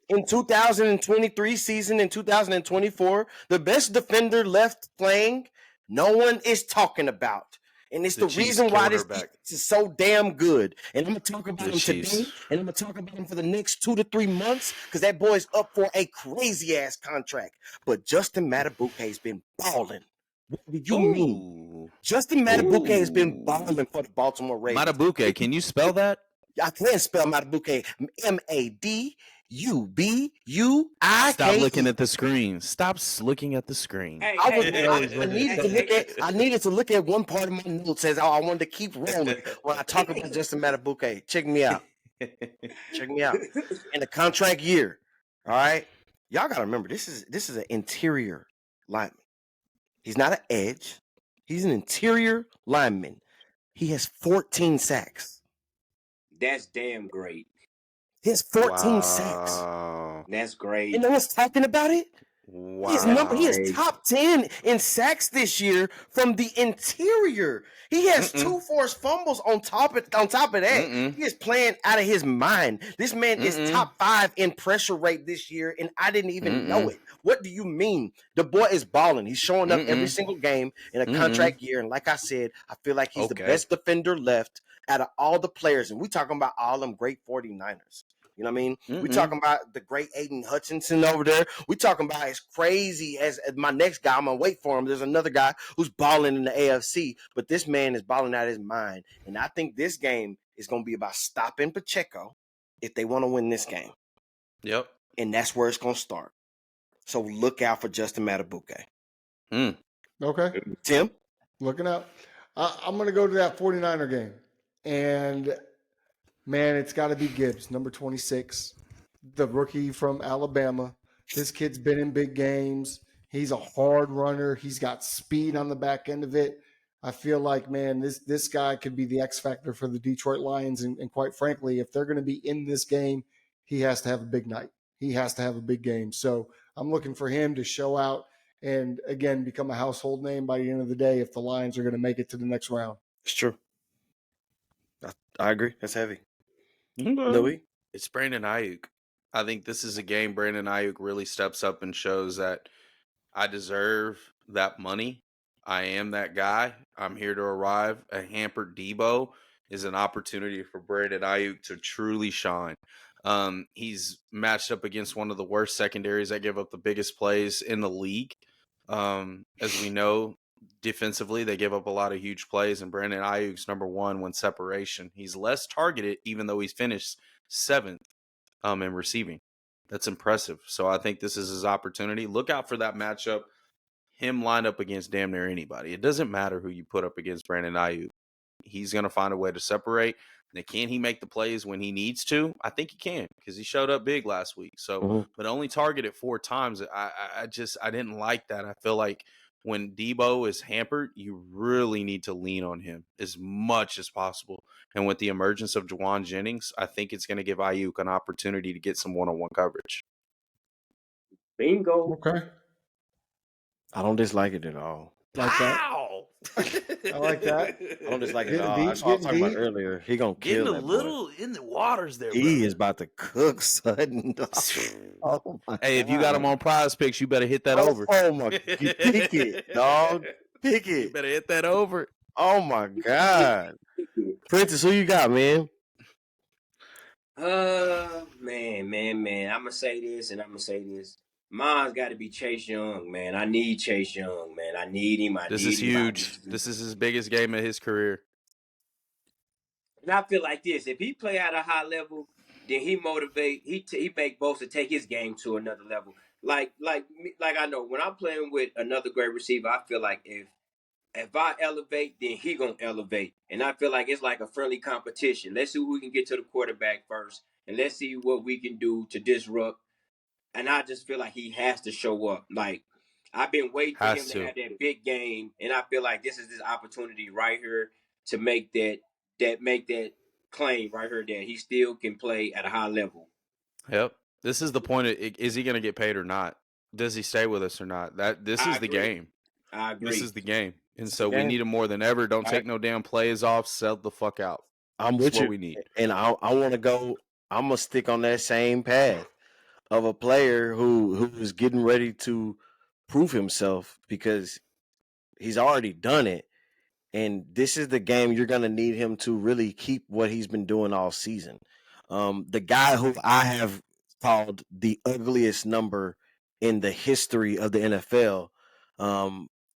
in 2023 season, in 2024, the best defender left playing, no one is talking about. And it's the reason why this is so damn good. And I'm going to talk about him today, and I'm going to talk about him for the next 2 to 3 months because that boy's up for a crazy-ass contract. But Justin Madubuike has been balling. What do you mean? Justin Madubuike has been balling for the Baltimore Ravens. Madubuike, can you spell that? I can't spell Madubuike. Madubuike. Stop looking at the screen. Stop looking at the screen. I needed to look at one part of my notes as I wanted to keep rolling when I talk about Justin Madubuike. Check me out. In the contract year. All right. Y'all gotta remember this is an interior lineman. He's not an edge. He's an interior lineman. He has 14 sacks. That's damn great. He has 14 sacks. That's great. And no one's talking about it? Wow. He is top 10 in sacks this year from the interior. He has 2 forced fumbles on top of that. He is playing out of his mind. This man is top 5 in pressure rate this year, and I didn't even know it. What do you mean? The boy is balling. He's showing up every single game in a contract year, and like I said, I feel like he's the best defender left out of all the players, and we talking about all them great 49ers. You know what I mean? We talking about the great Aiden Hutchinson over there. We talking about as crazy as my next guy. I'm going to wait for him. There's another guy who's balling in the AFC, but this man is balling out of his mind. And I think this game is going to be about stopping Pacheco if they want to win this game. Yep. And that's where it's going to start. So look out for Justin Madubuike. Okay. Tim? Looking out. I'm going to go to that 49er game. And man, it's got to be Gibbs, number 26, the rookie from Alabama. This kid's been in big games. He's a hard runner. He's got speed on the back end of it. I feel like, man, this guy could be the X factor for the Detroit Lions. And quite frankly, if they're going to be in this game, he has to have a big night. He has to have a big game. So I'm looking for him to show out and, again, become a household name by the end of the day if the Lions are going to make it to the next round. It's true. I agree. That's heavy. Louis? It's Brandon Ayuk. I think this is a game Brandon Ayuk really steps up and shows that I deserve that money. I am that guy. I'm here to arrive. A hampered Debo is an opportunity for Brandon Ayuk to truly shine. He's matched up against one of the worst secondaries that give up the biggest plays in the league. As we know, defensively, they give up a lot of huge plays, and Brandon Ayuk's number 1 when separation. He's less targeted, even though he's finished 7th in receiving. That's impressive. So I think this is his opportunity. Look out for that matchup. Him lined up against damn near anybody. It doesn't matter who you put up against Brandon Ayuk. He's going to find a way to separate. Now, can he make the plays when he needs to? I think he can because he showed up big last week. So, but only targeted 4 times. I didn't like that. I feel like when Debo is hampered, you really need to lean on him as much as possible. And with the emergence of Juwan Jennings, I think it's going to give Ayuk an opportunity to get some one-on-one coverage. Bingo. Okay. I don't dislike it at all. Like that. I like that. I don't just like it Getting all. deep, That's what I was getting talking about deep. earlier. He gonna Getting kill a that little boy. in the waters there, bro. He is about to cook, son. Oh my Hey, if you got him on Prize Picks, you better hit that over. Oh my, you pick it, dog. Pick it. You better hit that over. Oh my God, Prentiss, who you got, man? Man. I'm gonna say this and I'm gonna say this. Mine's got to be Chase Young, man. I need Chase Young, man. I need him. This is huge. This is his biggest game of his career. And I feel like this: if he play at a high level, then he motivate. He make Bosa take his game to another level. Like I know when I'm playing with another great receiver, I feel like if I elevate, then he gonna elevate. And I feel like it's like a friendly competition. Let's see who we can get to the quarterback first, and let's see what we can do to disrupt. And I just feel like he has to show up. Like I've been waiting for him to have that big game, and I feel like this is this opportunity right here to make that claim right here that he still can play at a high level. Yep. This is the point of, is he going to get paid or not? Does he stay with us or not? This is the game. I agree. This is the game. And so we need him more than ever. Don't take no damn plays off. Sell the fuck out. I'm with you. What we need. And I want to go. I'm gonna stick on that same path of a player who is getting ready to prove himself because he's already done it. And this is the game you're going to need him to really keep what he's been doing all season. The guy who I have called the ugliest number in the history of the NFL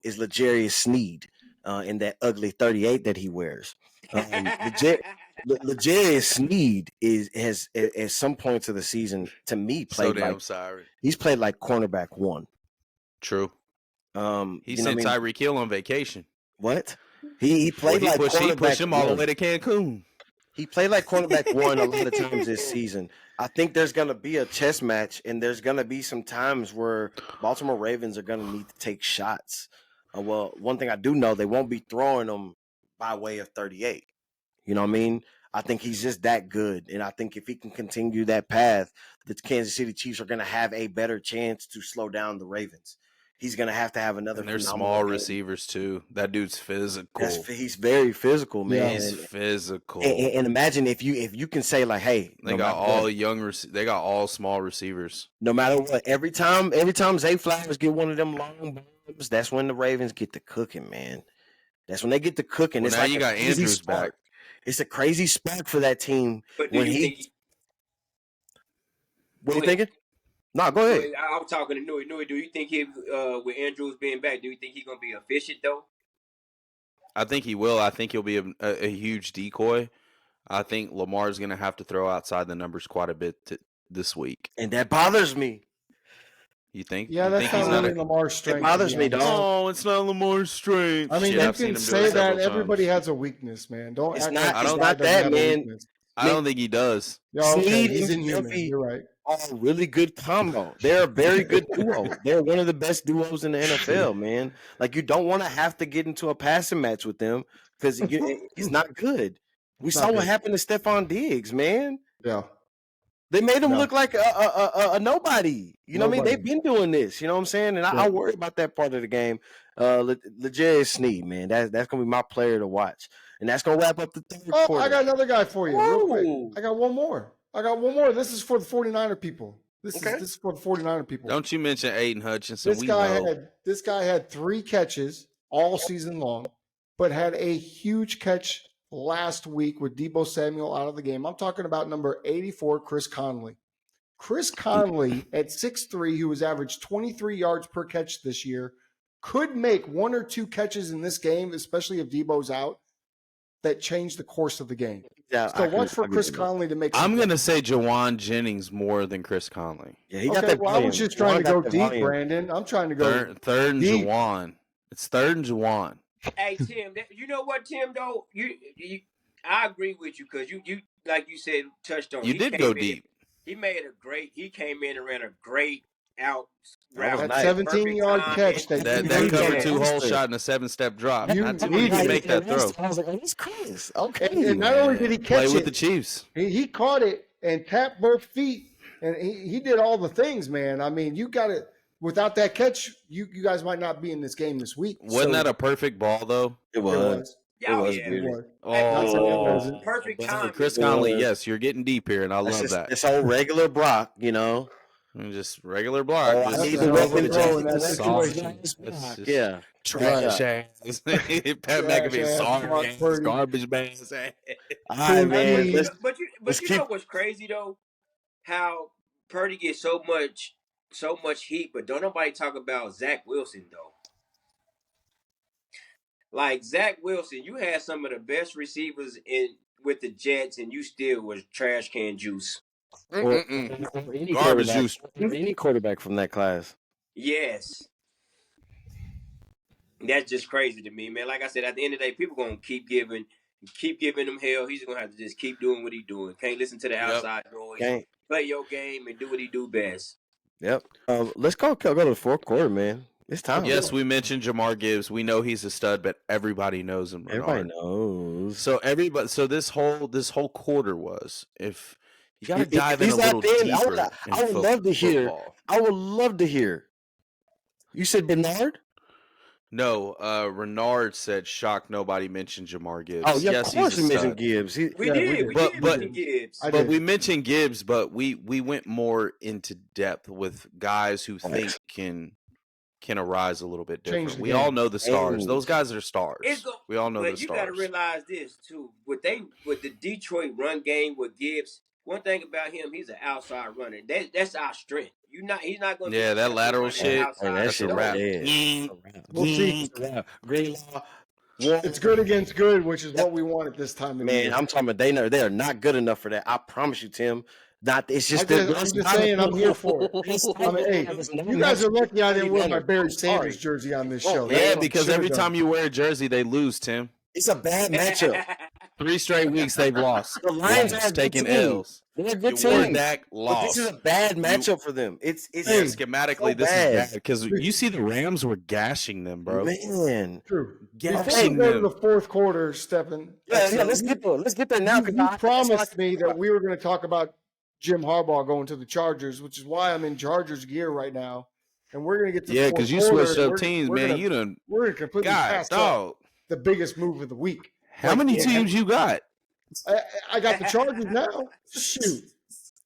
is L'Jarius Sneed in that ugly 38 that he wears. L'Jarius Sneed has at some points of the season to me played he's played like cornerback one. True. He sent Tyreek Hill on vacation. What? He played he pushed him all the way to Cancun. He played like cornerback one a lot of times this season. I think there's going to be a chess match, and there's going to be some times where Baltimore Ravens are going to need to take shots. Well, one thing I do know, they won't be throwing them by way of 38. You know what I mean? I think he's just that good, and I think if he can continue that path, the Kansas City Chiefs are going to have a better chance to slow down the Ravens. He's going to have another. And they're small receivers too. That dude's physical. He's very physical, man. He's physical. And imagine if you can say like, hey, they got all they got all small receivers. No matter what, every time Zay Flowers get one of them long bombs, that's when the Ravens get to cooking, man. That's when they get to cooking. Well, it's now like you got Andrews back. It's a crazy spark for that team. But when what are you thinking? No, go ahead. I was talking to Nui. Do you think with Andrews being back, do you think he's going to be efficient, though? I think he will. I think he'll be a huge decoy. I think Lamar's going to have to throw outside the numbers quite a bit this week. And that bothers me. You think? Yeah, that's not really Lamar's strength. It bothers me, dog. Oh, it's not Lamar's strength. I mean, you can say that everybody has a weakness, man. It's not that, man. I don't think he does. Okay, he's inhuman. You're right. Are a really good combo. They're a very good duo. They're one of the best duos in the NFL, man. Like, you don't want to have to get into a passing match with them because it's not good. We saw what happened to Stephon Diggs, man. Yeah. They made him look like a nobody. You know what I mean? They've been doing this. You know what I'm saying? And I worry about that part of the game. L'Jarius Sneed, man. That's going to be my player to watch. And that's going to wrap up the third quarter. I got another guy for you real quick. I got one more. This is for the 49er people. This is for the 49er people. Don't you mention Aiden Hutchinson. This guy had 3 catches all season long, but had a huge catch last week with Deebo Samuel out of the game. I'm talking about number 84, Chris Conley. Chris Conley at 6'3", who has averaged 23 yards per catch this year, could make 1 or 2 catches in this game, especially if Deebo's out, that change the course of the game. Yeah, so watch for Chris Conley to make. I'm going to say Jawan Jennings more than Chris Conley. Yeah, he got that. Well, I was just trying to go deep, Brandon. I'm trying to go third and Jawan. It's third and Jawan. Hey Tim, you know what, Tim? Though I agree with you because you like you said touched on. You did go deep. He came in and ran a great out route. That 17-yard catch that covered 2 hole shot and a 7-step drop. You need to make that throw. I was like, oh, that's Chris. Okay. And not only did he catch Play with the Chiefs. He caught it and tapped both feet, and he did all the things, man. I mean, you got to without that catch, you guys might not be in this game this week. Wasn't that a perfect ball though? It was. Yeah, It was. It was. Oh, perfect timing. Chris Conley, yes, you're getting deep here, and I love that. It's all regular Brock, Just regular block. I need the weapon in that situation. Yeah. Trash ass. Pat McAfee, sorry, garbage ass. All right, man. But you know what's crazy though? How Purdy gets so much heat, but don't nobody talk about Zach Wilson though. Like Zach Wilson, you had some of the best receivers with the Jets, and you still was trash can juice. Or Garbage juice. Any quarterback from that class. Yes. That's just crazy to me, man. Like I said, at the end of the day, people gonna keep giving him hell. He's gonna have to just keep doing what he's doing. Can't listen to the outside noise. Play your game and do what he do best. Yep. Let's go to the fourth quarter, man. It's time. Yes, we mentioned Jamar Gibbs. We know he's a stud, but everybody knows him. Everybody knows. So this whole quarter was, if you got to dive in a little deeper. I would love to hear. I would love to hear. You said Bernard? No, Renard said shocked nobody mentioned Jamar Gibbs. Oh, yeah, yes, of course we mentioned Gibbs. We did mention Gibbs. But we mentioned Gibbs, but we went more into depth with guys who think can arise a little bit different. We all know the stars. Those guys are stars. We all know the stars. But you got to realize this too. With the Detroit run game with Gibbs, one thing about him, he's an outside runner. That's our strength. He's not going to. Yeah, that lateral shit. That's a wrap. We'll see. It's good against good, which is what we want at this time of year. Man, I'm talking about they are not good enough for that. I promise you, Tim. It's just I'm just saying I'm here for it. You guys are lucky I didn't wear my Barry Sanders jersey on this show. Yeah, because every time you wear a jersey, they lose, Tim. It's a bad matchup. 3 straight weeks they've lost. The Lions are taking L's. They're a good team. Lost. This is a bad matchup for them. It's schematically so this bad. is bad because you see the Rams were gashing them, bro. Man, true. Gashing Before we go them. to the fourth quarter, Stephen. Yeah, let's get there now. You promised me that we were going to talk about Jim Harbaugh going to the Chargers, which is why I'm in Chargers gear right now. And we're going to get to the fourth because you quarter, switched up teams, man. We're going to completely pass up the biggest move of the week. How many teams you got? I got the Chargers now. Shoot.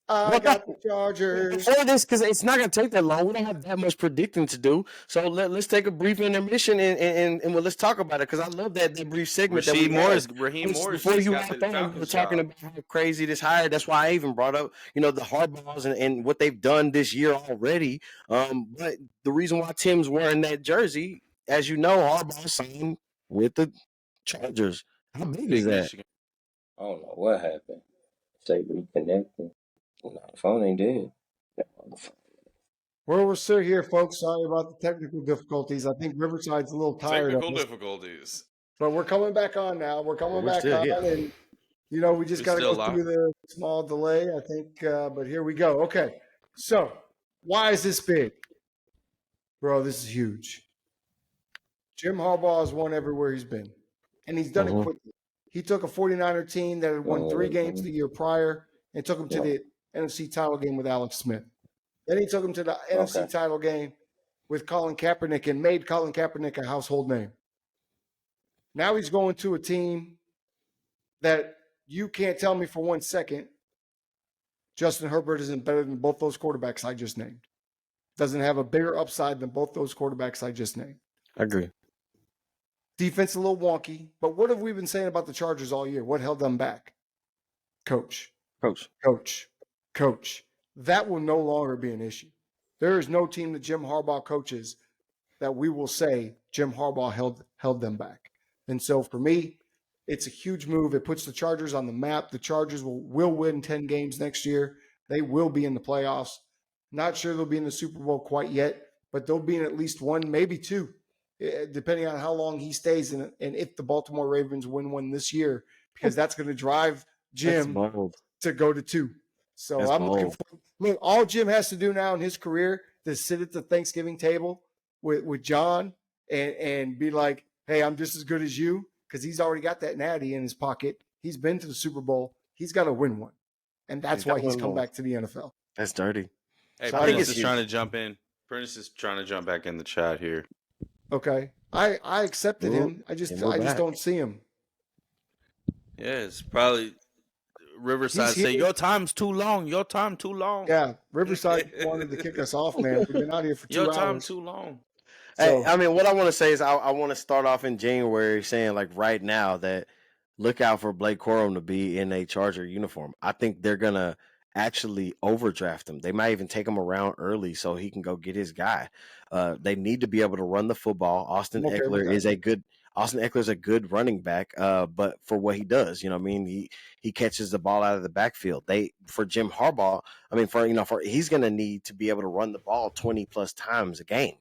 I got the Chargers. Before this, because it's not going to take that long. We don't have that much predicting to do. So let's take a brief intermission and let's talk about it, because I love that brief segment. Raheem Morris. Before you hopped on, we were talking about how crazy this hire. That's why I even brought up, the Harbaughs and what they've done this year already. But the reason why Tim's wearing that jersey, as you know, Harbaugh signed with the Chargers. How big is that? I don't know what happened. Say reconnecting. No, the phone ain't dead. Well, we're still here, folks. Sorry about the technical difficulties. I think Riverside's a little tired of us. Difficulties. But we're coming back on now. We're back on. And, we just got to go through the small delay, I think. But here we go. Okay. So, why is this big? Bro, this is huge. Jim Harbaugh has won everywhere he's been. And he's done it quickly. He took a 49er team that had won 3 games the year prior and took them to the NFC title game with Alex Smith. Then he took him to the NFC title game with Colin Kaepernick and made Colin Kaepernick a household name. Now he's going to a team that you can't tell me for 1 second Justin Herbert isn't better than both those quarterbacks I just named. Doesn't have a bigger upside than both those quarterbacks I just named. I agree. Defense a little wonky, but what have we been saying about the Chargers all year? What held them back? Coach. That will no longer be an issue. There is no team that Jim Harbaugh coaches that we will say Jim Harbaugh held them back. And so for me, it's a huge move. It puts the Chargers on the map. The Chargers will win 10 games next year. They will be in the playoffs. Not sure they'll be in the Super Bowl quite yet, but they'll be in at least 1, maybe 2. Depending on how long he stays in it, and if the Baltimore Ravens win one this year, because that's going to drive Jim to go to 2. So I'm looking for all Jim has to do now in his career is sit at the Thanksgiving table with John and be like, hey, I'm just as good as you, because he's already got that natty in his pocket. He's been to the Super Bowl. He's got to win one. And that's why he's come back to the NFL. That's dirty. Hey, so I think it's just trying to jump in. Prentiss is trying to jump back in the chat here. Okay. I accepted him. I just don't see him. Yeah, it's probably Riverside say your time's too long. Your time too long. Yeah, Riverside wanted to kick us off, man. We've been out here for 2 hours. Your time too long. So, hey, I mean, what I want to say is I want to start off in January saying, like, right now that look out for Blake Corum to be in a Charger uniform. I think they're going to actually overdraft him. They might even take him around early so he can go get his guy. They need to be able to run the football. Austin Eckler is a good running back, but for what he does, you know what I mean? He catches the ball out of the backfield. For Jim Harbaugh, I mean, he's going to need to be able to run the ball 20 plus times a game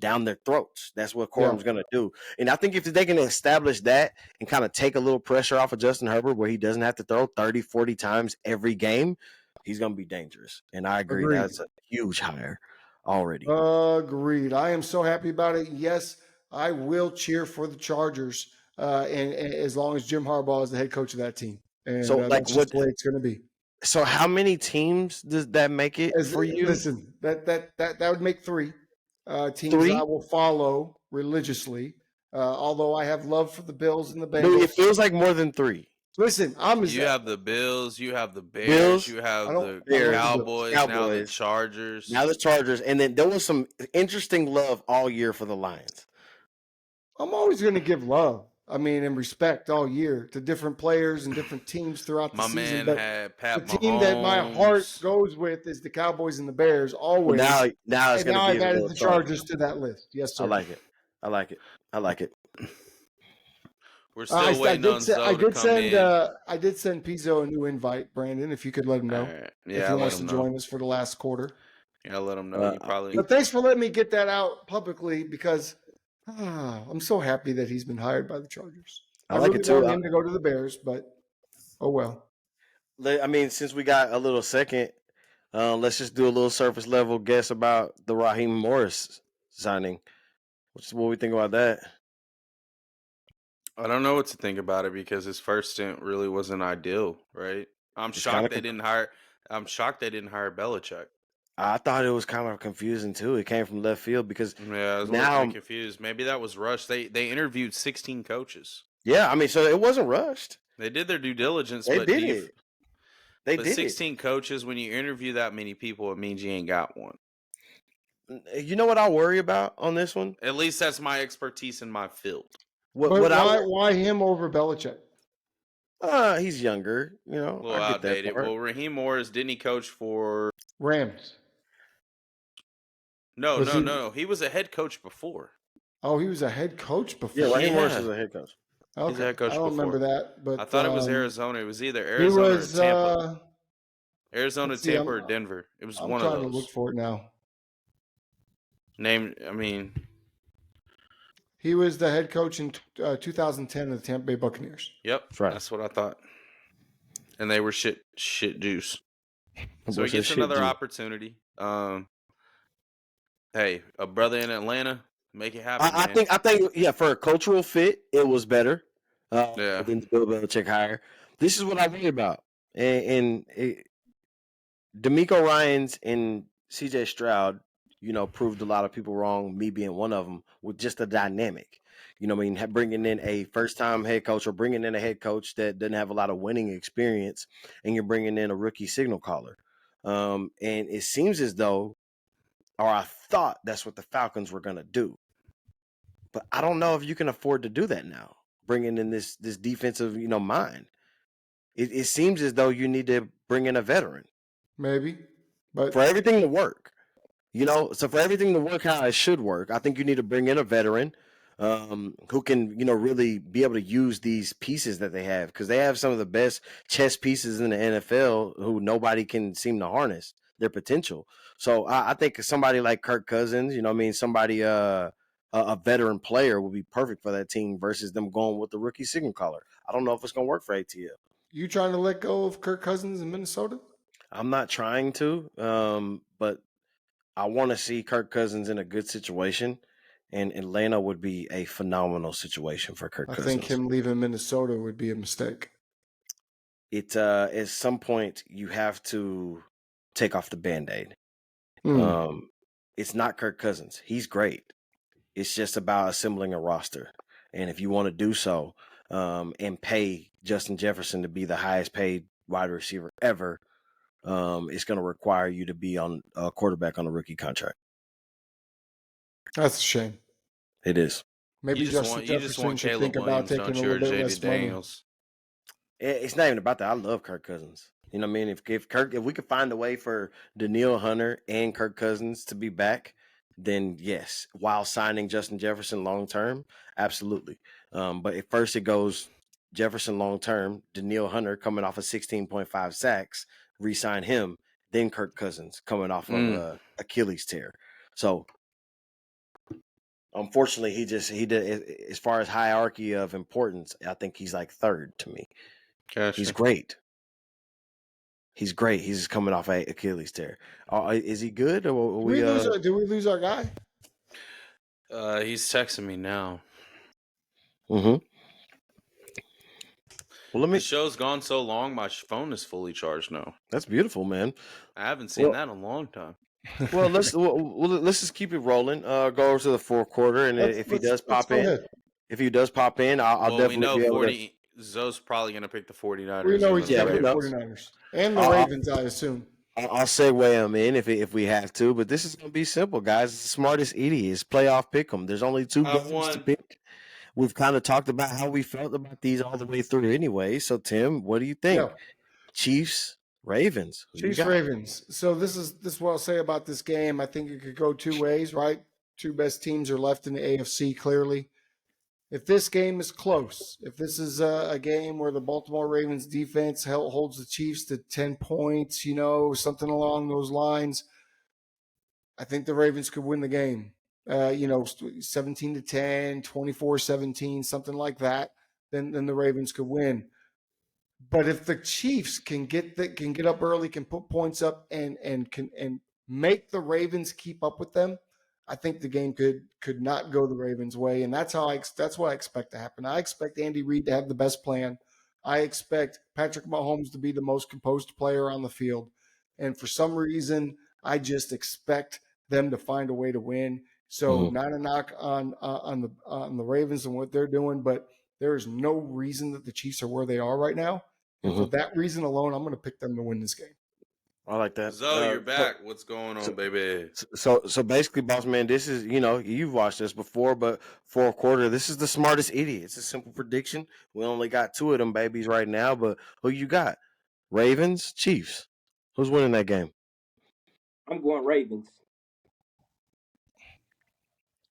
down their throats. That's what Corum's going to do. And I think if they can establish that and kind of take a little pressure off of Justin Herbert where he doesn't have to throw 30, 40 times every game, he's going to be dangerous. And I agree. That's a huge hire already. Agreed. I am so happy about it. Yes, I will cheer for the Chargers and as long as Jim Harbaugh is the head coach of that team. And so, that's just the way it's going to be. So how many teams does that make it for you? Listen, that would make 3. Teams I will follow religiously, although I have love for the Bills and the Bengals. Dude, it feels like more than 3. Listen, you have the Bills, you have the Bears, you have the Cowboys, now the Chargers. Now the Chargers, and then there was some interesting love all year for the Lions. I'm always going to give love. I mean, and respect all year to different players and different teams throughout the season. My man had Pat Mahomes. The team that my heart goes with is the Cowboys and the Bears always. Now it's going to be I've added the Chargers to that list. Yes, sir. I like it. We're still waiting on Zoe to come in. I did send Pizzo a new invite, Brandon. If you could let him know, if he wants to join us for the last quarter. Yeah, let him know. But thanks for letting me get that out publicly because. I'm so happy that he's been hired by the Chargers. I like it too. Want him to go to the Bears, but oh well. I mean, since we got a little second, let's just do a little surface level guess about the Raheem Morris signing. What we think about that? I don't know what to think about it because his first stint really wasn't ideal, right? I'm shocked they didn't hire Belichick. I thought it was kind of confusing too. It came from left field because I was now confused. Maybe that was rushed. They interviewed 16 coaches. Yeah, I mean, so it wasn't rushed. They did their due diligence. They did it. 16 coaches. When you interview that many people, it means you ain't got one. You know what I worry about on this one? At least that's my expertise in my field. Why him over Belichick? He's younger. You know, a little outdated. Well, Raheem Morris didn't he coach for Rams? No. He was a head coach before. Oh, he was a head coach before. Yeah, Raheem Morris was a head coach. Okay. He's a head coach I don't remember that, but I thought it was Arizona. It was either Arizona or Tampa. Arizona, Tampa, or Denver. It was one of those. I'm trying to look for it now. He was the head coach in 2010 of the Tampa Bay Buccaneers. Yep, that's what I thought. And they were shit juice. So he gets another opportunity. Hey, a brother in Atlanta, make it happen. I think, yeah, for a cultural fit, it was better. Than the Bill Belichick hire. This is what I worry about. And DeMeco Ryans and CJ Stroud, you know, proved a lot of people wrong, me being one of them, with just a dynamic. You know what I mean? Bringing in a first-time head coach or bringing in a head coach that doesn't have a lot of winning experience, and you're bringing in a rookie signal caller. And it seems as though, or I thought that's what the Falcons were going to do. But I don't know if you can afford to do that now, bringing in this defensive, mind. It seems as though you need to bring in a veteran. Maybe. But for everything to work. So for everything to work how it should work, I think you need to bring in a veteran who can, really be able to use these pieces that they have, because they have some of the best chess pieces in the NFL who nobody can seem to harness their potential. So I think somebody like Kirk Cousins, somebody, a veteran player would be perfect for that team versus them going with the rookie signal caller. I don't know if it's going to work for ATL. You trying to let go of Kirk Cousins in Minnesota? I'm not trying to, but I want to see Kirk Cousins in a good situation, and Atlanta would be a phenomenal situation for Kirk Cousins. I think him leaving Minnesota would be a mistake. At some point you have to take off the Band-Aid. it's not Kirk Cousins. He's great. It's just about assembling a roster. And if you want to do so and pay Justin Jefferson to be the highest paid wide receiver ever, it's going to require you to be on a quarterback on a rookie contract. That's a shame. It is. Maybe you just want should Caleb think about Williams, taking don't a you, little or bit JD less money. Daniels? It's not even about that. I love Kirk Cousins. You know what I mean? If we could find a way for Danielle Hunter and Kirk Cousins to be back, then yes, while signing Justin Jefferson long term, absolutely. But at first it goes Jefferson long term, Danielle Hunter coming off of 16.5 sacks, re-sign him, then Kirk Cousins coming off of Achilles tear. So unfortunately, he did as far as hierarchy of importance. I think he's like third to me. Gotcha. He's great. He's great. He's just coming off a Achilles tear. Is he good? Or Did we lose our guy? He's texting me now. Mm-hmm. Well, The show's gone so long, my phone is fully charged now. That's beautiful, man. I haven't seen that in a long time. Well, let's just keep it rolling. Go over to the fourth quarter, and if he does pop in, I'll definitely be able to. Zoe's probably going to pick the 49ers. We know he's picking the 49ers. And the Ravens, I assume. I'll segue him in if we have to, but this is going to be simple, guys. It's the smartest idiots. Playoff pick 'em. There's only two games to pick. We've kind of talked about how we felt about these all the way through anyway. So, Tim, what do you think? Yeah. Chiefs, Ravens. Chiefs, Ravens. So this is what I'll say about this game. I think it could go two ways, right? Two best teams are left in the AFC, clearly. If this game is close, if this is a game where the Baltimore Ravens defense holds the Chiefs to 10 points, something along those lines, I think the Ravens could win the game. 17-10, 24-17, something like that, then the Ravens could win. But if the Chiefs can get up early, can put points up, and make the Ravens keep up with them, I think the game could not go the Ravens' way, and that's what I expect to happen. I expect Andy Reid to have the best plan. I expect Patrick Mahomes to be the most composed player on the field, and for some reason, I just expect them to find a way to win. So not a knock on the Ravens and what they're doing, but there is no reason that the Chiefs are where they are right now, and for that reason alone, I'm going to pick them to win this game. I like that. Zoe, you're back. What's going on, baby? So basically, boss man, this is, you've watched this before, but fourth quarter, this is the smartest idiot. It's a simple prediction. We only got two of them babies right now, but who you got? Ravens, Chiefs. Who's winning that game? I'm going Ravens.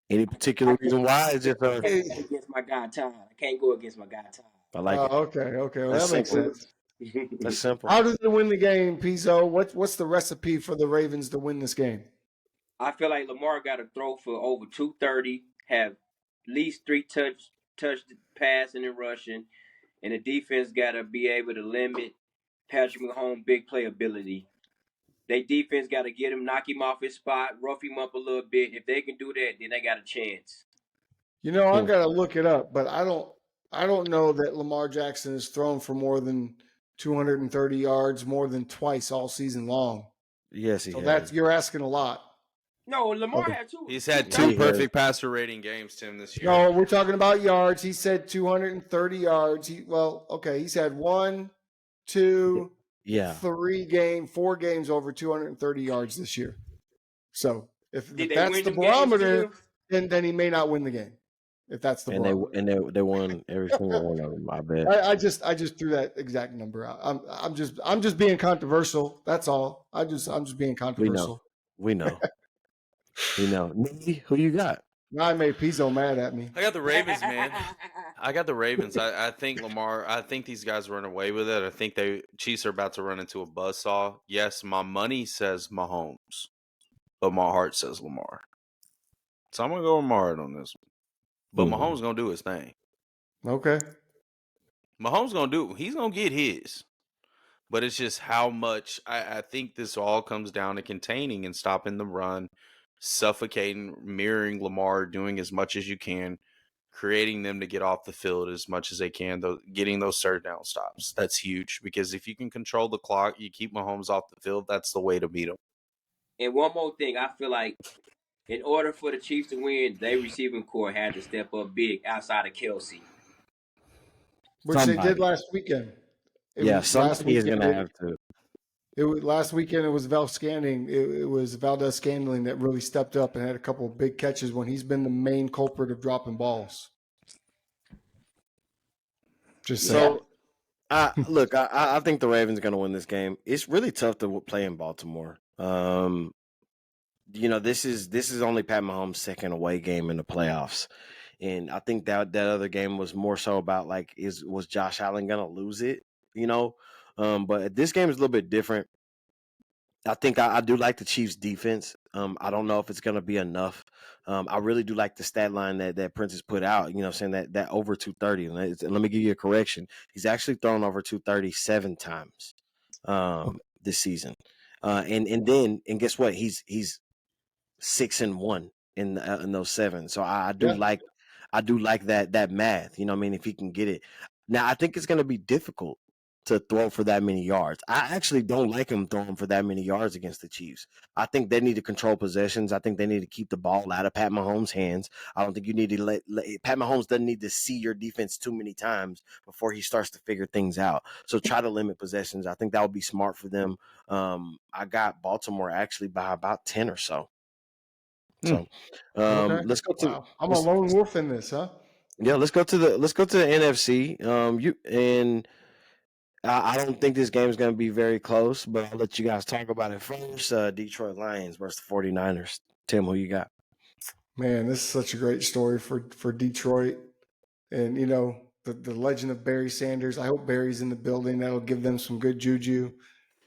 Any particular reason why? Is it against my guy Todd? I can't go against my guy Todd. I like it. Okay. Well, that makes sense. That's simple. How do they win the game, Pizzo? What's the recipe for the Ravens to win this game? I feel like Lamar got to throw for over 230, have at least 3 touch passing and rushing, and the defense got to be able to limit Patrick Mahomes' big play ability. They defense got to get him, knock him off his spot, rough him up a little bit. If they can do that, then they got a chance. I've got to look it up, but I don't know that Lamar Jackson has thrown for more than 230 yards more than twice all season long. Yes, he has. You're asking a lot. No, Lamar had two. He's had two perfect passer rating games, Tim, this year. No, we're talking about yards. He said 230 yards. He's had 1, 2, 4 games over 230 yards this year. So if that's the barometer, then he may not win the game. If that's the barometer. They won every single one of them. I bet. I just threw that exact number out. I'm just being controversial. That's all. I'm just being controversial. We know. Who you got? I made Pizzo mad at me. I got the Ravens, man. I got the Ravens. I think Lamar. I think these guys run away with it. I think Chiefs are about to run into a buzzsaw. Yes, my money says Mahomes, but my heart says Lamar. So I'm gonna go Lamar on this one. But Mahomes gonna do his thing. Okay. Mahomes he's gonna get his. But it's just how much I think this all comes down to containing and stopping the run, suffocating, mirroring Lamar, doing as much as you can, creating them to get off the field as much as they can, getting those third down stops. That's huge because if you can control the clock, you keep Mahomes off the field, that's the way to beat him. And one more thing, I feel like In order for the Chiefs to win, their receiving core had to step up big outside of Kelsey. Which they did last weekend. Somebody is going to have to. Last weekend it was Valdez Scantling that really stepped up and had a couple of big catches when he's been the main culprit of dropping balls. Just saying. So, look, I think the Ravens are going to win this game. It's really tough to play in Baltimore. This is only Pat Mahomes' second away game in the playoffs. And I think that other game was more so about was Josh Allen going to lose it, But this game is a little bit different. I think I do like the Chiefs' defense. I don't know if it's going to be enough. I really do like the stat line that Prentiss put out, saying that over 230. And let me give you a correction. He's actually thrown over 237 times this season. And guess what? He's 6-1 in those 7. So I do like that math. If he can get it. Now I think it's going to be difficult to throw for that many yards. I actually don't like him throwing for that many yards against the Chiefs. I think they need to control possessions. I think they need to keep the ball out of Pat Mahomes' hands. I don't think you need to let Pat Mahomes doesn't need to see your defense too many times before he starts to figure things out. So try to limit possessions. I think that would be smart for them. I got Baltimore actually by about 10 or so. So let's go to. Wow. I'm a lone wolf in this, huh? Yeah, let's go to the NFC. I don't think this game is going to be very close, but I'll let you guys talk about it first. Detroit Lions versus the 49ers. Tim, who you got? Man, this is such a great story for Detroit. And, the legend of Barry Sanders. I hope Barry's in the building. That'll give them some good juju.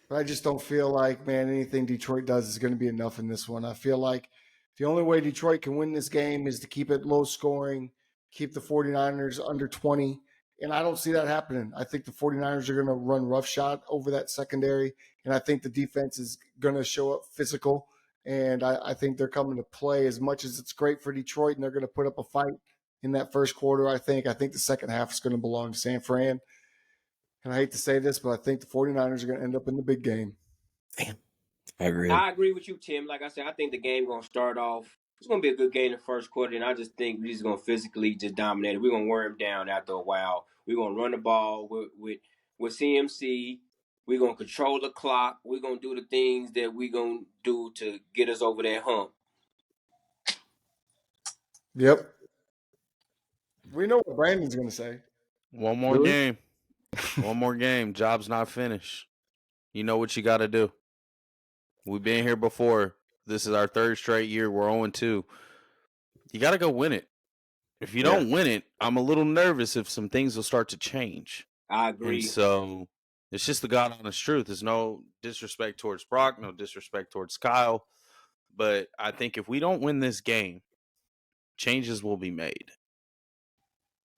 But I just don't feel like, man, anything Detroit does is going to be enough in this one. I feel like the only way Detroit can win this game is to keep it low scoring, keep the 49ers under 20. And I don't see that happening. I think the 49ers are going to run roughshod over that secondary. And I think the defense is going to show up physical. And I think they're coming to play as much as it's great for Detroit. And they're going to put up a fight in that first quarter, I think. I think the second half is going to belong to San Fran. And I hate to say this, but I think the 49ers are going to end up in the big game. Damn. I agree. I agree with you, Tim. Like I said, I think the game going to start off. It's going to be a good game in the first quarter, and I just think we're just going to physically just dominate it. We're going to wear them down after a while. We're going to run the ball with CMC. We're going to control the clock. We're going to do the things that we're going to do to get us over that hump. Yep. We know what Brandon's going to say. One more game. One more game. Job's not finished. You know what you got to do. We've been here before. This is our third straight year. We're 0-2. You got to go win it. If you don't win it, I'm a little nervous if some things will start to change. I agree. And so it's just the God honest truth. There's no disrespect towards Brock, no disrespect towards Kyle. But I think if we don't win this game, changes will be made.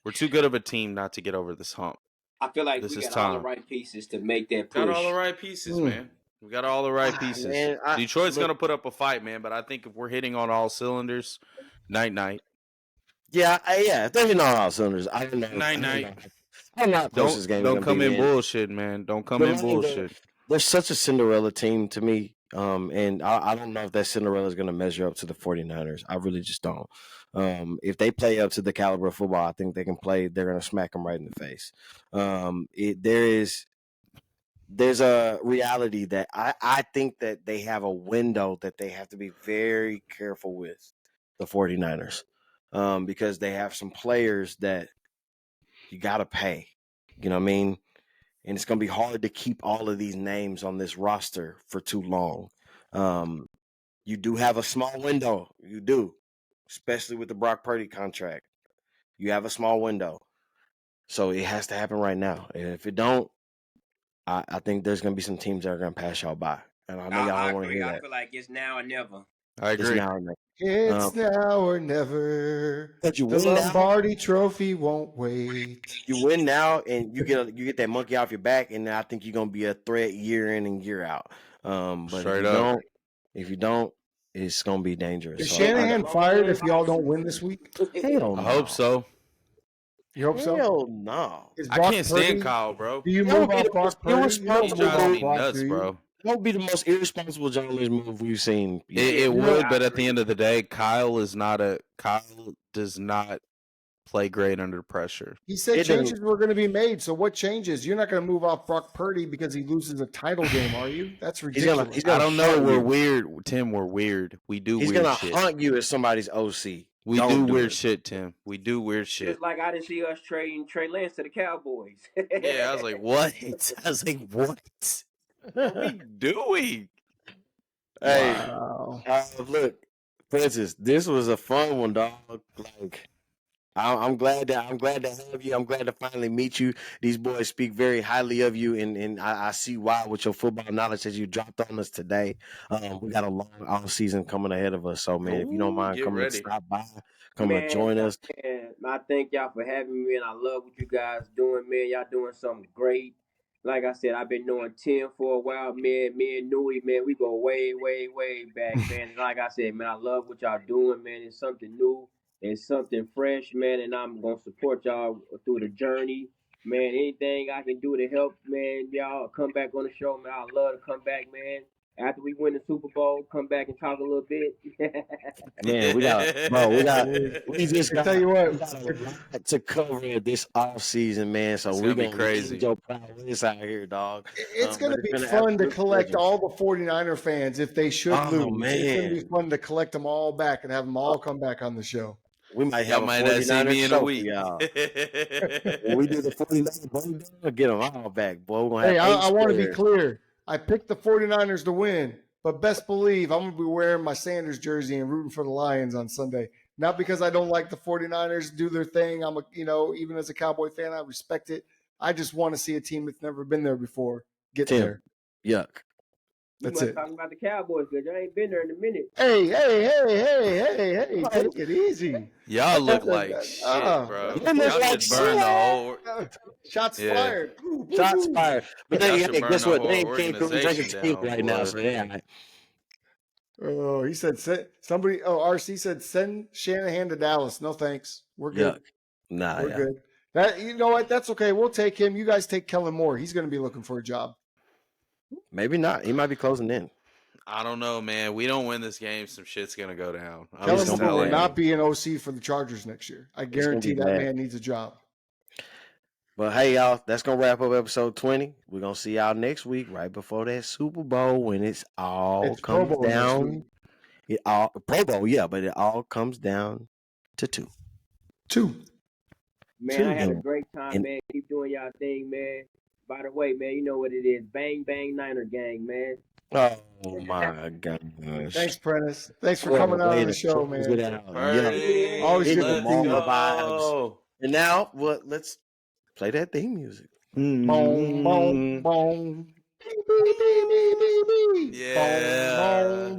We're too good of a team not to get over this hump. I feel like we got all the right pieces to make that push. Got all the right pieces, man. We got all the right pieces. Man, Detroit's going to put up a fight, man, but I think if we're hitting on all cylinders, night-night. Yeah, if they're hitting on all cylinders, I don't know. Night-night. I'm not this game. Don't come in bullshit, man. Don't come in bullshit. They're such a Cinderella team to me, and I don't know if that Cinderella is going to measure up to the 49ers. I really just don't. If they play up to the caliber of football I think they can play, they're going to smack them right in the face. There's a reality that I think that they have a window that they have to be very careful with, the 49ers, because they have some players that you got to pay. You know what I mean? And it's going to be hard to keep all of these names on this roster for too long. You do have a small window. You do, especially with the Brock Purdy contract. You have a small window. So it has to happen right now. And if it don't, I think there's going to be some teams that are going to pass y'all by. And I know y'all don't want to hear that. I feel like it's now or never. I agree. It's now or never. But you the win Lombardi Trophy won't wait. You win now, and you get that monkey off your back, and I think you're going to be a threat year in and year out. But if you don't, it's going to be dangerous. Is Shanahan fired if y'all don't win this week? Hell no. I hope so. You hope so? Hell no. I can't stand Kyle, bro. Do you move off Brock Purdy? He drives me nuts, bro. That would be the most irresponsible journalist move we've seen. It would, but at the end of the day, Kyle does not play great under pressure. He said changes were going to be made. So what changes? You're not going to move off Brock Purdy because he loses a title game, are you? That's ridiculous. He's gonna I don't know. We're weird, Tim. We're weird. We do. He's weird gonna shit. hunt you as somebody's OC. We do weird shit, Tim. We do weird shit. Just like I didn't see us trading Trey Lance to the Cowboys. Yeah, I was like, what? I was like, what? What are we doing? Hey, wow. Look, Prentiss, this was a fun one, dog. Like, I'm glad to have you. I'm glad to finally meet you. These boys speak very highly of you, and I see why with your football knowledge that you dropped on us today. We got a long off season coming ahead of us, so man, if you don't mind coming to stop by, and join us. Man, I thank y'all for having me, and I love what you guys doing, man. Y'all doing something great. Like I said, I've been knowing Tim for a while, man. Me and Bnoohi, man, we go way, way, way back, man. And like I said, man, I love what y'all doing, man. It's something new. It's something fresh, man, and I'm going to support y'all through the journey. Man, anything I can do to help, man, y'all come back on the show, man. I'd love to come back, man. After we win the Super Bowl, come back and talk a little bit. Man, we just got a lot to cover this off season, man. So we're gonna be crazy. Your prowess out here, dog. It's gonna be fun to collect all the 49er fans if they should lose. Man. It's gonna be fun to collect them all back and have them all come back on the show. We might have a 49er show for y'all. When we do the 49ers, we'll get them all back, boy. Hey, I want to be clear. I picked the 49ers to win, but best believe I'm going to be wearing my Sanders jersey and rooting for the Lions on Sunday. Not because I don't like the 49ers do their thing. I'm even as a Cowboy fan, I respect it. I just want to see a team that's never been there before get there. Yuck. That's it. Talking about the Cowboys, because I ain't been there in a minute. Hey, take it easy. Y'all look like shit, bro. Y'all should burn the whole. Shots fired. Shots fired. But guess what? They can't drink a team right now. So yeah. Oh, he said somebody. Oh, RC said send Shanahan to Dallas. No thanks. We're good. Nah, we're good. That you know what? That's okay. We'll take him. You guys take Kellen Moore. He's going to be looking for a job. Maybe not. He might be closing in. I don't know, man. We don't win this game, some shit's gonna go down. Kellen Moore will not be an OC for the Chargers next year. I guarantee that man needs a job. But hey, y'all, that's gonna wrap up episode 20. We're gonna see y'all next week, right before that Super Bowl, when it's comes down. Pro Bowl, yeah, but it all comes down to two. Man, I had a great time, man. Keep doing y'all thing, man. By the way, man, you know what it is. Bang, bang, Niner gang, man. Oh, my gosh. Thanks, Prentiss. Thanks for coming out on the show, man. Always good to see the vibes. And now, let's play that theme music. Boom, boom, boom. Yeah. Boom, boom, boom.